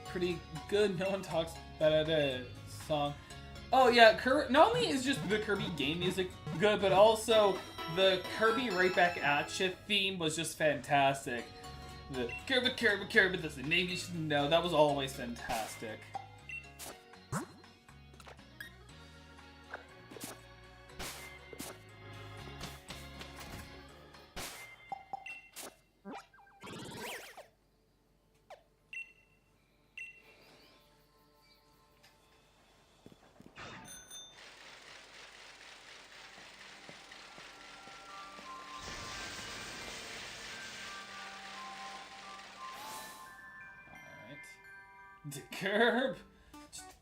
pretty good. No one talks about the song. Oh yeah, not only is just the Kirby game music good, but also the Kirby Right Back At Ya theme was just fantastic. The Kirby, that's the name you should know. That was always fantastic.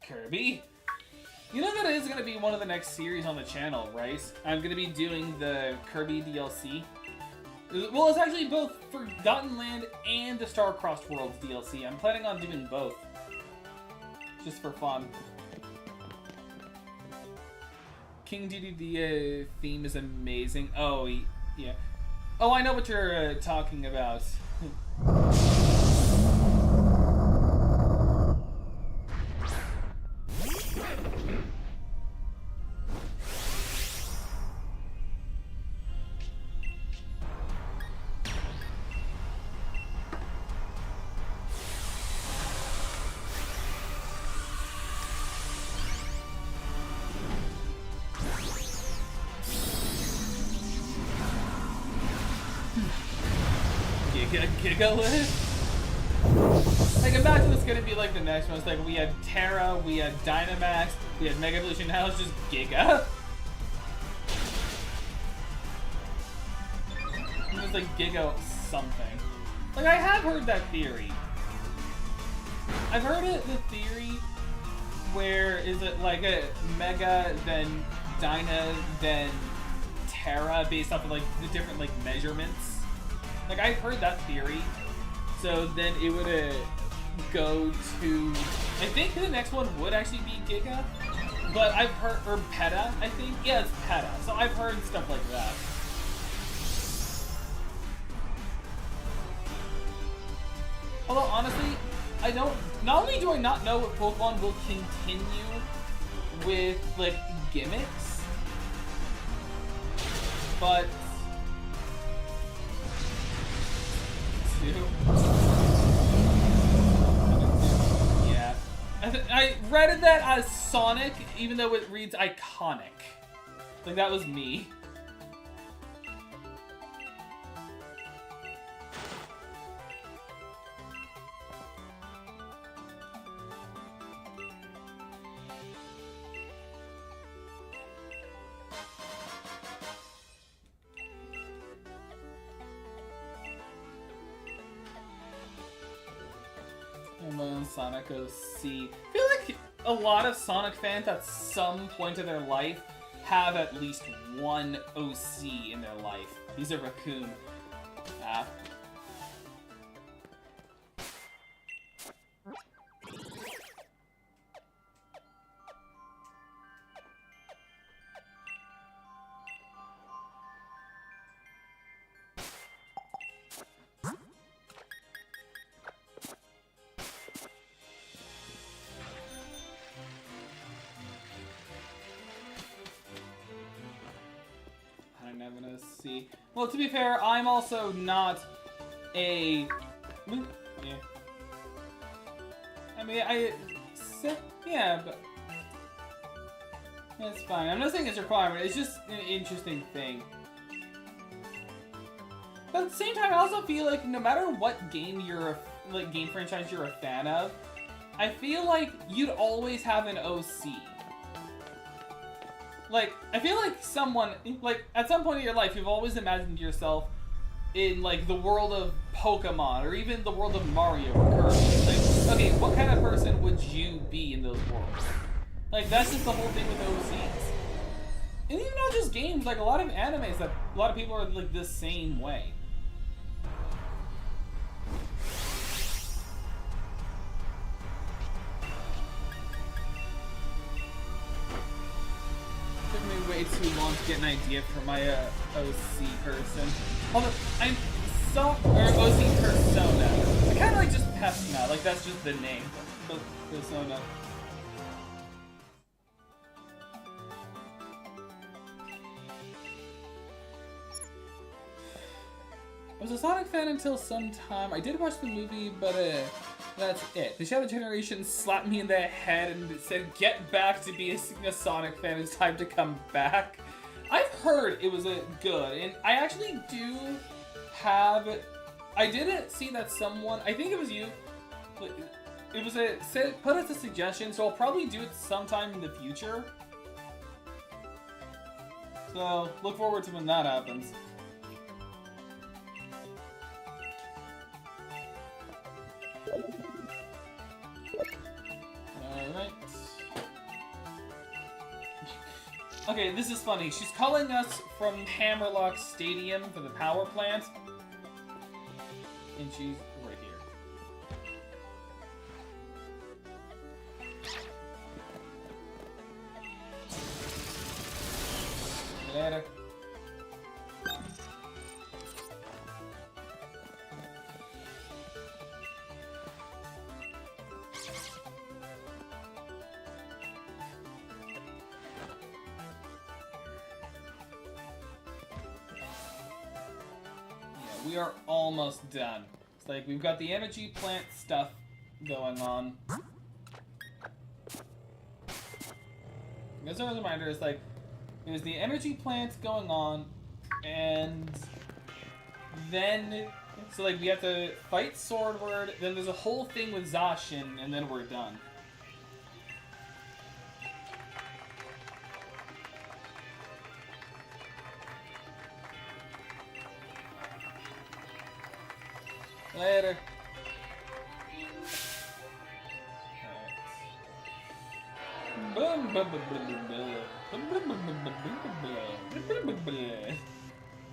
Kirby. You know that is going to be one of the next series on the channel, right? I'm going to be doing the Kirby DLC. Well, it's actually both Forgotten Land and the Star-Crossed Worlds DLC. I'm planning on doing both. Just for fun. King DDD theme is amazing. Oh, yeah. Oh, I know what you're talking about. Gigalith? Like, imagine it's gonna be like the next one. It's like we had Terra, we had Dynamax, we had Mega Evolution, now it's just Giga. It's like Giga something. Like, I have heard that theory. I've heard the theory where is it like a Mega, then Dyna, then Terra, based off of like the different like measurements. Like, I've heard that theory, so then it would go to, I think the next one would actually be Giga, but I've heard, or Peta, I think? Yeah, it's Peta, so I've heard stuff like that. Although, honestly, I don't, not only do I not know what Pokemon will continue with, like, gimmicks, but yeah. I read that as Sonic, even though it reads iconic. Like, that was me. Sonic OC. I feel like a lot of Sonic fans at some point in their life have at least one OC in their life. He's a raccoon. OC. Well, to be fair, I'm also not a... Yeah. I mean, yeah, but... That's fine. I'm not saying it's a requirement, it's just an interesting thing. But at the same time, I also feel like no matter what game game franchise you're a fan of, I feel like you'd always have an OC. Like, I feel like at some point in your life, you've always imagined yourself in, like, the world of Pokemon, or even the world of Mario or Kirby. Like, okay, what kind of person would you be in those worlds? Like, that's just the whole thing with OCs. And even not just games, like, a lot of animes that a lot of people are, like, the same way. Took me way too long to get an idea for my OC person. Although I'm OC persona. I kind of like just Pesna, like that's just the name. Persona. I was a Sonic fan until some time. I did watch the movie, but that's it. The Shadow Generation slapped me in the head and said, "Get back to being a Sonic fan. It's time to come back." I've heard it was good, and I actually do have. I did see that someone, I think it was you. It was put as a suggestion, so I'll probably do it sometime in the future. So look forward to when that happens. Alright. Okay, this is funny. She's calling us from Hammerlock Stadium for the power plant. And she's right here. Later. We are almost done. It's like we've got the energy plant stuff going on. As a reminder, it's like there's the energy plant going on, and then so like we have to fight Swordward. Then there's a whole thing with Zacian, and then we're done. Later.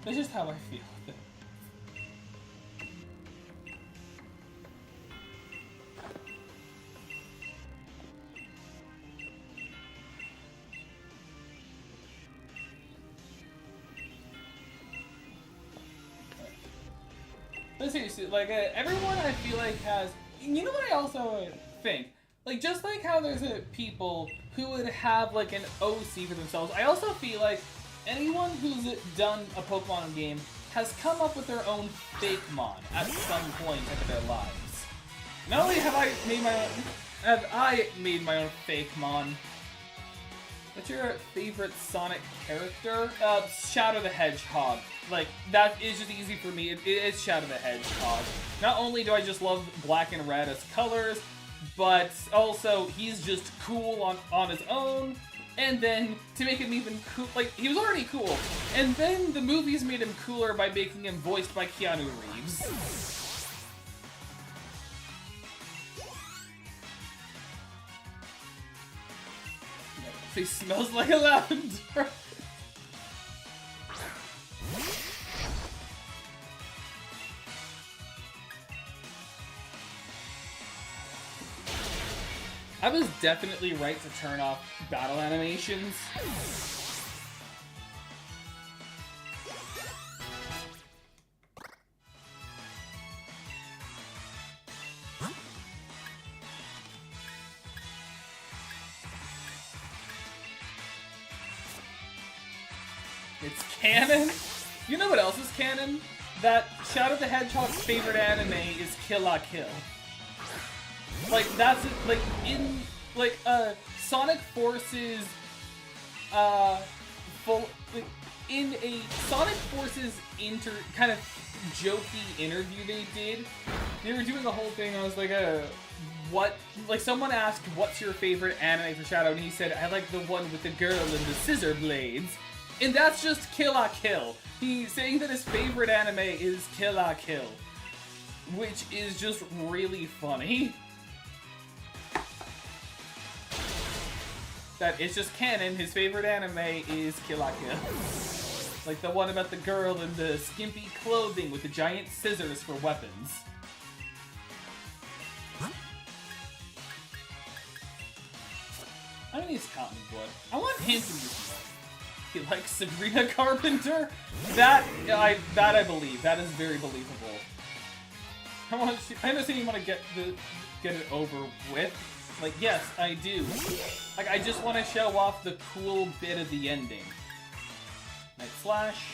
That's just how I feel. But seriously, like, everyone I feel like has... You know what I also think? Like, just like how there's people who would have, like, an OC for themselves, I also feel like anyone who's done a Pokemon game has come up with their own Fakemon at some point in their lives. Not only have I made my own Fakemon. What's your favorite Sonic character? Shadow the Hedgehog. Like, that is just easy for me. It's Shadow the Hedgehog. Not only do I just love black and red as colors, but also he's just cool on his own. And then, to make him even cool, like, he was already cool. And then the movies made him cooler by making him voiced by Keanu Reeves. He smells like a lavender. I was definitely right to turn off battle animations. It's canon? You know what else is canon? That Shadow the Hedgehog's favorite anime is Kill la Kill. Like, that's, like, in, like, Sonic Force's, in a Sonic Force's kind of jokey interview they were doing the whole thing. I was like, someone asked, what's your favorite anime for Shadow? And he said, I like the one with the girl and the scissor blades. And that's just Kill la Kill. He's saying that his favorite anime is Kill la Kill, which is just really funny. That it's just canon, his favorite anime is Kill la Kill. Like the one about the girl in the skimpy clothing with the giant scissors for weapons. I need cotton wood. I want him to use wood. He likes Sabrina Carpenter? That I believe. That is very believable. I understand you want to get it over with. Like, yes, I do. Like, I just want to show off the cool bit of the ending. Night Slash.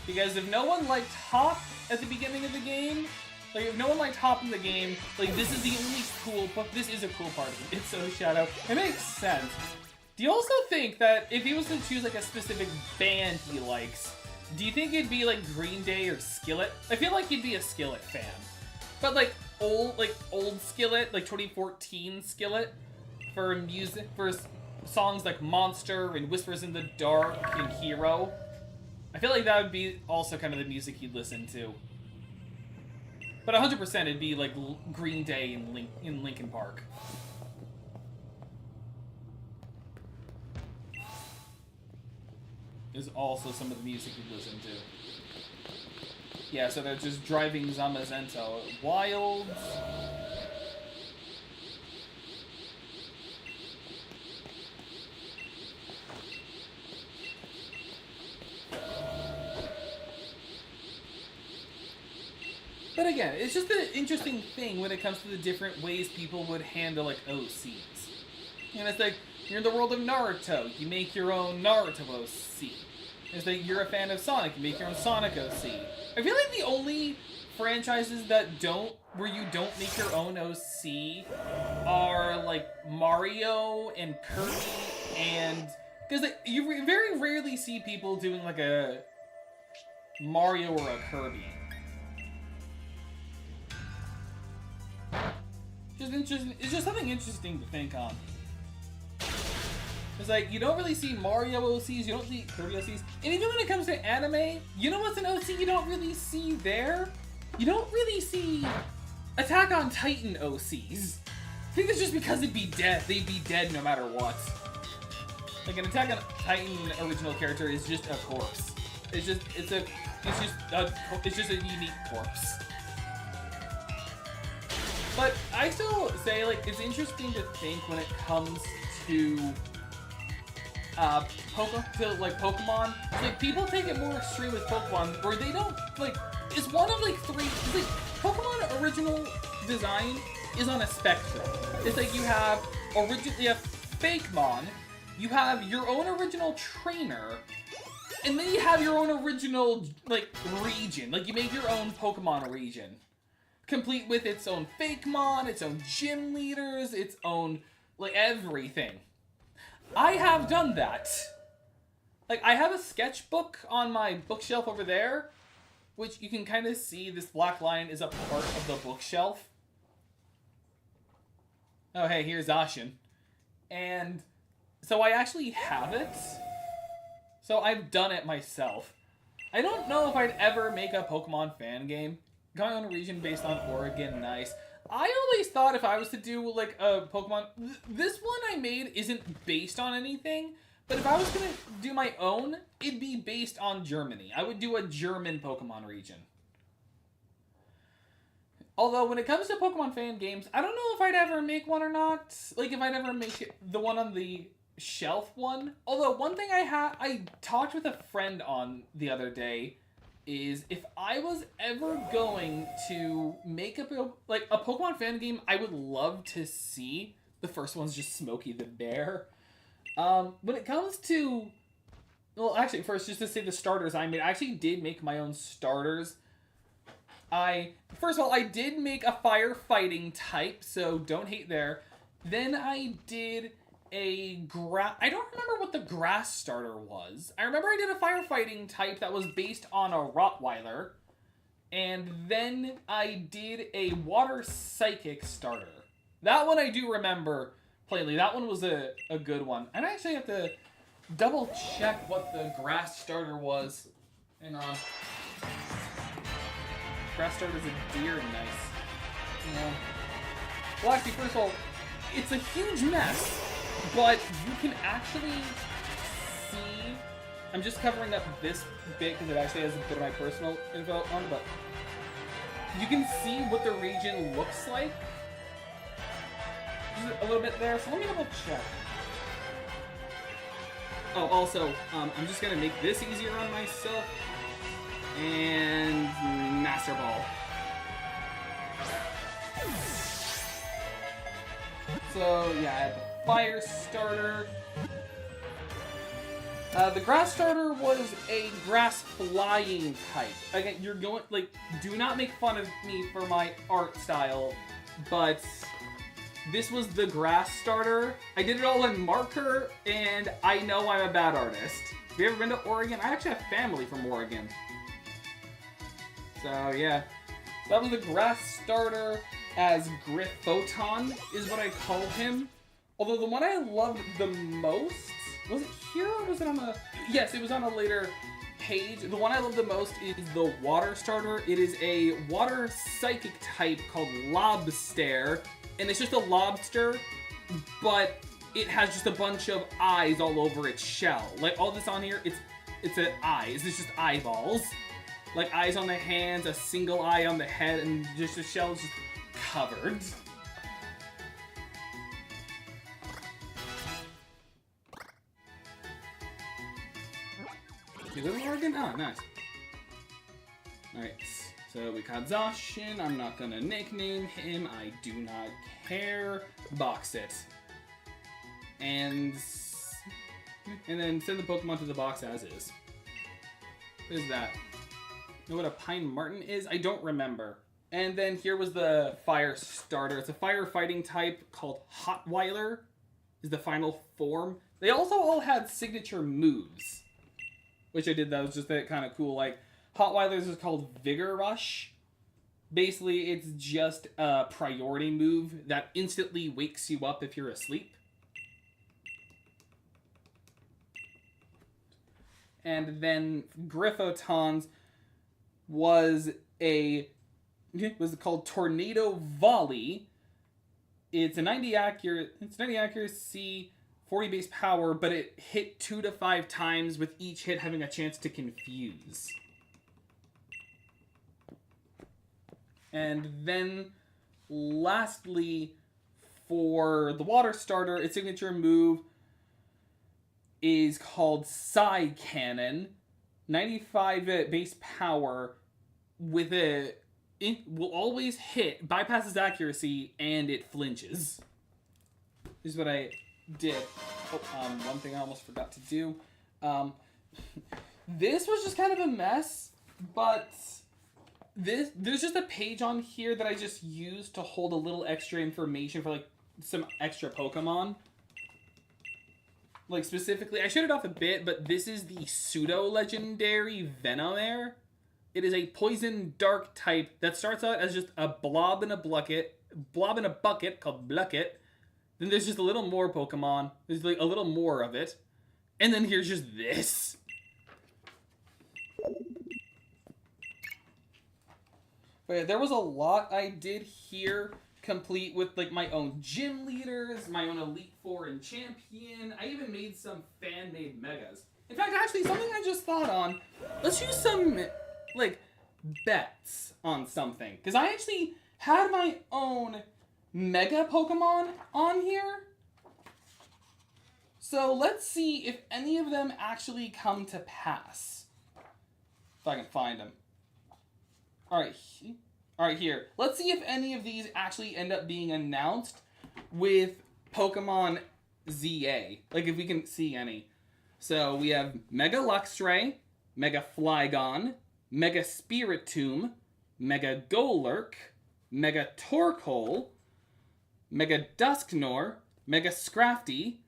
Because if no one liked Hop at the beginning of the game, like, if no one liked Hop in the game, like, this is the only cool, but this is a cool part of it. It's so Shadow. It makes sense. Do you also think that if he was to choose, like, a specific band he likes, do you think it'd be, like, Green Day or Skillet? I feel like he'd be a Skillet fan. But, like, old Skillet, like 2014 Skillet, for music, for songs like Monster and Whispers in the Dark and Hero. I feel like that would be also kind of the music he'd listen to. But 100% it'd be like Green Day in Linkin Park. Is also some of the music he'd listen to. Yeah, so they're just driving Zamazenta wild. But again, it's just an interesting thing when it comes to the different ways people would handle, like, OCs. And it's like, you're in the world of Naruto, you make your own Naruto OC. It's like, you're a fan of Sonic, you make your own Sonic OC. I feel like the only franchises that where you don't make your own OC are, like, Mario and Kirby and... Because, like, you very rarely see people doing, like, a Mario or a Kirby. It's just something interesting to think on. It's like, you don't really see Mario OCs, you don't see Kirby OCs, and even when it comes to anime, you know what's an OC you don't really see there? You don't really see Attack on Titan OCs. I think it's just because they'd be dead no matter what. Like, an Attack on Titan original character is just a corpse. It's just a unique corpse. But I still say, like, it's interesting to think when it comes to Pokemon. Like, people take it more extreme with Pokemon, where they don't, like, it's one of, like, three, it's like, Pokemon original design is on a spectrum. It's like, you have Fakemon, you have your own original trainer, and then you have your own original, like, region. Like, you make your own Pokemon region. Complete with its own Fakemon, its own gym leaders, its own, like, everything. I have done that. Like, I have a sketchbook on my bookshelf over there, which you can kind of see this black line is a part of the bookshelf. Oh, hey, here's Ashen. And so I actually have it. So I've done it myself. I don't know if I'd ever make a Pokemon fan game. Going on a region based on Oregon, nice. I always thought if I was to do, like, a Pokemon... This one I made isn't based on anything, but if I was gonna do my own, it'd be based on Germany. I would do a German Pokemon region. Although, when it comes to Pokemon fan games, I don't know if I'd ever make one or not. Like, if I'd ever make it, the one on the shelf one. Although, one thing I talked with a friend on the other day is if I was ever going to make a Pokemon fan game, I would love to see. The first one's just Smokey the Bear. When it comes to, Well, actually, first, just to say the starters I made. I actually did make my own starters. First of all, I did make a firefighting type, so don't hate there. Then I did I don't remember what the grass starter was. I remember I did a firefighting type that was based on a Rottweiler. And then I did a water psychic starter. That one I do remember plainly. That one was a good one. And I actually have to double check what the grass starter was. Hang on. Grass starter's a deer, nice. Yeah. Well, actually, first of all, it's a huge mess, but you can actually see. I'm just covering up this bit because it actually has a bit of my personal info on it, but you can see what the region looks like. Just a little bit there, so let me double check. Oh, also, I'm just gonna make this easier on myself. And Master Ball. So, yeah, I had the fire starter. The grass starter was a grass flying type. Again, you're going, like, do not make fun of me for my art style, but this was the grass starter. I did it all in marker, and I know I'm a bad artist. Have you ever been to Oregon? I actually have family from Oregon. So, yeah. So that was the grass starter as Griffoton, is what I called him. Although the one I loved the most, was it here or was it on a... Yes, it was on a later page. The one I love the most is the water starter. It is a water psychic type called Lobster. And it's just a lobster, but it has just a bunch of eyes all over its shell. Like, all this on here, it's an eyes. It's just eyeballs. Like, eyes on the hands, a single eye on the head, and just the shell is just covered. You live in Oregon? Oh, nice. Alright, so we got Zacian. I'm not gonna nickname him. I do not care. Box it. And then send the Pokemon to the box as is. What is that? Know what a Pine Marten is? I don't remember. And then here was the fire starter. It's a firefighting type called Hotweiler, is the final form. They also all had signature moves, which I did. That was just that kind of cool. Like, Hotweiler's is called Vigor Rush. Basically, it's just a priority move that instantly wakes you up if you're asleep. And then Griffotons was called Tornado Volley. It's a 90 accuracy, 40 base power, but it hit 2 to 5 times with each hit having a chance to confuse. And then lastly, for the water starter, its signature move is called Psy Cannon. 95 base power with it will always hit, bypasses accuracy, and it flinches. This is what I did. Oh, one thing I almost forgot to do. This was just kind of a mess, but there's just a page on here that I just used to hold a little extra information for, like, some extra Pokemon. Like, specifically, I showed it off a bit, but this is the pseudo-legendary Venomair. It is a poison dark type that starts out as just a blob in a bucket called Blucket. Then there's just a little more Pokemon. There's, like, a little more of it. And then here's just this. But yeah, there was a lot I did here, complete with, like, my own gym leaders, my own Elite Four and Champion. I even made some fan-made Megas. In fact, actually, something I just thought on, let's use some, like, bets on something. Because I actually had my own Mega Pokemon on here. So let's see if any of them actually come to pass. If I can find them. Alright, here. Let's see if any of these actually end up being announced with Pokemon ZA. Like, if we can see any. So we have Mega Luxray, Mega Flygon, Mega Spiritomb, Mega Golurk, Mega Torkoal, Mega Dusknoir, Mega Scrafty,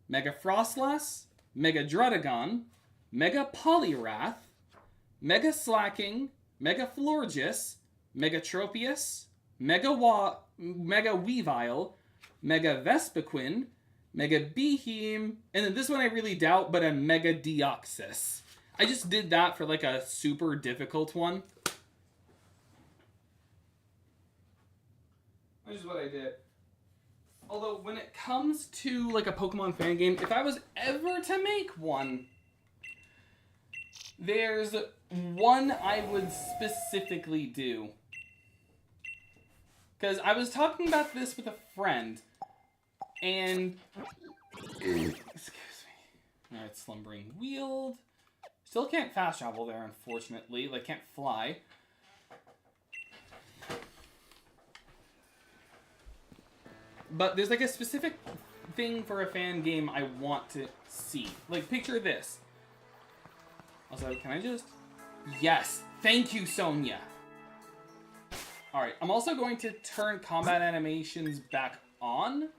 Mega Frostlass, Mega Druddigon, Mega Poliwrath, Mega Slacking, Mega Florges, Mega Tropius, Mega Weavile, Mega Vespiquen, Mega Behemoth, and then this one I really doubt, but a Mega Deoxys. I just did that for like a super difficult one. Which is what I did. Although when it comes to like a Pokemon fan game, if I was ever to make one, there's one I would specifically do. Because I was talking about this with a friend, and... Excuse me. Alright, Slumbering Weald. Still can't fast travel there, unfortunately. Like, can't fly. But there's like a specific thing for a fan game I want to see. Like, picture this. Also, can I just... Yes! Thank you, Sonia! Alright, I'm also going to turn combat animations back on.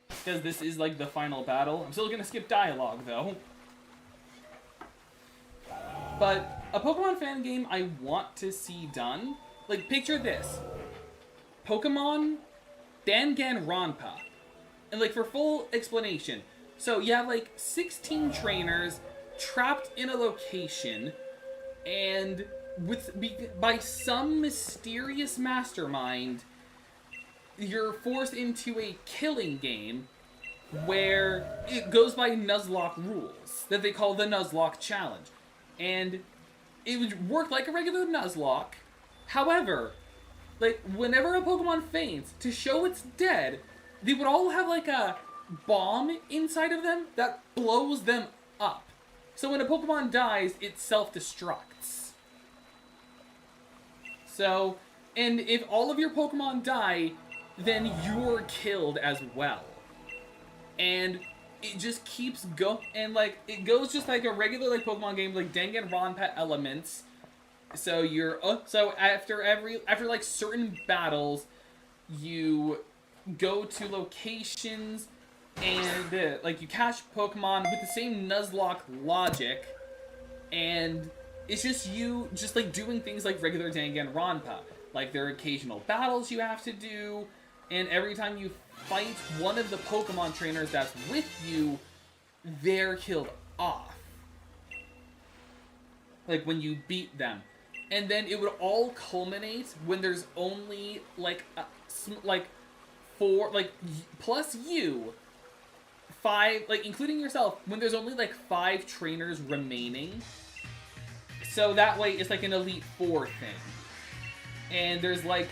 Because this is like the final battle. I'm still going to skip dialogue, though. But a Pokemon fan game I want to see done. Like, picture this. Pokemon Danganronpa. And like for full explanation, so you have like 16 trainers trapped in a location, and by some mysterious mastermind, you're forced into a killing game where it goes by Nuzlocke rules that they call the Nuzlocke Challenge. And it would work like a regular Nuzlocke. However, like, whenever a Pokemon faints, to show it's dead, they would all have, like, a bomb inside of them that blows them up. So when a Pokemon dies, it self-destructs. So, and if all of your Pokemon die, then you're killed as well. And it just keeps going, and, like, it goes just like a regular, like, Pokemon game, like Danganronpa elements. So you're so after like certain battles, you go to locations and like you catch Pokemon with the same Nuzlocke logic, and it's just you just like doing things like regular Danganronpa. Like there are occasional battles you have to do, and every time you fight one of the Pokemon trainers that's with you, they're killed off. Like when you beat them. And then it would all culminate when there's only, like, four, like, plus you, 5, like, including yourself, when there's only, like, 5 trainers remaining. So that way, it's like an Elite Four thing. And there's, like,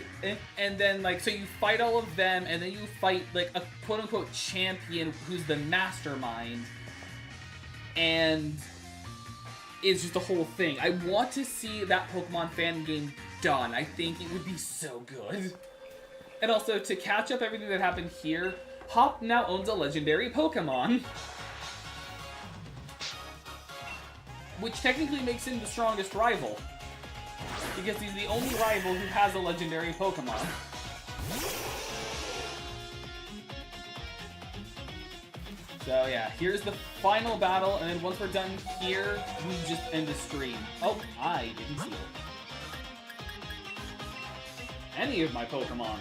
and then, like, so you fight all of them, and then you fight, like, a quote-unquote champion who's the mastermind. And... it's just a whole thing. I want to see that Pokemon fan game done. I think it would be so good. And also, to catch up everything that happened here, Hop now owns a legendary Pokemon. Which technically makes him the strongest rival. Because he's the only rival who has a legendary Pokemon. So yeah, here's the final battle, and then once we're done here, we just end the stream. Oh, I didn't see it. Any of my Pokemon.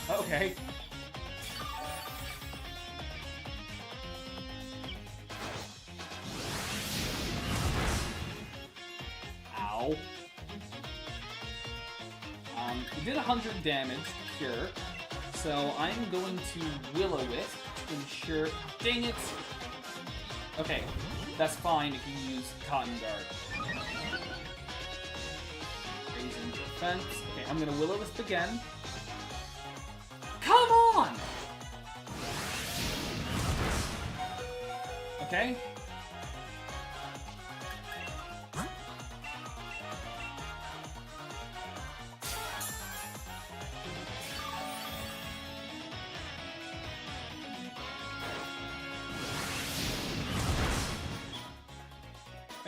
Okay. Ow. It did 100 damage, sure. So I'm going to Will-O-Wisp. Ensure. Dang it! Okay, that's fine if you use Cotton Guard. Raising defense. Okay, I'm gonna Will-O-Wisp again. Come on! Okay.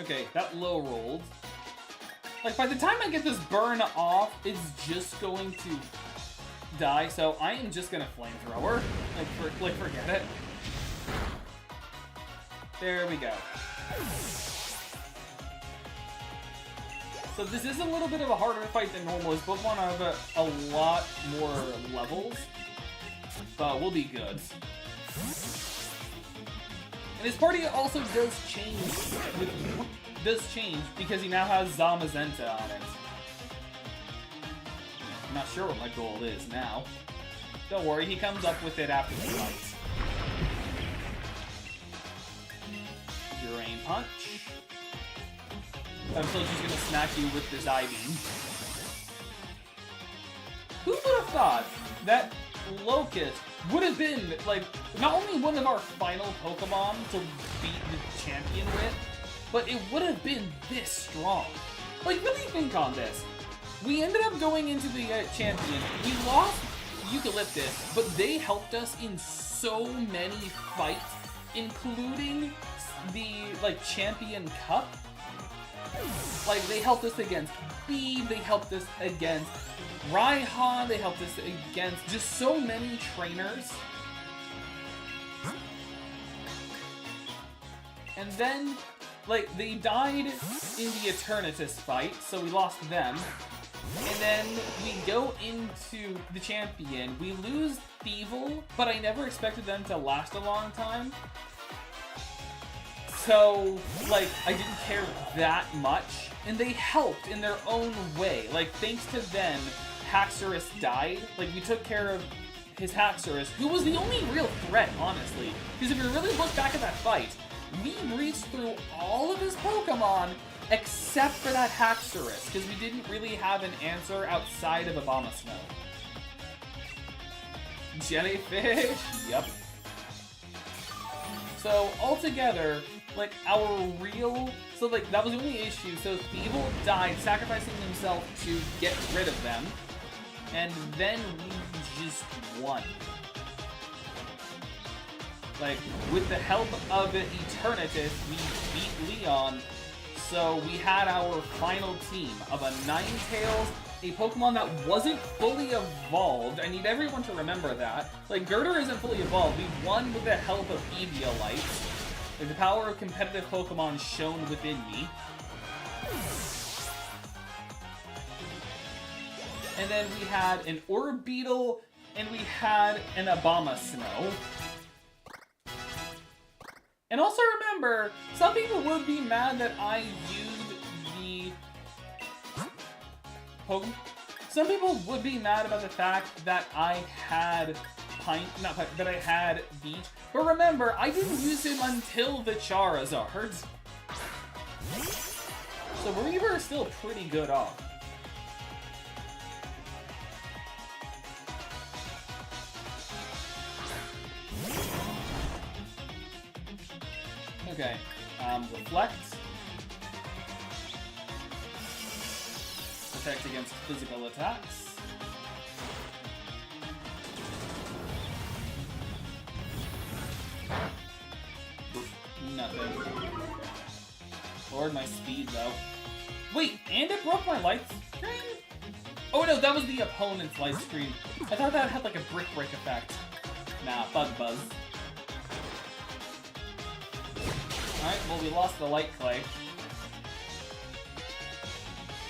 Okay, that low rolled. Like, by the time I get this burn off, it's just going to die, so I am just gonna flamethrower. Like, forget it. There we go. So this is a little bit of a harder fight than normal. His Pokemon have a lot more levels, but we'll be good. And his party also does change because he now has Zamazenta on it. I'm not sure what my goal is now. Don't worry, he comes up with it after the fight. Drain Punch. I'm still just gonna smack you with this I-Beam. Who would have thought that Locust would have been, like, not only one of our final Pokemon to beat the champion with, but it would have been this strong. Like, really think on this. We ended up going into the champion. We lost Eucalyptus, but they helped us in so many fights, including the, like, Champion Cup. Like, they helped us against Bee, they helped us against Raihan, they helped us against just so many trainers. And then, like, they died in the Eternatus fight, so we lost them. And then we go into the champion. We lose Thievul, but I never expected them to last a long time. So, like, I didn't care that much. And they helped in their own way. Like, thanks to them, Haxorus died. Like, we took care of his Haxorus, who was the only real threat, honestly. Because if you really look back at that fight, we breezed through all of his Pokemon except for that Haxorus, because we didn't really have an answer outside of Abomasnow. Jellyfish? Yup. So, altogether, like, so, like, that was the only issue. So, Thievul died, sacrificing himself to get rid of them. And then we just won. Like, with the help of Eternatus, we beat Leon. So, we had our final team of a Ninetales, a Pokemon that wasn't fully evolved. I need everyone to remember that. Like, Girder isn't fully evolved. We won with the help of Eviolite. Like, the power of competitive Pokemon shone within me. And then we had an Orbeetle, and we had an Abomasnow. And also remember, some people would be mad that I used the Pokemon. Some people would be mad about the fact that I had that I had Beach. But remember, I didn't use him until the Charizards. So we were still pretty good off. Okay, Reflect. Protect against physical attacks. Nothing. Lowered my speed, though. Wait, and it broke my light screen? Oh no, that was the opponent's light screen. I thought that had like a brick break effect. Nah, bug buzz. Alright, well we lost the light clay.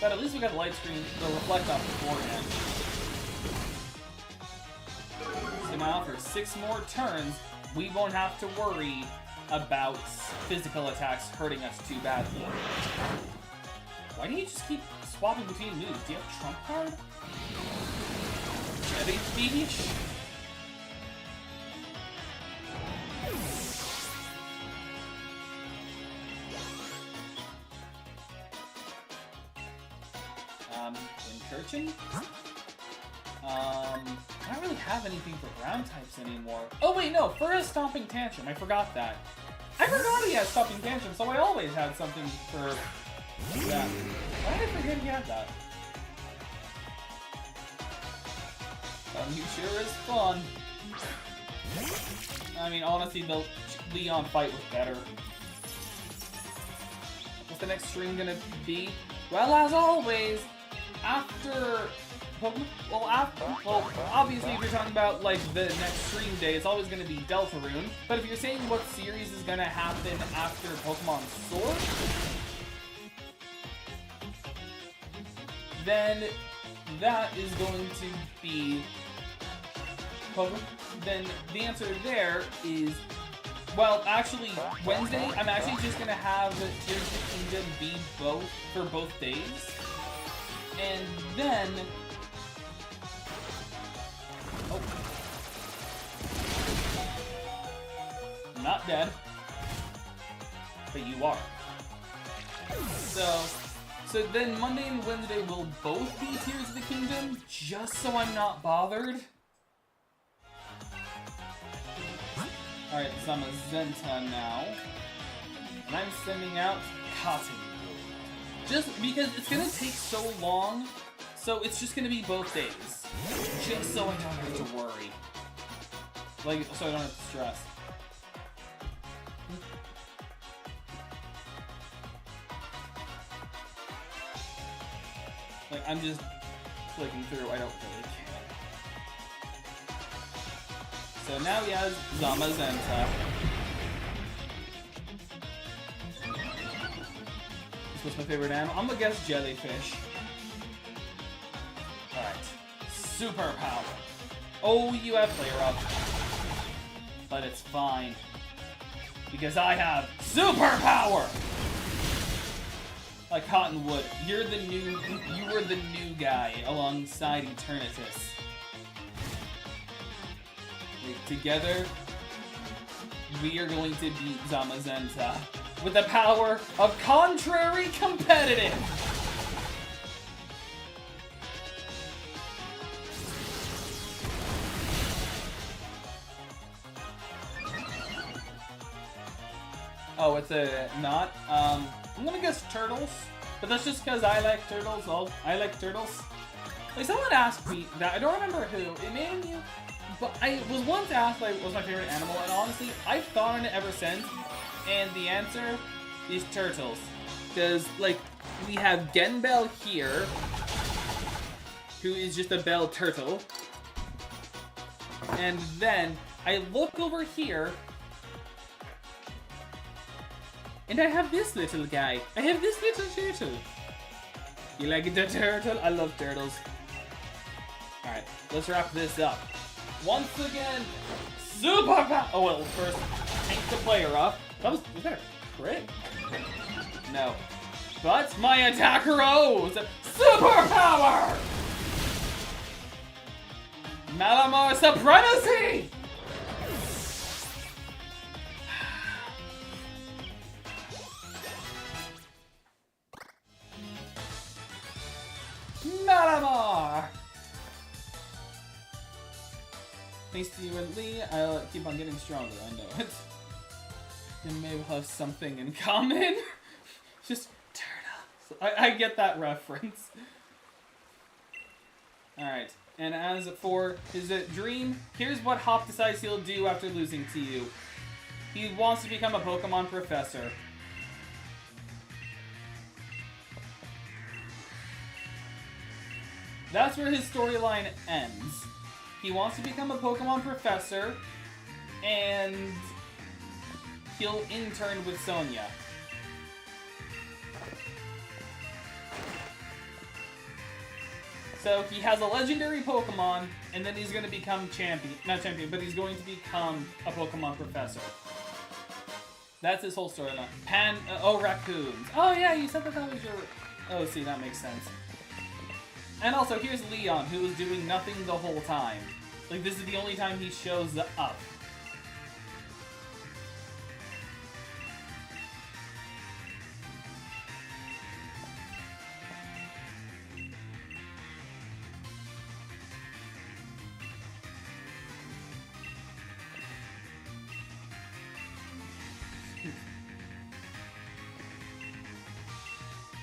But at least we got the light screen to reflect off beforehand. So now for 6 more turns, we won't have to worry about physical attacks hurting us too badly. Why do you just keep swapping between moves? Do you have Trump card? Heavy Beach? Incursion? I don't really have anything for ground types anymore. Oh wait, no, for a Stomping Tantrum, I forgot that. I forgot he had Stomping Tantrum, so I always had something for that. Why did I forget he had that? You sure is fun. I mean, honestly, the Leon fight was better. the next stream gonna be? Well, as always, after... Well, obviously, if you're talking about, like, the next stream day, it's always gonna be Deltarune. But if you're saying what series is gonna happen after Pokemon Sword, then that is going to be... Then the answer there is... Well, actually, Wednesday, I'm actually just gonna have Tears of the Kingdom be for both days. And then... Oh. I'm not dead. But you are. So then Monday and Wednesday will both be Tears of the Kingdom, just so I'm not bothered. Alright, so I'm a Zenta now. And I'm sending out Cotton. Just because it's gonna take so long, so it's just gonna be both days. Just so I don't have to worry. Like, so I don't have to stress. Like, I'm just clicking through, I don't really care. So now he has Zamazenta. What's my favorite animal? I'm gonna guess jellyfish. Alright. Superpower. Oh, you have Flare Up. But it's fine. Because I have Superpower! Like Cottonwood, you were the new guy alongside Eternatus. Like, together, we are going to beat Zamazenta with the power of Contrary Competitive! Oh, it's a not? I'm gonna guess turtles, but that's just because I like turtles. I like turtles. Like, someone asked me that, I don't remember who, it may have been you, but I was once asked, like, what's my favorite animal, and honestly, I've thought on it ever since, and the answer is turtles. Because, like, we have Genbell here, who is just a bell turtle, and then I look over here, and I have this little guy. I have this little turtle. You like the turtle? I love turtles. Alright, let's wrap this up. Once again, super Oh, well, first, tank the player up. Was that a crit? No. But my attacker rose! Superpower! Malamar Supremacy! Malamar! Thanks to you and Lee, I'll keep on getting stronger, I know it. And maybe we'll have something in common. Just turtles. I get that reference. Alright, and as for his dream, here's what Hop decides he'll do after losing to you. He wants to become a Pokemon professor. That's where his storyline ends. He wants to become a Pokemon professor, and he'll intern with Sonia. So he has a legendary Pokemon, and then he's going to become not champion, but he's going to become a Pokemon professor. That's his whole storyline. Raccoons. Oh yeah, you said that was your... Oh, see, that makes sense. And also, here's Leon, who is doing nothing the whole time. Like, this is the only time he shows up.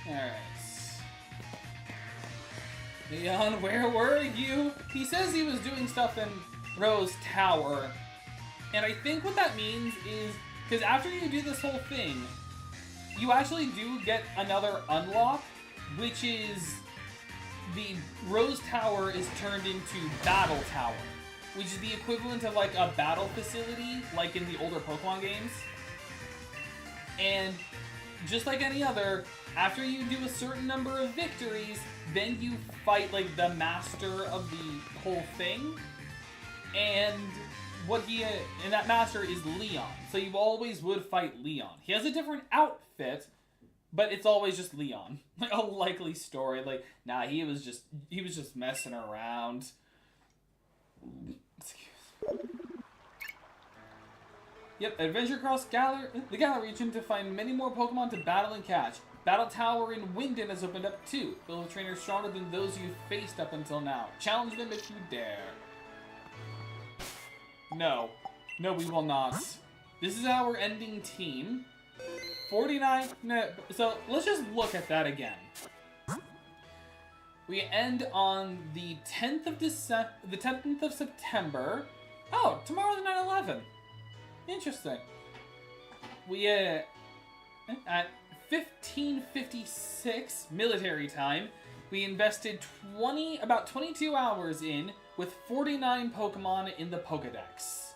Alright. Leon, where were you? He says he was doing stuff in Rose Tower. And I think what that means is, because after you do this whole thing, you actually do get another unlock, which is the Rose Tower is turned into Battle Tower, which is the equivalent of like a battle facility, like in the older Pokemon games. And just like any other, after you do a certain number of victories, then you fight like the master of the whole thing. And and that master is Leon. So you always would fight Leon. He has a different outfit, but it's always just Leon. Like a likely story. Like, nah, he was just messing around. Excuse me. Yep, adventure across the Galar region to find many more Pokemon to battle and catch. Battle Tower in Wingdon has opened up too. Build a trainer stronger than those you've faced up until now. Challenge them if you dare. No. No, we will not. This is our ending team. 49... No, so, let's just look at that again. We end on the 10th of September. Oh, tomorrow's 9/11. Interesting. We, at 1556 military time, we invested about 22 hours in with 49 Pokemon in the Pokedex.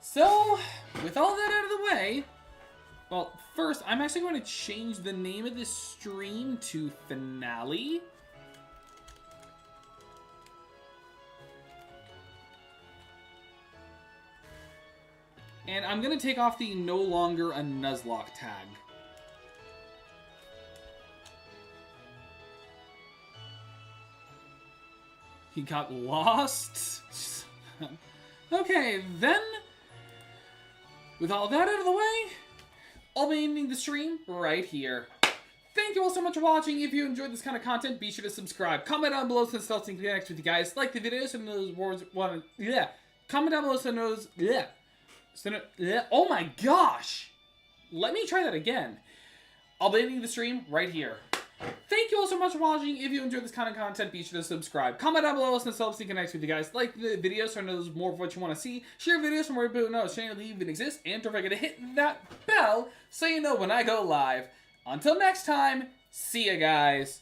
So, with all that out of the way, well, first, I'm actually going to change the name of this stream to Finale. And I'm going to take off the no longer a Nuzlocke tag. He got lost? Okay, then, with all that out of the way, I'll be ending the stream right here. Thank you all so much for watching. If you enjoyed this kind of content, be sure to subscribe. Comment down below so I can connect with you guys. Like the video so those words comment down below so knows oh my gosh! Let me try that again. I'll be ending the stream right here. Thank you all so much for watching. If you enjoyed this kind of content, be sure to subscribe. Comment down below so I can connect with you guys. Like the video so I know more of what you want to see. Share videos from where people know this channel even exists. And don't forget to hit that bell so you know when I go live. Until next time, see ya guys.